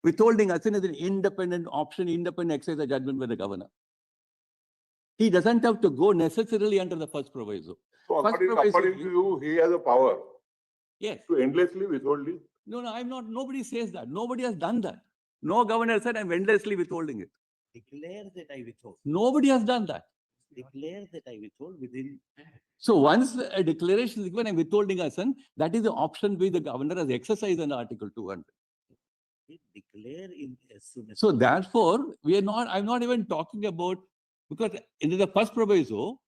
S6: Withholding assent is an independent option, independent exercise of judgment by the governor. He doesn't have to go necessarily under the first proviso.
S1: So
S6: First proviso
S1: according
S6: is-
S1: to you, he has a power
S6: Yes.
S1: to endlessly withhold it.
S6: No, I'm not, nobody says that. Nobody has done that. No governor said I'm endlessly withholding it.
S2: Declare that I withhold.
S6: Nobody has done that.
S2: Declare that I withhold within.
S6: So once a declaration is given, I'm withholding assent, that is the option which the governor has exercised under Article 200.
S2: Declare in as soon as.
S6: So therefore, I'm not even talking about, because in the first proviso,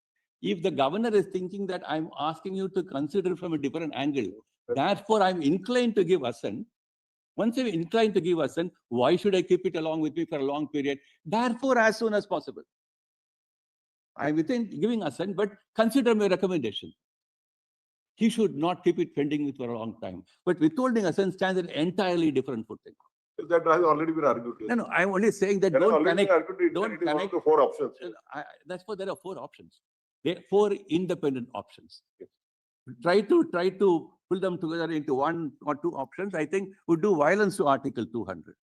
S6: if the governor is thinking that I'm asking you to consider from a different angle, therefore I'm inclined to give assent. Once I'm inclined to give assent, why should I keep it along with me for a long period? Therefore, as soon as possible. I'm within giving assent, but consider my recommendation. He should not keep it pending with for a long time. But withholding assent stands an entirely different footing.
S1: That has already been argued.
S6: No, I'm only saying that
S1: That has
S6: don't
S1: already been
S6: connect.
S1: argued.
S6: don't
S1: It is one of
S6: connect-
S1: the four options.
S6: That's why there are four options. There are four independent options. Try to pull them together into one or two options, I think would do violence to Article 200.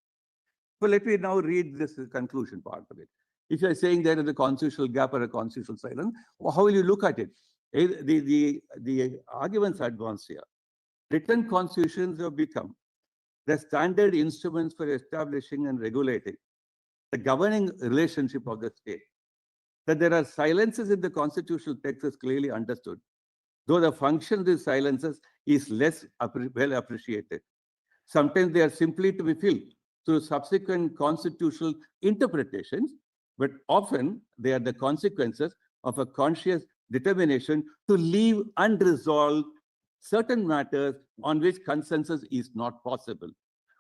S6: So let me now read this conclusion part of it. If you're saying there is a constitutional gap or a constitutional silence, well, how will you look at it? The arguments advanced here. Written constitutions have become the standard instruments for establishing and regulating the governing relationship of the state. That there are silences in the constitutional text is clearly understood, though the function of these silences is less well appreciated. Sometimes they are simply to be filled through subsequent constitutional interpretations, but often they are the consequences of a conscious determination to leave unresolved certain matters on which consensus is not possible.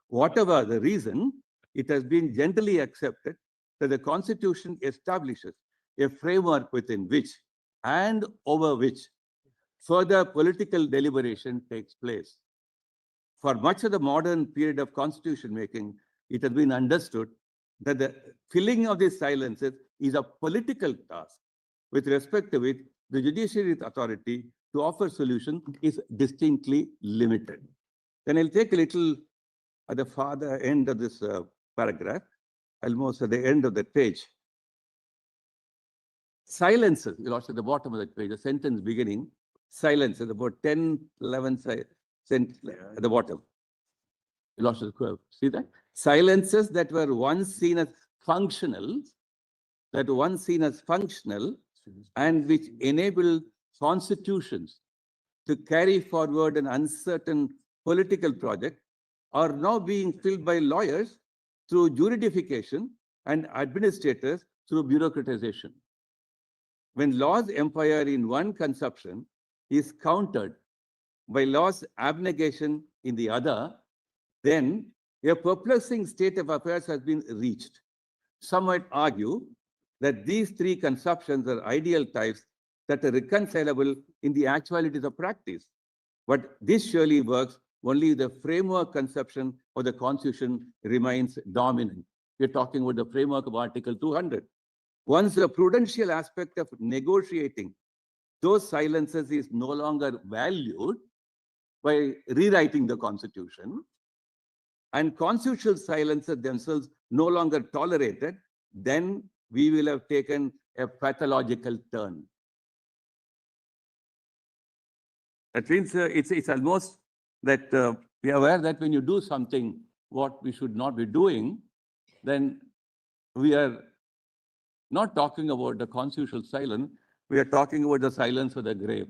S6: Whatever the reason, it has been generally accepted that the Constitution establishes a framework within which and over which further political deliberation takes place. For much of the modern period of constitution making, it has been understood that the filling of these silences is a political task, with respect to which the judiciary authority to offer solution is distinctly limited. Then I'll take a little at the farther end of this paragraph, almost at the end of the page. Silences, you lost at the bottom of the page, the sentence beginning, silences, about 10, 11 at the bottom. You lost the curve. See that? Silences that were once seen as functional, and which enabled constitutions to carry forward an uncertain political project are now being filled by lawyers through juridification and administrators through bureaucratization. When law's empire in one conception is countered by law's abnegation in the other, then a perplexing state of affairs has been reached. Some might argue that these three conceptions are ideal types that are reconcilable in the actualities of practice. But this surely works only if the framework conception of the Constitution remains dominant. We're talking about the framework of Article 200. Once the prudential aspect of negotiating those silences is no longer valued by rewriting the Constitution, and constitutional silences themselves no longer tolerated, then we will have taken a pathological turn. That means it's almost that we are aware that when you do something what we should not be doing, then we are not talking about the constitutional silence, we are talking about the silence of the grave.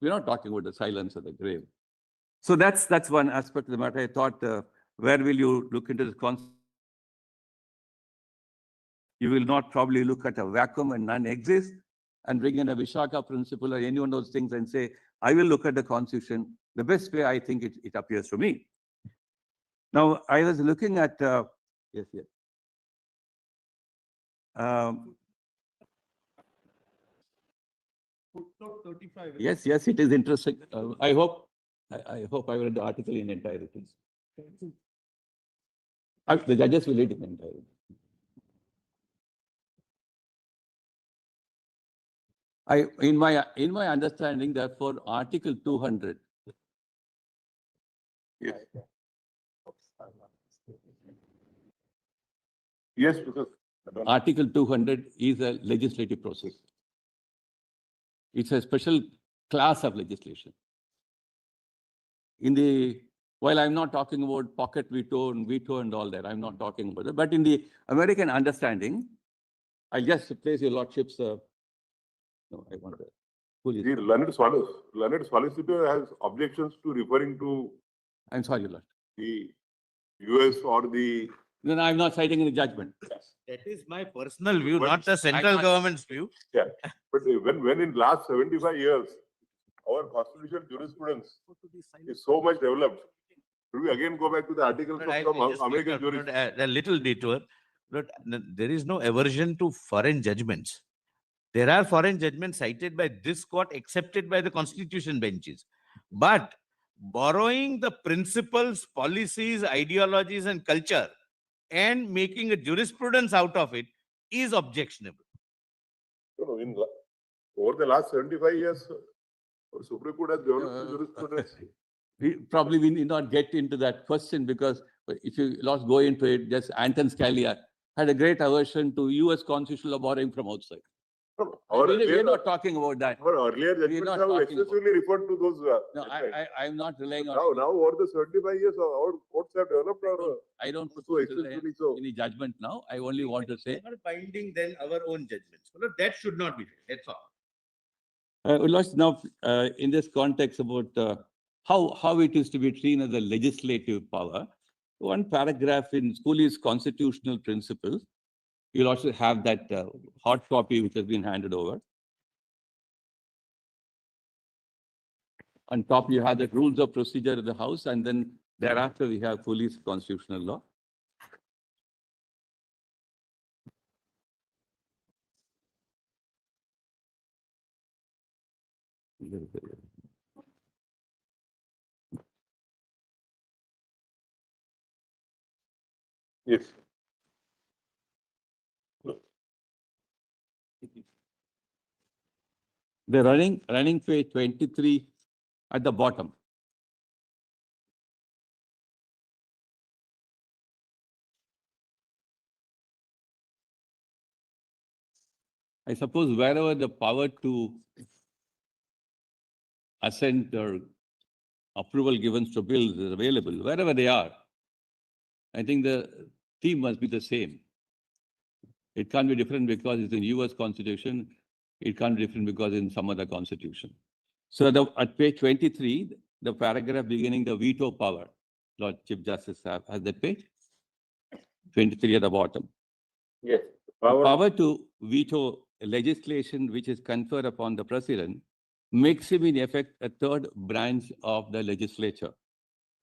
S6: We're not talking about the silence of the grave. So that's one aspect of the matter. I thought, where will you look into this concept? You will not probably look at a vacuum and none exists and bring in a Vishaka principle or any one of those things and say, I will look at the Constitution the best way I think it appears to me. Now, I was looking at, yes.
S8: Footnote 35.
S6: Yes, it is interesting. I hope I hope I read the article in entirety. The judges will read it in entirety. In my understanding, therefore, Article 200.
S1: Yes. Yes, because.
S6: Article 200 is a legislative process. It's a special class of legislation. While I'm not talking about pocket veto and all that, I'm not talking about that. But in the American understanding, I'll just place your lordship's. No, I want to.
S1: The learned solicitor has objections to referring to
S6: I'm sorry, Lord.
S1: the US or the.
S6: No, I'm not citing any judgment.
S2: That is my personal view,
S1: But
S2: not the central government's view.
S1: Yeah, but when in last 75 years, our constitutional jurisprudence is so much developed, should we again go back to the articles
S2: But
S1: from
S2: I just
S1: American
S2: make
S1: jurisprudence?
S2: a little detour. But there is no aversion to foreign judgments. There are foreign judgments cited by this court, accepted by the constitution benches. But borrowing the principles, policies, ideologies, and culture and making a jurisprudence out of it is objectionable.
S1: No, over the last 75 years, our Supreme Court has developed jurisprudence.
S6: We need not get into that question because if you go into it, just Anton Scalia had a great aversion to US constitutional law borrowing from outside. We're not talking about that.
S1: Our earlier judgments have excessively referred to those.
S6: No, I'm not relying on.
S1: Now over the 75 years, our courts have developed.
S6: I don't
S1: so excessively so.
S6: any judgment now. I only want to say.
S2: Not binding then our own judgments. Well, that should not be there. That's all.
S6: Let's now, in this context about how it is to be treated as a legislative power, one paragraph in Schooley's constitutional principles, you'll also have that hard copy which has been handed over. On top, you have the rules of procedure of the House, and then thereafter we have Schooley's constitutional law.
S1: Yes.
S6: The running page 23 at the bottom. I suppose wherever the power to assent or approval given to bills is available, wherever they are, I think the theme must be the same. It can't be different because it's in US Constitution. It can't be different because in some other constitution. So at page 23, the paragraph beginning the veto power, Lord Chief Justice has that page? 23 at the bottom.
S4: Yes.
S6: Power to veto legislation which is conferred upon the president makes him in effect a third branch of the legislature.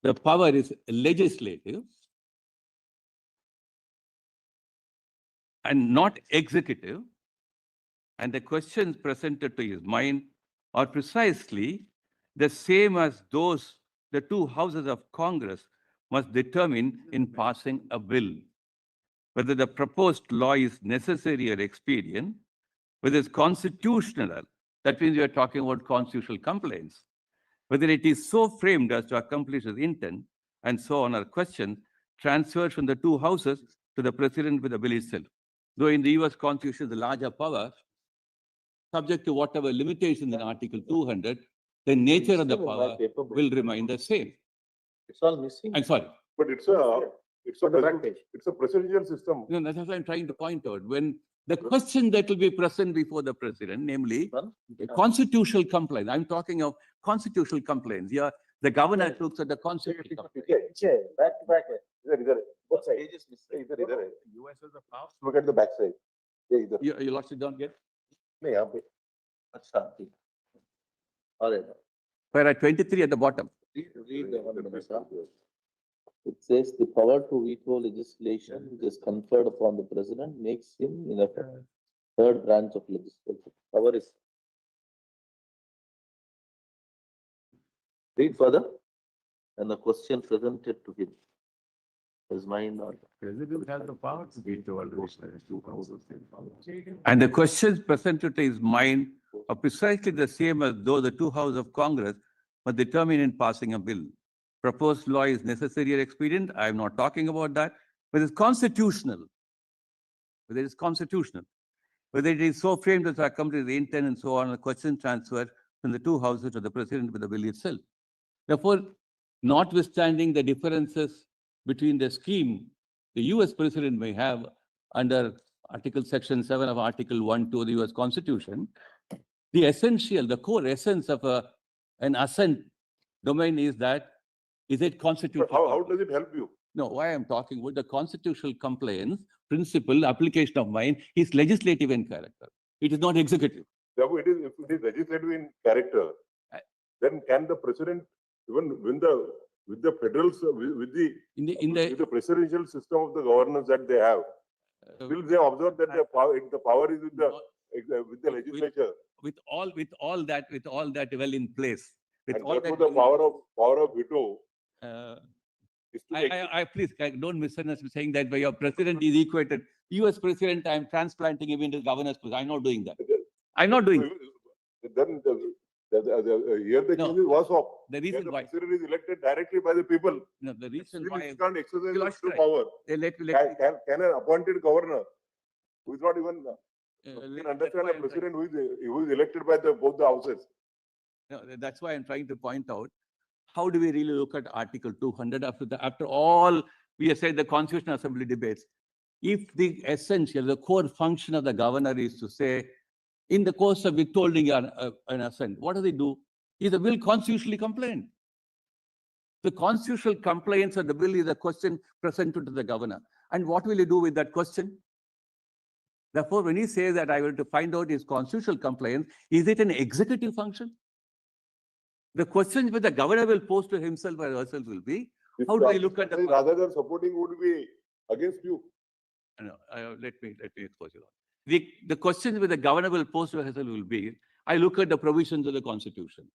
S6: The power is legislative and not executive. And the questions presented to his mind are precisely the same as those the two houses of Congress must determine in passing a bill. Whether the proposed law is necessary or expedient, whether it's constitutional, that means we are talking about constitutional complaints, whether it is so framed as to accomplish its intent, and so on are questions transferred from the two houses to the president with the bill itself. Though in the US Constitution, the larger power, subject to whatever limitations in Article 200, the nature of the power will remain the same.
S4: It's all missing.
S6: I'm sorry.
S1: But it's a procedural system.
S6: No, that's what I'm trying to point out. When the question that will be present before the president, namely constitutional complaints. I'm talking of constitutional complaints. Yeah, the governor looks at the constitutional complaints.
S5: Back to back. Both sides.
S1: US is the past. Look at the back side.
S6: You lost it down get?
S4: All right.
S6: Where at 23 at the bottom.
S4: Read the one, Minister. It says the power to veto legislation which is conferred upon the president makes him in effect third branch of legislation. Power is Read further. And the question presented to him. His mind or.
S6: President has the power to veto all those two houses. And the questions presented to his mind are precisely the same as though the two houses of Congress were determined in passing a bill. Proposed law is necessary or expedient. I am not talking about that, but it's constitutional. Whether it is constitutional, whether it is so framed as to accompany the intent and so on, the question transferred from the two houses to the president with the bill itself. Therefore, notwithstanding the differences between the scheme the US president may have under Article Section 7 of Article 1, 2 of the US Constitution, the essential, the core essence of an assent domain is that, is it constitutional?
S1: How does it help you?
S6: No, why I'm talking about the constitutional compliance principle, application of mine is legislative in character. It is not executive.
S1: Therefore, if it is legislative in character, then can the president, even with the federal, with the presidential system of the governance that they have, will they observe that the power is with the legislature?
S6: With all that well in place. With
S1: And
S6: all
S1: therefore
S6: that
S1: the power of veto is to
S6: please don't misunderstand me saying that your president is equated. US president, I'm transplanting him into governor's position. I'm not doing that. I'm not doing it.
S1: Then here the
S6: No,
S1: king is worse off.
S6: The
S1: Here
S6: reason
S1: the
S6: why,
S1: president is elected directly by the people.
S6: no, the reason
S1: Still
S6: why,
S1: he can't exercise
S6: You
S1: his
S6: are
S1: true
S6: right.
S1: power.
S6: let
S1: Can an appointed governor who is not even can
S6: that's
S1: understand
S6: why
S1: a
S6: I'm
S1: president who is elected by both the houses?
S6: No, that's why I'm trying to point out, how do we really look at Article 200 after all we have said the Constitutional Assembly debates? If the essential, the core function of the governor is to say, in the course of withholding an assent, what do they do? Is the bill constitutionally compliant? The constitutional compliance of the bill is a question presented to the governor. And what will he do with that question? Therefore, when he says that I will to find out his constitutional compliance, is it an executive function? The questions which the governor will pose to himself or herself will be, how do I look at the...
S1: Rather than supporting would be against you.
S6: No, let me expose you. The questions which the governor will pose to herself will be, I look at the provisions of the Constitution.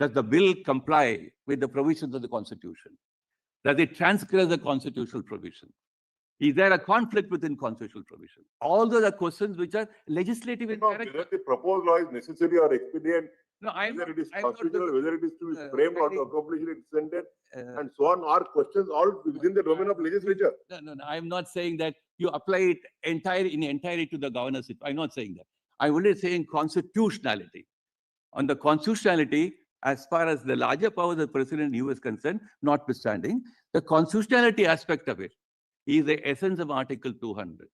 S6: Does the bill comply with the provisions of the Constitution? Does it transgress the constitutional provision? Is there a conflict within constitutional provision? All those are questions which are legislative in character.
S1: Whether the proposed law is necessary or expedient,
S6: No,
S1: whether it is
S6: I'm not
S1: constitutional, whether it is to be
S6: uh,
S1: framed or to
S6: very-
S1: accomplish its intended,
S6: uh,
S1: and so on, are questions all within the domain of legislature.
S6: No, I'm not saying that you apply it entirely to the governorship. I'm not saying that. I'm only saying constitutionality. On the constitutionality, as far as the larger power of the president in is concerned, notwithstanding, the constitutionality aspect of it is the essence of Article 200.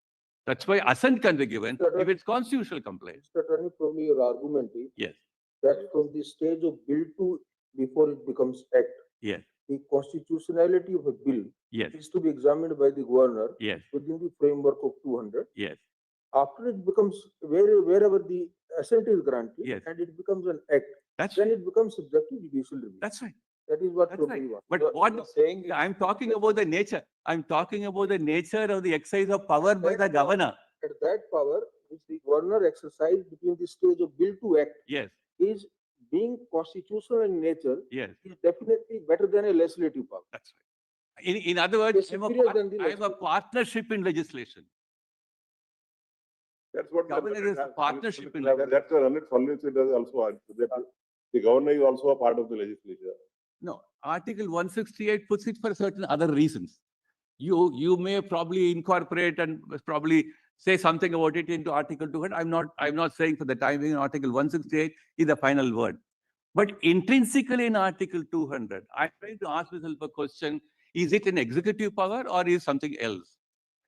S6: That's why assent can be given if it's constitutional compliance.
S7: Mr. Attorney, from your argument is
S6: Yes,
S7: that from the stage of bill to before it becomes act,
S6: yes,
S7: the constitutionality of a bill
S6: yes,
S7: is to be examined by the governor
S6: yes,
S7: within the framework of 200.
S6: yes,
S7: After it becomes wherever the assent is granted
S6: Yes.
S7: and it becomes an act,
S6: that's
S7: then
S6: right.
S7: it becomes subject to judicial review.
S6: That's right.
S7: That is what
S6: That's
S7: probably
S6: right.
S7: was.
S6: But
S4: You're
S6: what
S4: saying
S6: I'm talking about the nature. I'm talking about the nature of the exercise of power by the governor.
S7: At that power which the governor exercised between the stage of bill to act
S6: Yes,
S7: is being constitutional in nature,
S6: yes,
S7: is definitely better than a legislative power.
S6: that's right. In other words,
S7: It's superior than the
S6: I have a
S7: legislative.
S6: partnership in legislation.
S1: That's what.
S6: Governor is a partnership in
S1: That's the Leonard Solvency does also add, that the governor is also a part of the legislature.
S6: No, Article 168 puts it for certain other reasons. You may probably incorporate and probably say something about it into Article 200. I'm not saying for the time being Article 168 is the final word. But intrinsically in Article 200, I'm trying to ask myself a question, is it an executive power or is something else?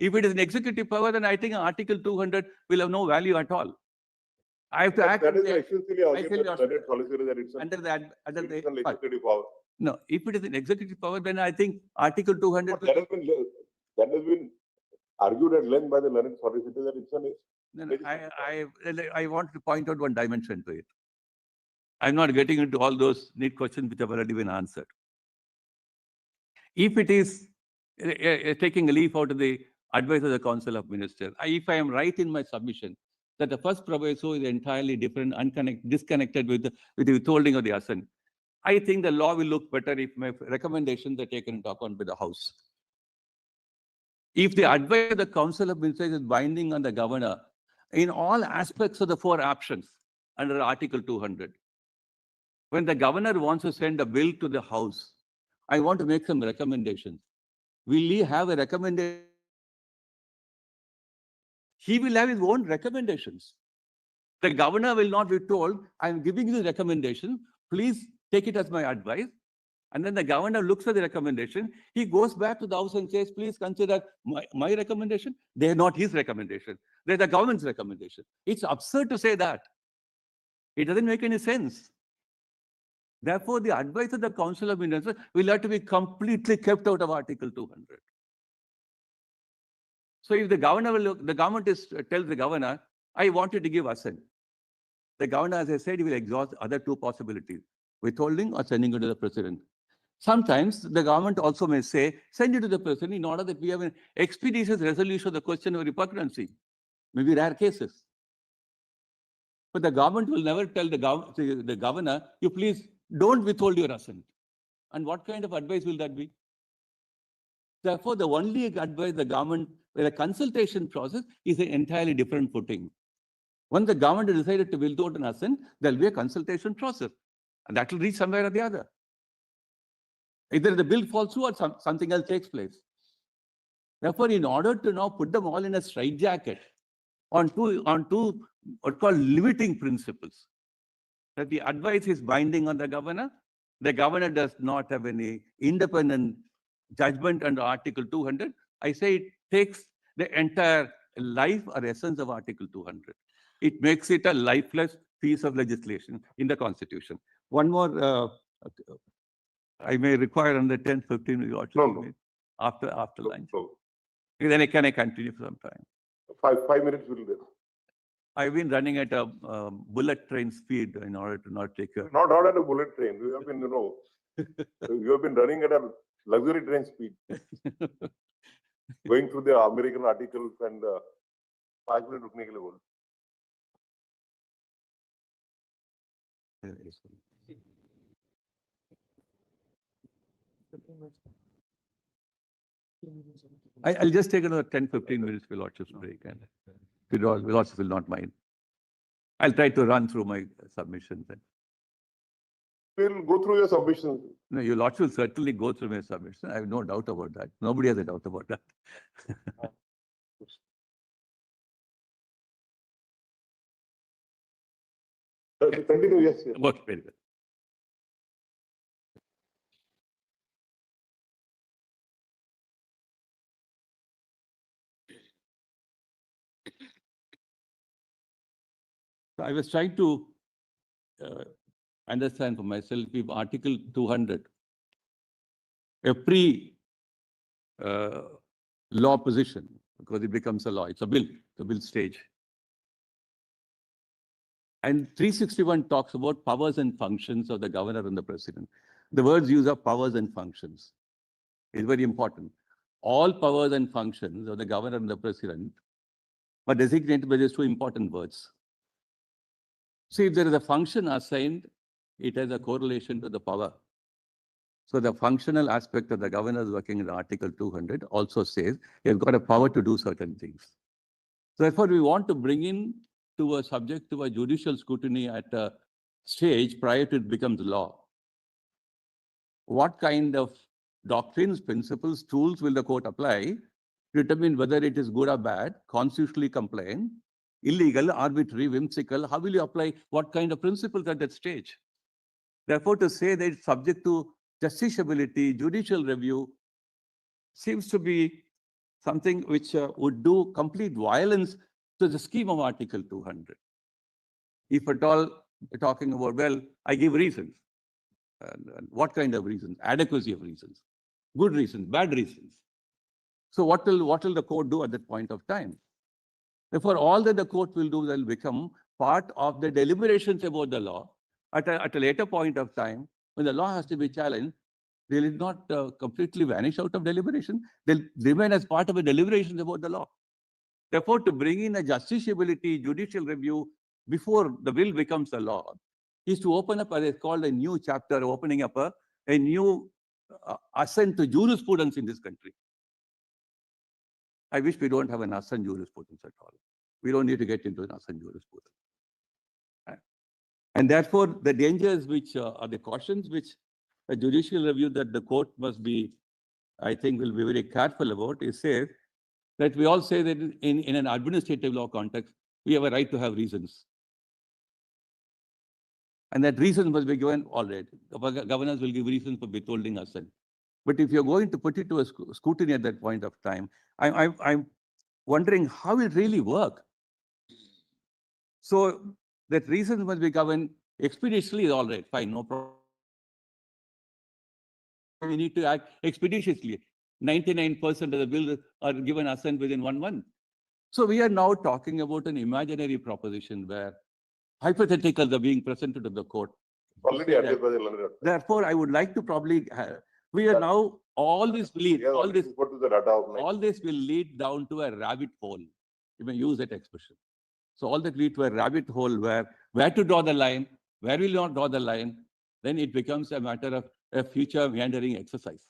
S6: If it is an executive power, then I think Article 200 will have no value at all. I have to act
S1: That is
S6: under
S1: essentially argument
S6: I
S1: that Leonard Solicitor that it's
S6: under
S1: it's a
S6: the
S1: legislative power.
S6: no, if it is an executive power, then I think Article 200.
S1: That has been argued at length by the Leonard Solicitor that it's an.
S6: No, I want to point out one dimension to it. I'm not getting into all those neat questions which have already been answered. If it is taking a leaf out of the advice of the Council of Ministers, if I am right in my submission that the first proviso is entirely different, disconnected with the withholding of the assent, I think the law will look better if my recommendations are taken into account by the House. If the advice of the Council of Ministers is binding on the governor in all aspects of the 4 options under Article 200, when the governor wants to send a bill to the House, I want to make some recommendations. Will he have a recommendation? He will have his own recommendations. The governor will not be told, I'm giving you the recommendation, please take it as my advice. And then the governor looks at the recommendation. He goes back to the House and says, please consider my recommendation. They're not his recommendation. They're the government's recommendation. It's absurd to say that. It doesn't make any sense. Therefore, the advice of the Council of Ministers will have to be completely kept out of Article 200. So if the governor will look, the government tells the governor, I wanted to give assent. The governor, as I said, he will exhaust other 2 possibilities, withholding or sending it to the president. Sometimes the government also may say, send it to the president in order that we have an expeditious resolution of the question of repugnancy. Maybe rare cases. But the government will never tell the governor, you please don't withhold your assent. And what kind of advice will that be? Therefore, the only advice the government, the consultation process is an entirely different footing. When the government decided to withhold an assent, there will be a consultation process. And that will reach somewhere or the other. Either the bill falls through or something else takes place. Therefore, in order to now put them all in a straitjacket on two what called limiting principles, that the advice is binding on the governor does not have any independent judgment under Article 200. I say it takes the entire life or essence of Article 200. It makes it a lifeless piece of legislation in the Constitution. One more, I may require under 10, 15 minutes after lunch.
S1: No.
S6: Then can I continue for some time?
S1: 5 minutes will do.
S6: I've been running at a bullet train speed in order to not take your...
S1: Not at a bullet train. You have been, you have been running at a luxury train speed. Going through the American articles and 5 minutes rukne ke liye bol.
S6: I'll just take another 10, 15 minutes for Lordship's break, and Lordship will not mind. I'll try to run through my submissions.
S1: We'll go through your submissions.
S6: No, your Lordship will certainly go through my submission. I have no doubt about that. Nobody has a doubt about that.
S1: Continue, yes.
S6: Okay, very well. I was trying to understand for myself if Article 200, a pre-law position, because it becomes a law, it's a bill, the bill stage. And 361 talks about powers and functions of the governor and the president. The words used are powers and functions. It's very important. All powers and functions of the governor and the president are designated by these 2 important words. See, if there is a function assigned, it has a correlation to the power. So the functional aspect of the governor's working in Article 200 also says he has got a power to do certain things. So therefore, we want to bring in to a subject to a judicial scrutiny at a stage prior to it becomes law. What kind of doctrines, principles, tools will the court apply to determine whether it is good or bad, constitutionally compliant, illegal, arbitrary, whimsical? How will you apply what kind of principles at that stage? Therefore, to say that it's subject to justiciability, judicial review, seems to be something which would do complete violence to the scheme of Article 200. If at all we're talking about, well, I give reasons. And what kind of reasons? Adequacy of reasons, good reasons, bad reasons. So what will the court do at that point of time? Therefore, all that the court will do will become part of the deliberations about the law at a later point of time when the law has to be challenged. They will not completely vanish out of deliberation. They'll remain as part of the deliberations about the law. Therefore, to bring in a justiciability, judicial review before the bill becomes a law is to open up, as it's called, a new chapter, opening up a new assent to jurisprudence in this country. I wish we don't have an assent jurisprudence at all. We don't need to get into an assent jurisprudence. And therefore, the dangers which are the cautions which a judicial review that the court must be, I think, will be very careful about is say that we all say that in an administrative law context, we have a right to have reasons. And that reason must be given already. Governors will give reasons for withholding assent. But if you're going to put it to a scrutiny at that point of time, I'm wondering how it really works. So that reasons must be given expeditiously, all right, fine, no problem. We need to act expeditiously. 99% of the bills are given assent within 1 month. So we are now talking about an imaginary proposition where hypotheticals are being presented to the court.
S1: Already addressed by the learned.
S6: Therefore, I would like to probably, we are now, all this will lead, all this will lead down to a rabbit hole. You may use that expression. So all that lead to a rabbit hole where to draw the line, where will not draw the line, then it becomes a matter of a future meandering exercise.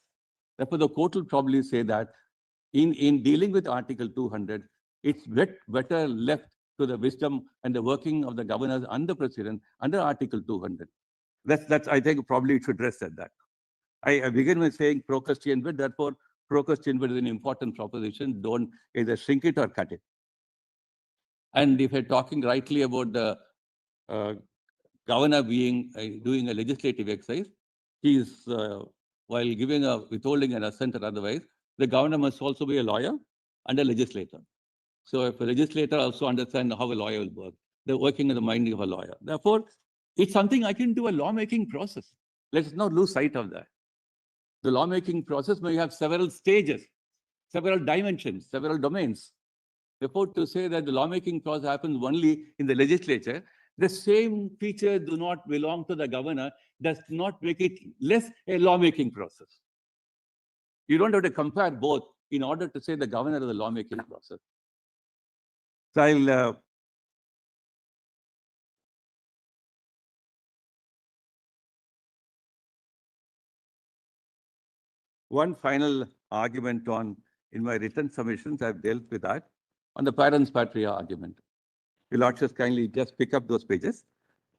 S6: Therefore, the court will probably say that in dealing with Article 200, it's better left to the wisdom and the working of the governors and the president under Article 200. That's I think probably it should rest at that. I begin with saying pro Christian bid, therefore pro Christian bid is an important proposition. Don't either shrink it or cut it. And if you're talking rightly about the governor being doing a legislative exercise, he is while giving a withholding an assent or otherwise, the governor must also be a lawyer and a legislator. So if a legislator also understands how a lawyer will work, they're working in the mind of a lawyer. Therefore, it's something akin to a lawmaking process. Let's not lose sight of that. The lawmaking process may have several stages, several dimensions, several domains. Therefore, to say that the lawmaking process happens only in the legislature, the same features do not belong to the governor, does not make it less a lawmaking process. You don't have to compare both in order to say the governor is a lawmaking process. So I'll one final argument in my written submissions, I've dealt with that, on the parents patriae argument. Your Lordships kindly just pick up those pages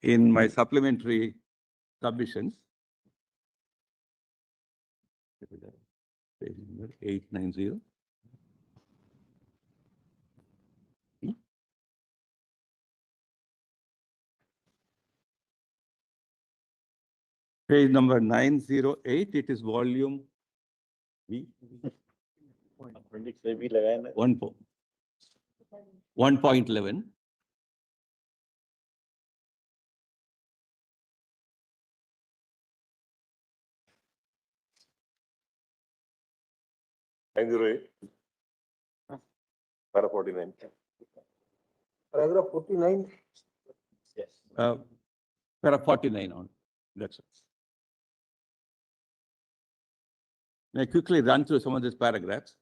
S6: in my supplementary submissions. Page number 890. Page number 908, it is volume B. 1.11.
S1: Para 49.
S7: Paragraph 49.
S4: Yes.
S6: Para 49 on. That's it. May I quickly run through some of these paragraphs?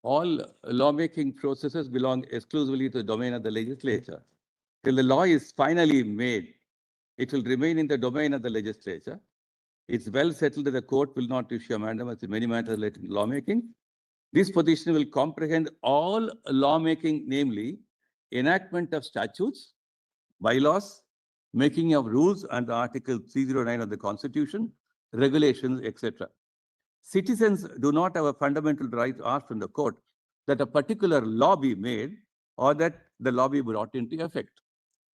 S6: All lawmaking processes belong exclusively to the domain of the legislature. Till the law is finally made, it will remain in the domain of the legislature. It's well settled that the court will not issue a mandamus in many matters related to lawmaking. This position will comprehend all lawmaking, namely enactment of statutes, bylaws, making of rules under Article 309 of the Constitution, regulations, etc. Citizens do not have a fundamental right to ask from the court that a particular law be made or that the law be brought into effect.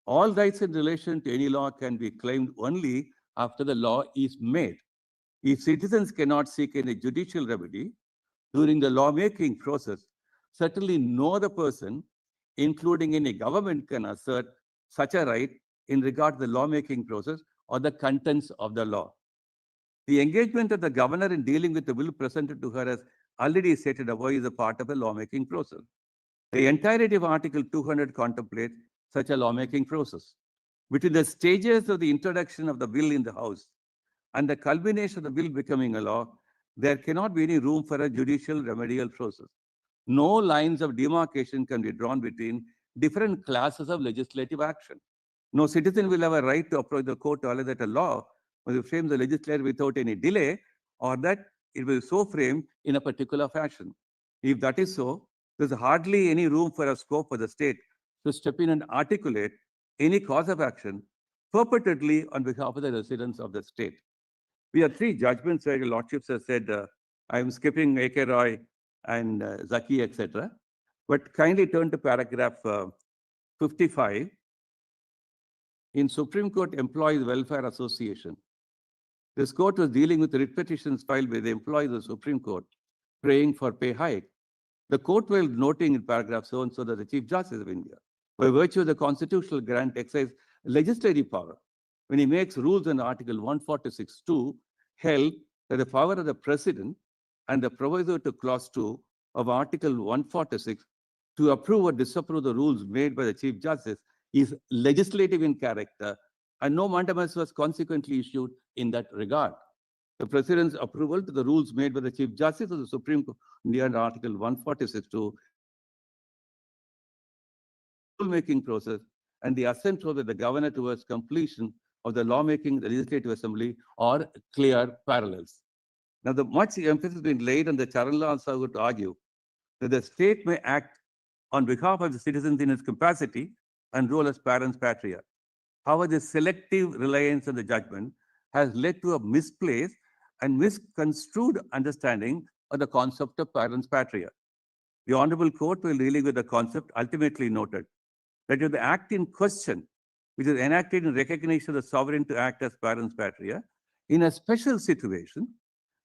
S6: All rights in relation to any law can be claimed only after the law is made. If citizens cannot seek any judicial remedy during the lawmaking process, certainly no other person, including any government, can assert such a right in regard to the lawmaking process or the contents of the law. The engagement of the governor in dealing with the bill presented to her as already stated above is a part of the lawmaking process. The entirety of Article 200 contemplates such a lawmaking process. Between the stages of the introduction of the bill in the House and the culmination of the bill becoming a law, there cannot be any room for a judicial remedial process. No lines of demarcation can be drawn between different classes of legislative action. No citizen will have a right to approach the court to allege that a law will frame the legislature without any delay, or that it will so frame in a particular fashion. If that is so, there's hardly any room for a scope for the state to step in and articulate any cause of action perpetually on behalf of the residents of the state. We have three judgments where your lordships have said, I'm skipping A.K. Roy and Zaki, etc. But kindly turn to paragraph 55. In Supreme Court Employees Welfare Association, this court was dealing with writ petitions filed by the employees of the Supreme Court praying for pay hike. The court, while noting in paragraph so-and-so that the Chief Justice of India, by virtue of the constitutional grant, exercise legislative power when he makes rules under Article 146(2), held that the power of the President and the proviso to Clause 2 of Article 146 to approve or disapprove the rules made by the Chief Justice is legislative in character, and no mandamus was consequently issued in that regard. The President's approval to the rules made by the Chief Justice of the Supreme Court under Article 146(2) rulemaking process and the assent of the governor towards completion of the lawmaking the Legislative Assembly are clear parallels. Now, the much emphasis has been laid on the Charan law also would argue that the state may act on behalf of the citizens in its capacity and role as parens patriae. However, the selective reliance on the judgment has led to a misplaced and misconstrued understanding of the concept of parens patriae. The Honorable Court, while dealing with the concept, ultimately noted that if the act in question, which is enacted in recognition of the sovereign to act as parens patriae, in a special situation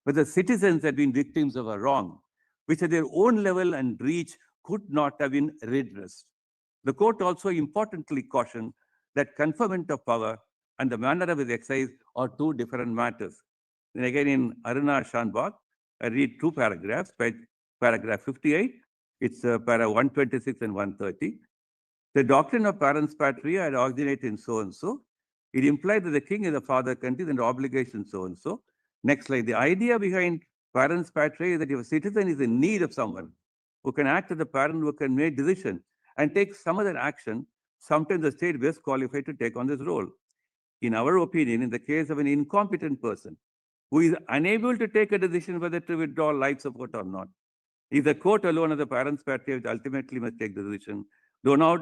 S6: where the citizens had been victims of a wrong, which at their own level and reach could not have been redressed. The court also importantly cautioned that conferment of power and the manner of its exercise are two different matters. Then again in Aruna Shanbach, I read two paragraphs, paragraph 58, it's para 126 and 130. The doctrine of parens patriae had originated in so-and-so. It implied that the king is the father country and the obligation so-and-so. Next slide. The idea behind parens patriae is that if a citizen is in need of someone who can act as a parent, who can make decisions and take some other action, sometimes the state is best qualified to take on this role. In our opinion, in the case of an incompetent person who is unable to take a decision whether to withdraw life support or not, if the court alone as the parens patriae ultimately must take the decision, though no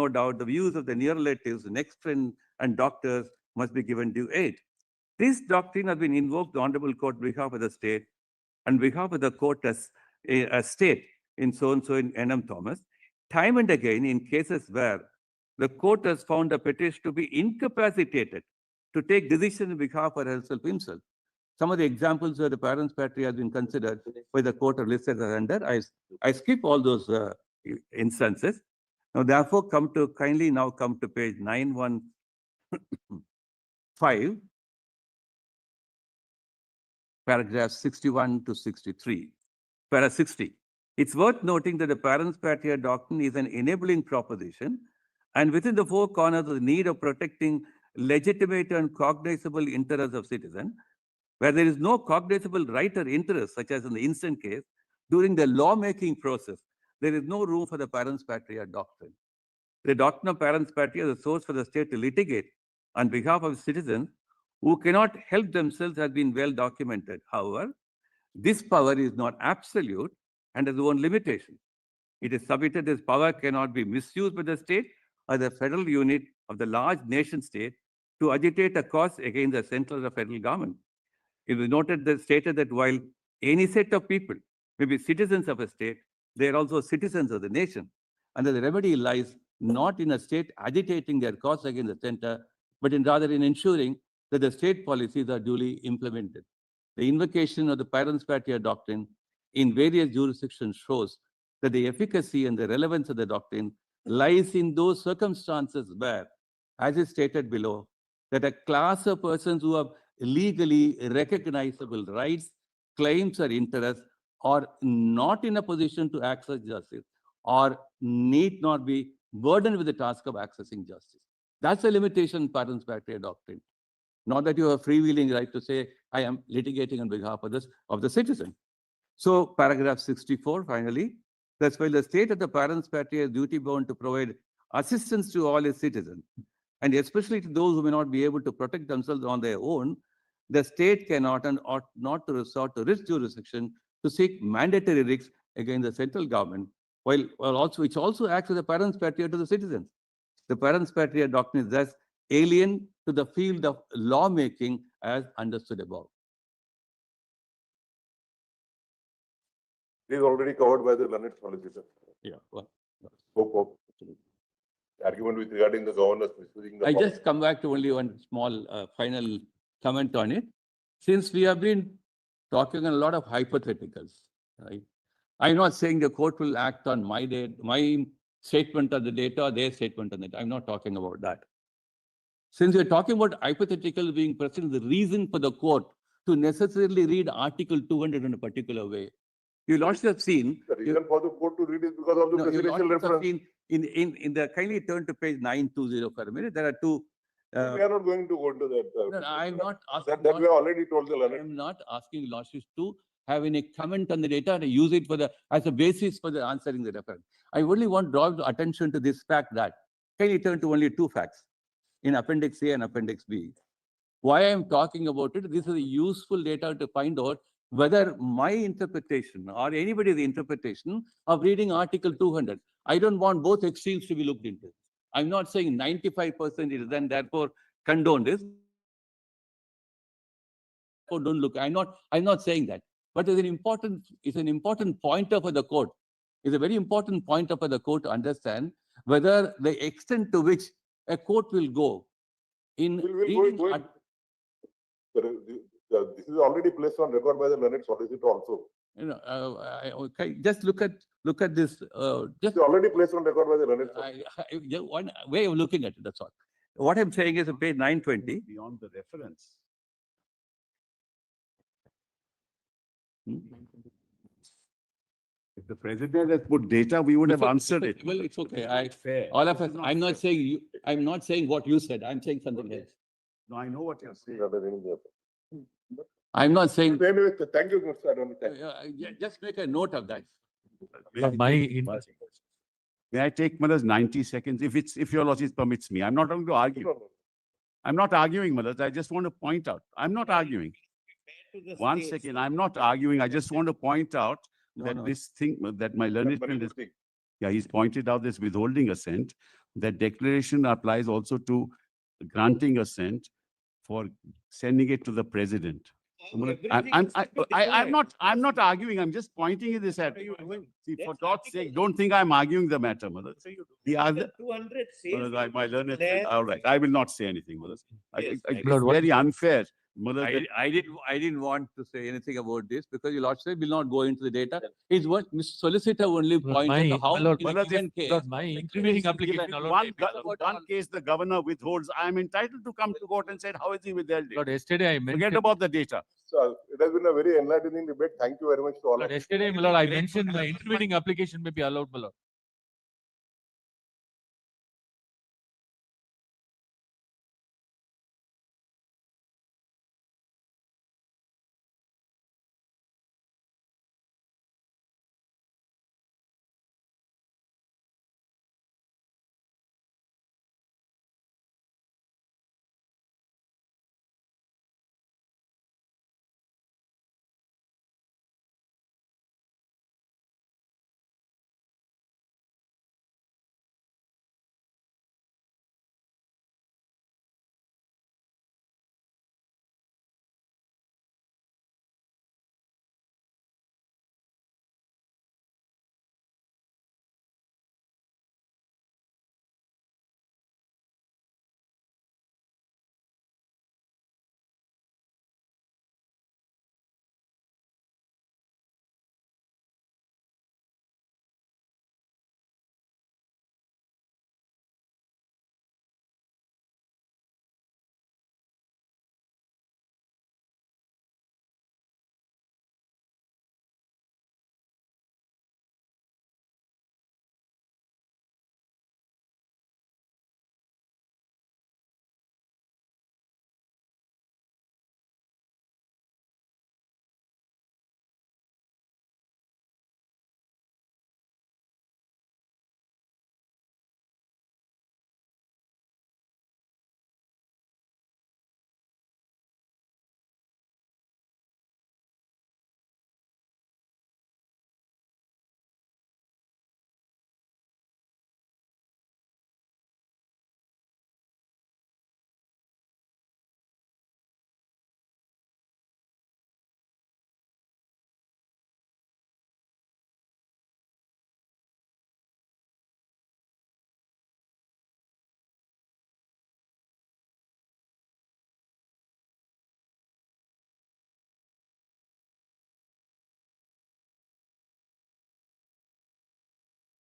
S6: doubt the views of the near relatives, next friend, and doctors must be given due aid. This doctrine has been invoked the Honorable Court on behalf of the state and behalf of the court as a state in so-and-so in N.M. Thomas, time and again in cases where the court has found a petitioner to be incapacitated to take decisions on behalf of himself. Some of the examples where the parens patriae has been considered by the court are listed as under. I skip all those instances. Now, therefore, kindly now come to page 915, paragraph 61 to 63, para 60. It's worth noting that the parens patriae doctrine is an enabling proposition, and within the four corners of the need of protecting legitimate and cognizable interests of citizens, where there is no cognizable right or interest, such as in the instant case, during the lawmaking process, there is no room for the parens patriae doctrine. The doctrine of parens patriae is a source for the state to litigate on behalf of citizens who cannot help themselves has been well documented. However, this power is not absolute and has its own limitation. It is submitted this power cannot be misused by the state or the federal unit of the large nation state to agitate a cause against the central or federal government. It was stated that while any set of people may be citizens of a state, they are also citizens of the nation. And the remedy lies not in a state agitating their cause against the center, but rather in ensuring that the state policies are duly implemented. The invocation of the parens patriae doctrine in various jurisdictions shows that the efficacy and the relevance of the doctrine lies in those circumstances where, as is stated below, that a class of persons who have legally recognizable rights, claims, or interests are not in a position to access justice or need not be burdened with the task of accessing justice. That's a limitation in parens patriae doctrine. Not that you have a freewheeling right to say, I am litigating on behalf of the citizen. So paragraph 64, finally, that's why the state of the parens patriae is duty bound to provide assistance to all its citizens, And especially to those who may not be able to protect themselves on their own, the state cannot and ought not to resort to risk jurisdiction to seek mandatory writs against the central government, which also acts as a parens patriae to the citizens. The parens patriae doctrine is thus alien to the field of lawmaking as understood above.
S1: It is already covered by the learned solicitor.
S6: Yeah. Well,
S1: Hope of argument with regarding the governors misusing the.
S6: I
S1: power.
S6: just come back to only one small final comment on it. Since we have been talking a lot of hypotheticals, right? I'm not saying the court will act on my statement of the data or their statement on it. I'm not talking about that. Since we're talking about hypothetical being present, the reason for the court to necessarily read Article 200 in a particular way. You lots have seen.
S1: The reason for the court to read is because of the presidential reference.
S6: In the kindly turn to page 920 for a minute. There are two.
S1: We are not going to go into that.
S6: No, I'm not asking.
S1: That we have already told the
S6: I
S1: learned.
S6: am not asking lordships to have any comment on the data and use it as a basis for the answering the reference. I only want to draw attention to this fact that, can you turn to only two facts in Appendix A and Appendix B? Why I am talking about it, this is a useful data to find out whether my interpretation or anybody's interpretation of reading Article 200, I don't want both extremes to be looked into. I'm not saying 95% is then therefore condone this. Don't look. I'm not saying that. But it's an important pointer for the court. It's a very important pointer for the court to understand whether the extent to which a court will go in reading.
S1: This is already placed on record by the learned solicitor also.
S6: You know, okay, just look at this.
S1: It's already placed on record by the learned solicitor.
S6: One way of looking at it. That's all. What I'm saying is on page 920.
S9: Beyond the reference. If the president has put data, we would have answered it.
S6: Well, it's okay.
S9: Fair.
S6: All of
S9: This
S6: us.
S9: is not
S6: I'm not
S9: fair.
S6: saying you. I'm not saying what you said. I'm saying something else.
S9: No, I know what you're saying.
S6: I'm not saying.
S1: Anyway, thank you, Mr. Adoni. Thank you.
S6: Just make a note of that.
S9: May I take Malas 90 seconds if your lordship permits me? I'm not going to argue. I'm not arguing, Malas. I just want to point out. I'm not arguing. One second. I'm not arguing. I just want to point out that this thing that my learned friend is. Yeah, he's pointed out this withholding assent. That declaration applies also to granting assent for sending it to the president. I'm not arguing. I'm just pointing this at. See, for God's sake, don't think I'm arguing the matter, mother. The other.
S2: 200 says.
S9: My learned friend. All right, I will not say anything, mother.
S2: Yes,
S9: It's very unfair. Mother,
S6: I didn't want to say anything about this because your lordship will not go into the data. It's what Mr. Solicitor only pointed out how in a given case.
S3: My intervening application alone.
S9: one case the governor withholds, I am entitled to come to court and say, how is he withheld?
S3: Lord, yesterday I
S9: Forget
S3: mentioned.
S9: about the data.
S1: So it has been a very enlightening debate. Thank you very much to all
S3: Lord,
S1: of you.
S3: yesterday, my lord, I mentioned my intervening application may be allowed, my lord.